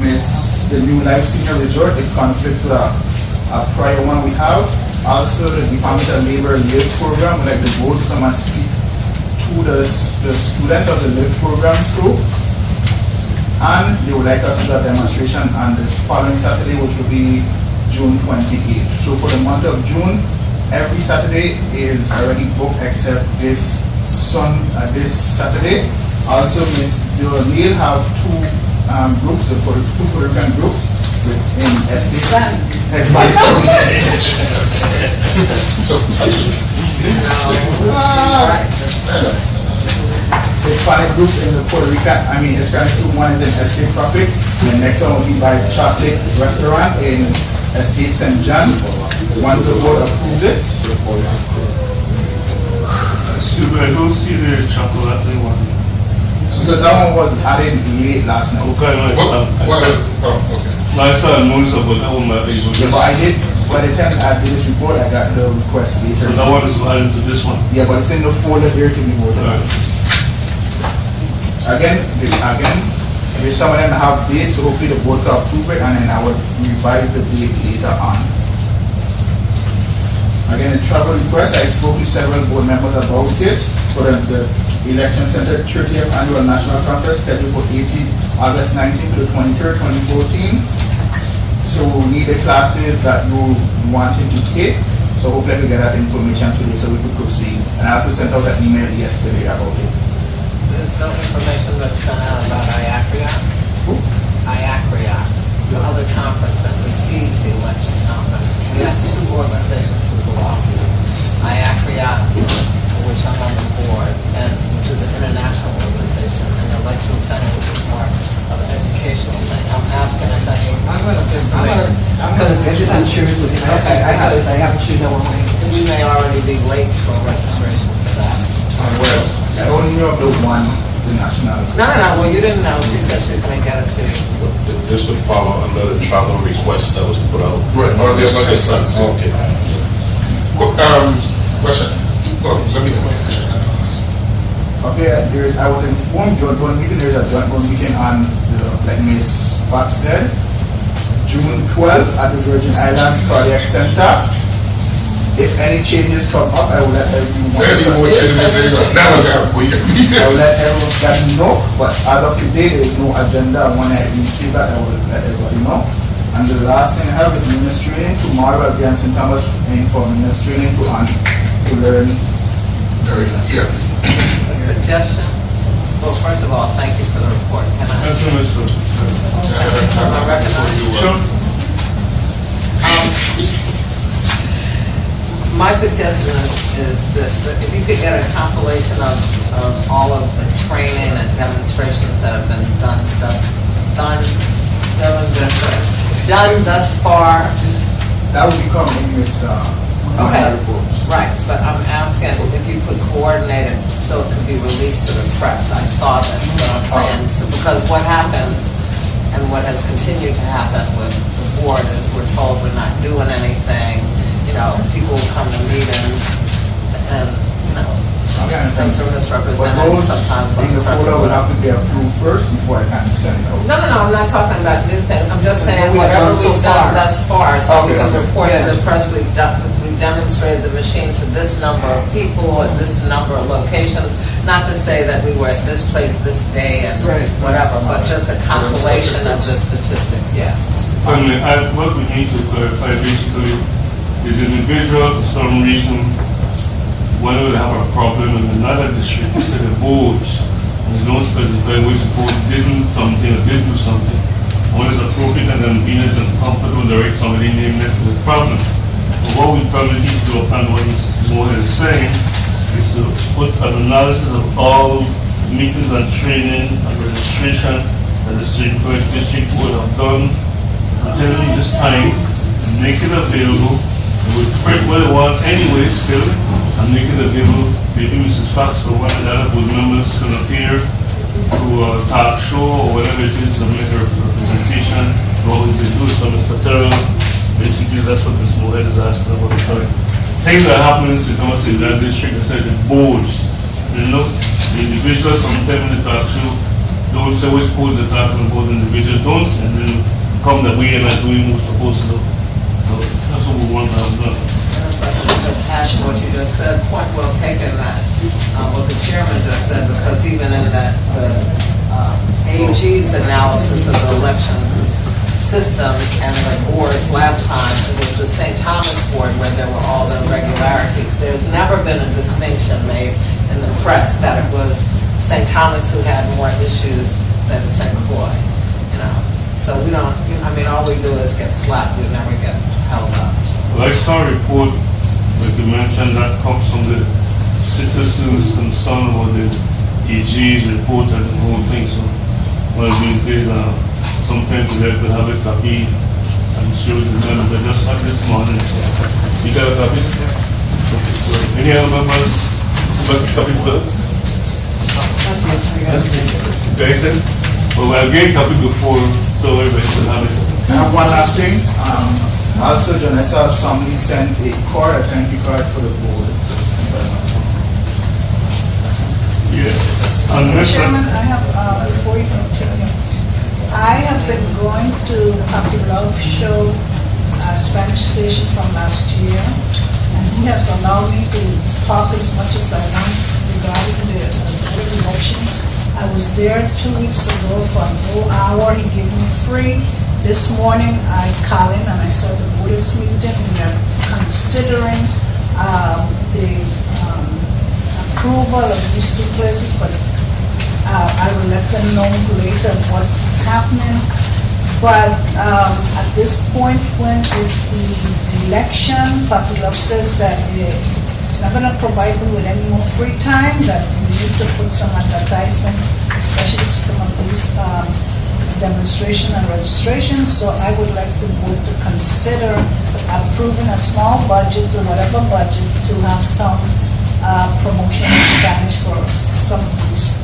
the New Life Senior Resort, it conflicts with a prior one we have. Also, the Department of Labor LIVE program, like the board to come and speak to the students of the LIVE program school. And they would like us to do a demonstration on this following Saturday, which will be June 28th. So for the month of June, every Saturday is already booked except this Saturday. Also, Ms. O'Neill have 2 groups, the 2 Puerto Rican groups with estate. So, Hispanic groups in the Puerto Rican, Hispanic group, one is in Estate Traffic, and the next one will be by Chocolate Restaurant in Estate St. John. Once the board approved it, I don't see the chocolate one. because that one was added late last night. Okay, no, okay. I saw a notice about that one, but Yeah, but I did, by the time I did this report, I got the request later. that one is added to this one. Yeah, but it's in the folder here to be voted on. Again, if some of them have dates, so hopefully the board can approve it, and then I would revise the date later on. Again, the travel request, I spoke to several board members about it, for the Election Center 30th Annual National Conference scheduled for August 19th to the 23rd, 2014. So we need the classes that you wanted to take, so hopefully we get that information today so we could proceed. And I also sent out an email yesterday about it. There's no information that's sent out about IACRIA. The other conference that precedes the election conference. We have two organizations who belong to IACRIA, which I'm on the board, and which is an international organization, and the election center, which is more of an educational thing. I'm asking if I can. I'm going to information. Because I didn't share it with you. Okay, I haven't shared that one. We may already be late for registration for that. Well, I only knew of the one, the national. No, well, you didn't know. She said she's going to get it to you. This would follow under the travel request that was put out. Right, or the other System. Okay. Question. Oh, let me get my question. Okay, I was informed joint board meeting, there's a joint board meeting on, like Ms. Fox said, June 12th at the Virgin Islands Cardiac Center. If any changes come up, I will let everyone. Any more changes, never got we I will let everyone know, but as of today, there is no agenda. When I receive that, I will let everybody know. And the last thing I have is ministry training. Tomorrow I'll be on St. Thomas for ministry training to learn. Yeah. A suggestion? Well, first of all, thank you for the report. Can I? That's what it's Am I recognized? Sure. My suggestion is this, that if you could get a compilation of all of the training and demonstrations that have been done thus far. That will become in this Okay, report. right, but I'm asking if you could coordinate it so it could be released to the press. I saw this, but I'm saying, because what happens and what has continued to happen with the board is we're told we're not doing anything. People come to meetings and, things are misrepresented sometimes. In the folder will have to be approved first before I can send it out. No, I'm not talking about new things. I'm just saying whatever we've done thus far, so we can report to the press, we've demonstrated the machine to this number of people at this number of locations. Not to say that we were at this place this day and whatever, but just a compilation of the statistics, yes. What we need to clarify basically is individuals for some reason, whether they have a problem in another district, say the boards, and they don't specify which board didn't something or did do something. When it's appropriate and convenient and comfortable, direct somebody named next to the problem. But what we probably need to do, and what Mohan is saying, is to put an analysis of all meetings and training and registration that the district board have done until this time, make it available. We print what they want anyway still, and make it available. Maybe Mrs. Fox or one of the other board members can appear to a talk show or whatever it is to make a representation. What we do is from Mr. Terrell. Basically, that's what Ms. Mohead is asking about. Things that happen in that district, I said the boards. The individuals sometimes in the talk show don't say which boards they're talking about, individuals don't, and then come that we are not doing what we're supposed to do. So that's what we want to have done. Just add to what you just said, point well taken that, what the chairman just said, because even in that, the AG's analysis of the election system and the boards last time, it was the St. Thomas board where there were all the irregularities. There's never been a distinction made in the press that it was St. Thomas who had more issues than St. Croix, So we don't, all we do is just get slapped, we never get held up. Well, I saw a report, like you mentioned, that comes from the citizens concerned about the AG's report and the whole thing, so one of these days, sometimes they could have a copy and show the members. I just had this morning, so you got a copy? Okay, so any other members who got the copy for? Guys then? Well, I'll get a copy before, so everybody should have it. I have one last thing. Also, Janessa's family sent a card, a thank you card for the board. Yeah. And Mr. Mr. Chairman, I have, before you continue, I have been going to Happy Love Show, Spanish station from last year, and he has allowed me to talk as much as I want regarding the elections. I was there 2 weeks ago for an whole hour. He gave me free. This morning, I called in and I saw the voters meeting. We are considering the approval of these two places, but I will let them know later what's happening. But at this point, when is the election, Papi Love says that it's not going to provide me with any more free time, that we need to put some advertisement, especially for some of these demonstration and registration. So I would like the board to consider approving a small budget, or whatever budget, to have some promotion in Spanish for some of these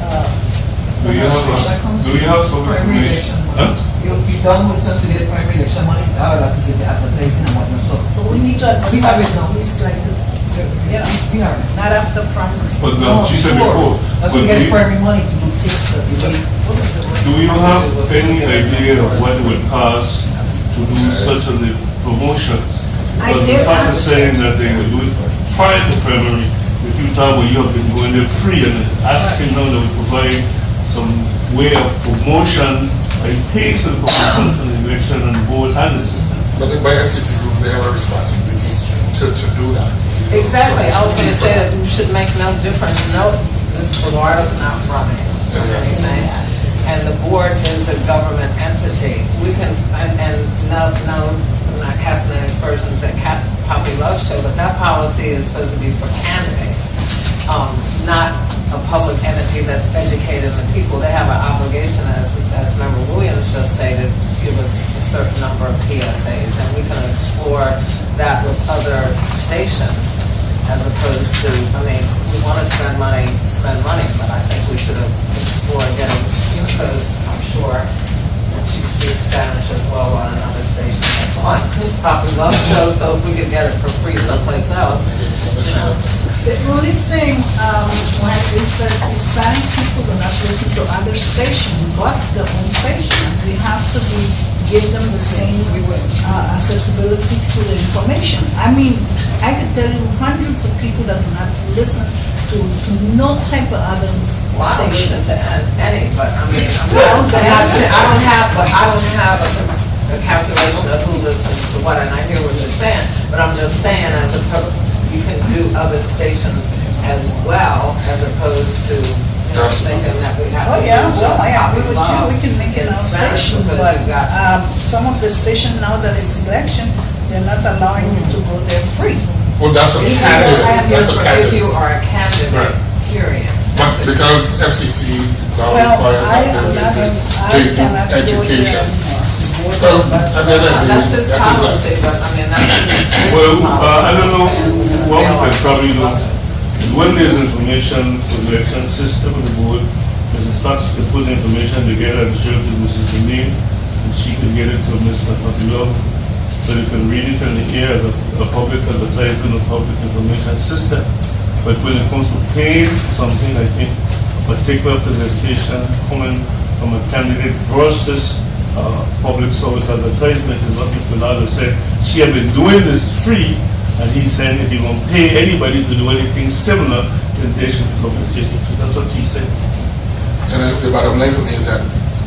Do you have some information? Huh? You'll be done with something to get primary election money, like is it the advertising and whatnot, so. But we need to We have it now. advertise, like, you know, We are. not after primary. But she said before. That's But we get do primary money to do things, you have any idea of what it would cost to do such a promotions? I But the did fact of ask- saying that they would do it prior to primary, if you talk about you have been going there free and asking them to provide some way of promotion and pay for the promotion for the election and the board and the system. But by FCC rules, they have a responsibility to do that. Exactly, I was going to say that it should make no difference, no, Ms. Florida's not running or anything, and the board is a government entity. We can, and no, I'm not casting any aspersions at Papi Love Show, but that policy is supposed to be for candidates, not a public entity that's educating the people. They have an obligation, as Member Williams just stated, give us a certain number of PSAs, and we can explore that with other stations, as opposed to, I mean, we want to spend money, but I think we should have explored getting, because I'm sure that she speaks Spanish as well on another station. That's fine. Papi Love Show, so if we could get it for free someplace else, you know. The only thing is that Hispanic people do not listen to other stations but their own station. We have to give them the same accessibility to the information. I mean, I can tell you hundreds of people that do not listen to no type of other Well, I don't listen station. to any, but I mean, Well, I don't have a calculation of who listens to what, and I hear what you're saying, but I'm just saying, you can do other stations as well, as opposed to, you know, thinking that we have to. Oh, yeah, do well, I just agree with Papi you, Love we can make it in our Spanish station, because but you've got- some of the station now that it's election, they're not allowing you to go there free. Well, that's a If you candidate, have- that's a If candidate. you are a candidate, Right. period. But because FCC now Well, requires I that am not, they I do cannot go there education. anymore. Well, at the end of the day, That's his that's policy, but I mean, that's. Well, I don't know what we can probably do. When there's information for the election system of the board, there's a start to put the information together and share it to Mrs. Deneen, and she can get it to Mr. Papilov, so they can read it in the air as a public advertisement of public information system. But when it comes to paying something, I think a particular presentation coming from a candidate versus public service advertisement is what Mr. Lado said. She had been doing this free, and he's saying if you're going to pay anybody to do anything similar, then they should be compensated. So that's what he said. And the bottom line for me is that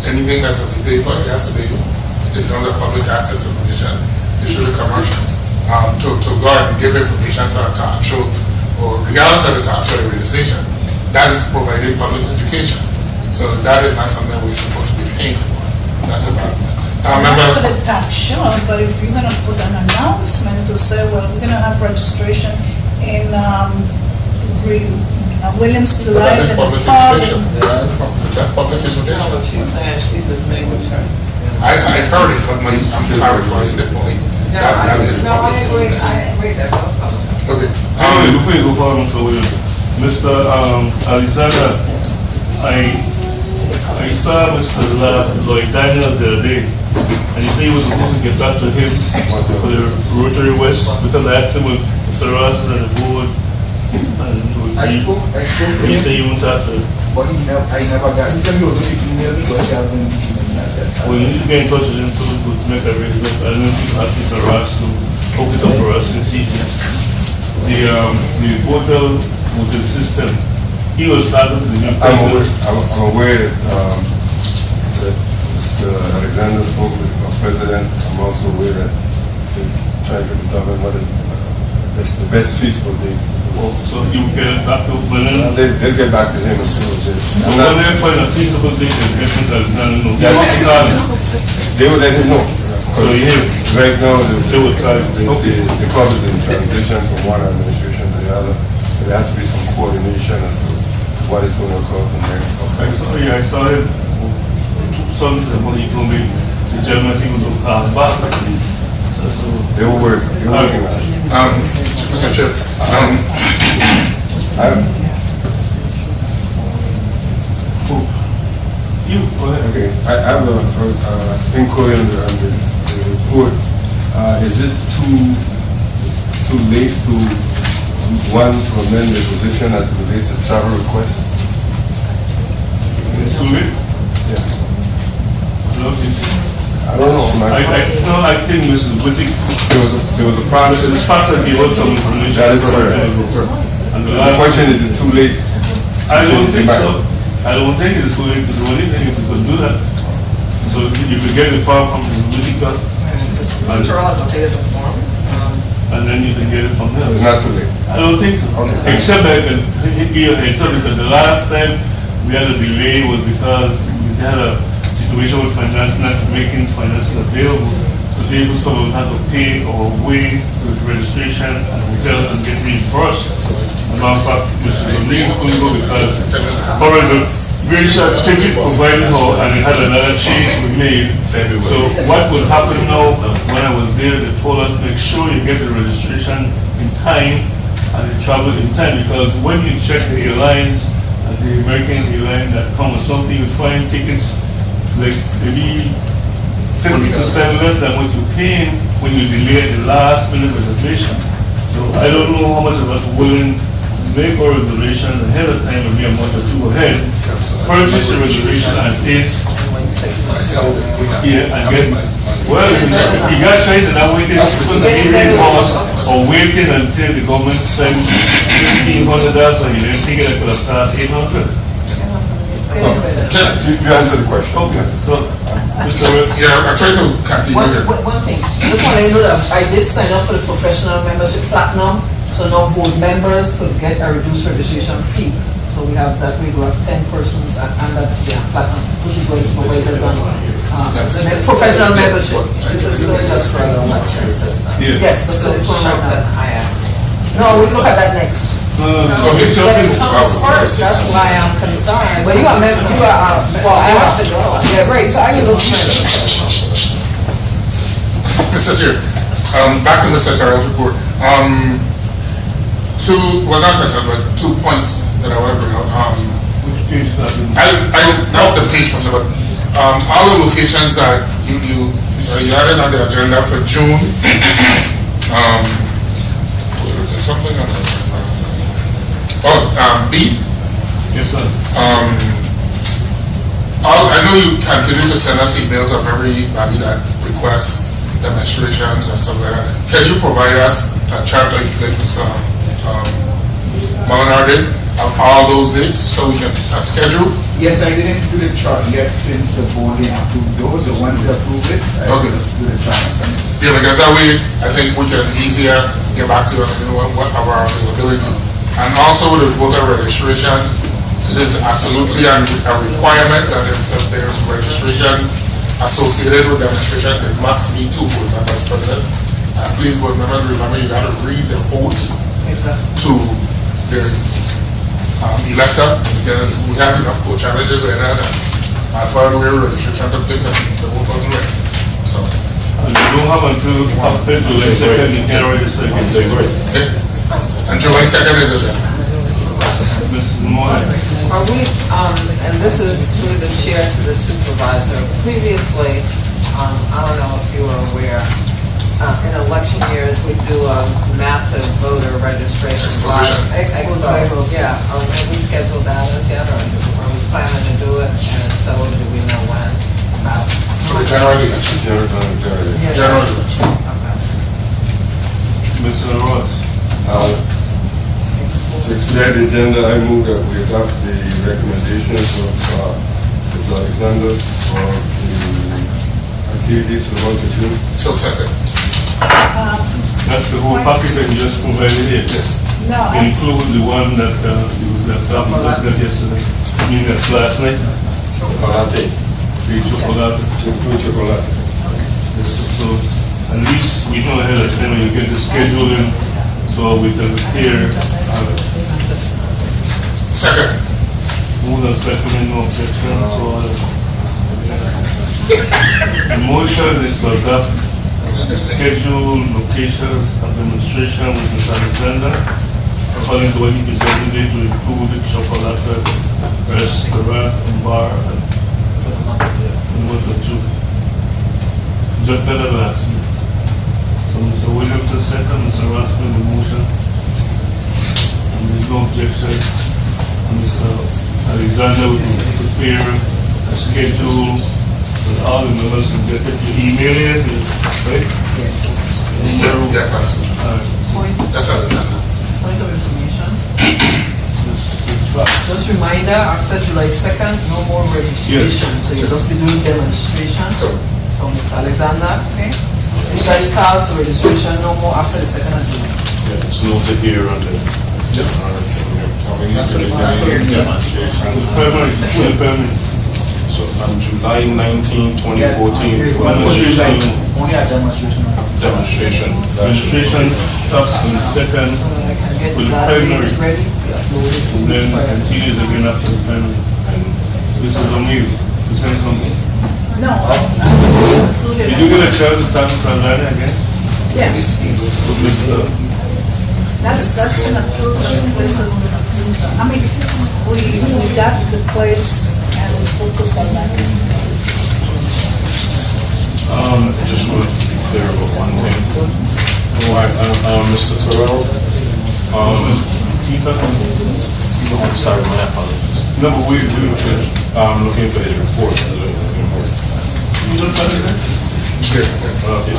anything that's to be paid for, it has to be in terms of public access information. It should be commercials. To go out and give information to a talk show, or regardless of the talk show or radio station, that is providing public education. So that is not something we're supposed to be paying for. That's about it. Not for Member, the tax, sure, but if you're gonna put an announcement to say, well, we're gonna have registration in, Williams but that Delight is and public Park. information. Yeah, that's public No, but information. she's saying she's listening with her. I heard it, but I'm clarifying the point. No, That is I public agree, information. I agree that was public. Okay. Anyway, before you go forward, Mr. Williams, Mr. Alexander, I saw Mr. Lloyd Daniels the other day, and he said he was supposed to get back to him for the Rotary West, because I asked him with Mr. Ross and the board, and I spoke to he him, said he won't talk to him. but I never got, he said he was going to email me, but he hasn't emailed me that. Well, you need to get in touch with him so we could make a arrangement. I don't know if you ask Mr. Ross to hook it up for us since he's the portal with the system. He was starting with the new president. I'm aware that Mr. Alexander spoke with our president. I'm also aware that they're trying to determine what is the best feasible date. So you can back to Berlin. They'll get back to him as soon as I'm not there for a feasible date and get Mr. Alexander know. Yes. They will let him know. So you hear, Right now, they will try. the club is in transition from one administration to the other. So there has to be some coordination as to what is going to occur from next. I saw him Sunday when he told me the gentleman he was going to come back. So, They will work. They're working on it. Mr. Chair, you, go ahead. Okay, I have a inquiry on the report. Is it too late to amend the position as it relates to travel requests? It's too late. Yeah. No, it's- I don't know. I think Mrs. Whittick, There was a process. Mrs. Pastor gave us some information. That is correct. And the The last, question is it too late? I don't think Back. so. I don't think it's too late to do anything if we could do that. So if you could get the file from Mrs. Whittick, Mr. Charles updated the form. and then you can get it from So it's there. not too late. I don't think so. Okay. Except that I can give you a heads up because the last time we had a delay was because we had a situation with finance not making finances available. So they some of us had to pay or wait for the registration and hotel and get reimbursed. As a matter of fact, Mr. Domingo couldn't go because already the very short ticket provided her and it had another change we made. So what would happen now, when I was there, they told us make sure you get the registration in time and you travel in time because when you check the airlines, the American airline that come with something, you find tickets like maybe 50% less than what you're paying when you delay the last minute reservation. So I don't know how much of us willing to make our reservation ahead of time, maybe a month or two ahead, purchase a reservation as is, 6 months. yeah, and get, well, if you got choice and not waiting, it's supposed to be cost or waiting until the government sends $1,500 and you then think it could have cost $800. You answered the question. Okay, so, Mr. Rick, yeah, I tried to continue here. One thing, just want to let you know that I did sign up for the professional membership platinum, so now board members could get a reduced registration fee. So we have that, we will have 10 persons under the platinum, which is what the supervisor done. Professional membership. This is still just for the election system. yeah. Yes, that's what it's one right But now. I am. No, we look at that next. Okay, But it comes first, that's why I'm concerned. Well, you are, well, I have to go. Yeah, right, so I can look at it. Mr. Chair, back to Mr. Charles' report. Two points that I want to bring out. Which page is that in? I know the page was about, all the locations that you added on the agenda for June. Was there something on the, B? Yes, sir. I know you continue to send us emails of everybody that requests demonstrations and stuff like that. Can you provide us a chart like Mr. Molinar did of all those dates so we can schedule? Yes, I didn't do the chart yet since the board didn't approve those, the one that approved it, I Okay. just do the chart and send it. Yeah, because that way I think we can easier get back to what our availability. And also the voter registration, it is absolutely a requirement that if there's registration associated with demonstration, it must be 2 board members present. And please, board members, remember you gotta read the oath to the elector, because we have enough challenges in that. And I thought we were registration took place and the vote was ready. So, And you don't have until after July 2nd, you can register again. okay. And July 2nd is it then? Mr. Moore. Are we, and this is through the chair to the supervisor, previously, I don't know if you are aware, in election years, we do a massive voter registration drive. Exposition. Expo, yeah, have we scheduled that as yet, or are we planning to do it, and if so, do we know when? For the general election. Yeah. General election. Okay. Mr. Ross. To expedite the agenda, I move that we adopt the recommendations of Mr. Alexander for the activities for the month of June. So second. That's the whole package that you just provided here. Yes. No, I- Include the one that you left out, you just got yesterday. I mean, that's last night. Chocolate. Free chocolate. Include chocolate. So at least we know ahead of time when you get the schedule in, so we can prepare. Second. Move and second, no objection, so. The motion is to adopt the schedule, locations, and demonstration with Mr. Alexander, according to what he presented it to include the chocolate, restaurant, and bar, and month of June. Just got that last week. So Mr. Williams is second, Mr. Raskin the motion. And there's no objection. And Mr. Alexander will prepare a schedule with all the members can get it. You email it, right? Yeah, Councilman. That's Alexander. Point of information. It's fine. Just reminder, after July 2nd, no more registration, so you'll just be doing demonstration. So, So Mr. Alexander, okay? Anybody calls for registration, no more after the 2nd of July. Yeah, it's noted here on the. It's permanent, it's fully permanent. So on July 19, 2014, for Demonstration. Only a demonstration. demonstration. Registration starts on the second, Get with the the database primary, ready, we upload it 2 and weeks then prior. continues again after the primary. And This is on you, to send something. no, Did you get a chance to talk to Sandani again? yes, To Mr. that's been approved, the place has been approved. I mean, we got the place and we focus on that. just want to be clear about one thing. All right, Mr. Terrell, I'm sorry, my apologies. No, but we, I'm looking for his report. you don't find it there? Okay.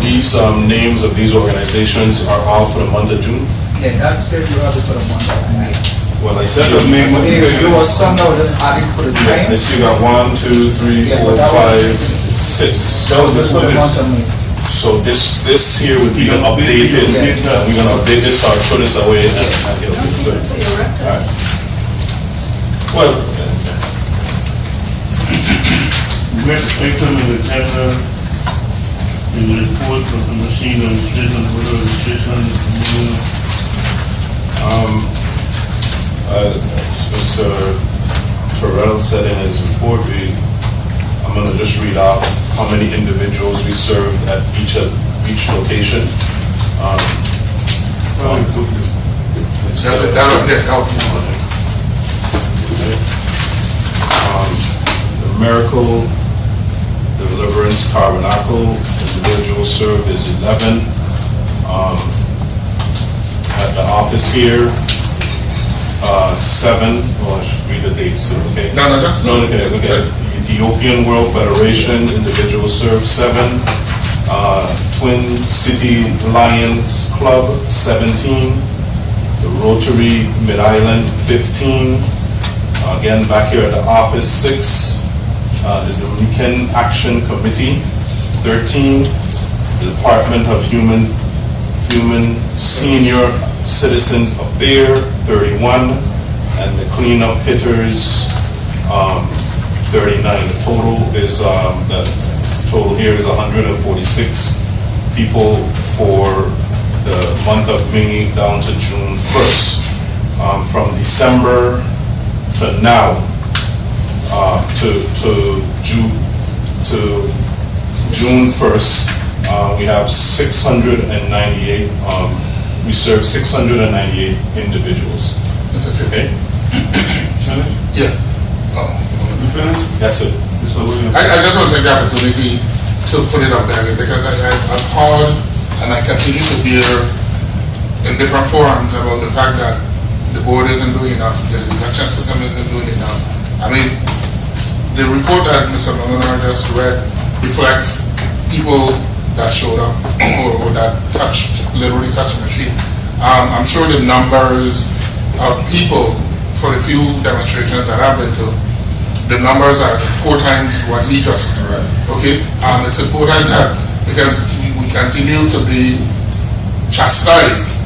These names of these organizations are all for the month of June? Yeah, that schedule have it for the month of May. Well, I see. That's a name of Okay, there was some that was just added for the I time. see you got 1, 2, 3, Yeah, 4, but that 5, was- 6. That was just for the month of May. So this here would be updated, we're gonna update this, or throw this away, and it'll be good. Alright. Well, Next item in the agenda is the report of the machine registration, voter registration, as Mr. Terrell said in his report, I'm gonna just read off how many individuals we served at each location. probably took it. It's, that was there, that was the Miracle Deliverance Tabernacle, individuals served is 11. At the office here, 7, I should read the dates too, okay? No, just. No, okay, look at Ethiopian World Federation, individuals served 7. Twin City Lions Club, 17. The Rotary Mid-Island, 15. Again, back here at the office, 6. The Dominican Action Committee, 13. The Department of Human Senior citizens affair, 31, and the cleanup hitters, 39. The total here is 146 people for the month of May down to June 1st. From December to now, to June 1st, we have 698, we serve 698 individuals. Mr. Chair. Okay? Yeah. You finished? That's it. Mr. Williams? I just want to take the opportunity to put it up there because I've heard and I continue to hear in different forums about the fact that the board isn't doing enough, the election system isn't doing enough. I mean, the report that Mr. Malonar just read reflects people that showed up or that literally touched the machine. I'm sure the numbers of people for the few demonstrations that I've been to, the numbers are 4 times what he just read. Okay? It's important that because we continue to be chastised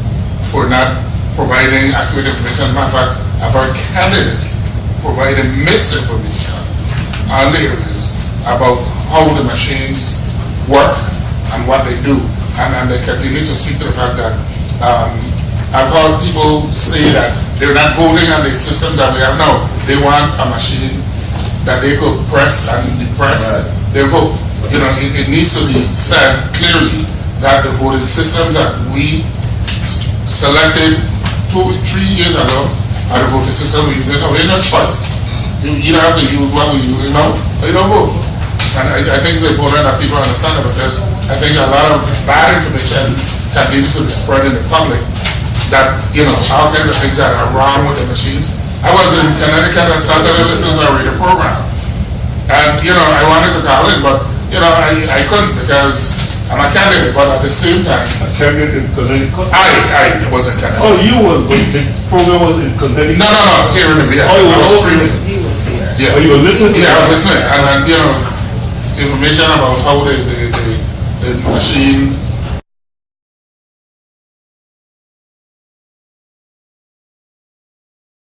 for not providing accurate information. As a matter of fact, I've heard candidates providing misinformation on the interviews about how the machines work and what they do. And they continue to speak to the fact that I've heard people say that they're not voting on the systems that we have now. They want a machine that they could press and depress their vote. You know, it needs to be said clearly that the voting systems that we selected 2-3 years ago are the voting system we use. We have no choice. You either have to use what we're using now or you don't vote. And I think it's important that people understand that because I think a lot of bad information continues to be spread in the public that, you know, all kinds of things that are wrong with the machines. I was in Connecticut and Saturday listening to a radio program. And, you know, I wanted to call in, but, you know, I couldn't because I'm a candidate, but at the same time, A candidate in Connecticut? I was in Connecticut. Oh, you were, but the program was in Connecticut? No, here in the VF. Oh, you I was were streaming. He was here. Yeah. Oh, you were listening? Yeah, I was listening. And, you know, information about how the machine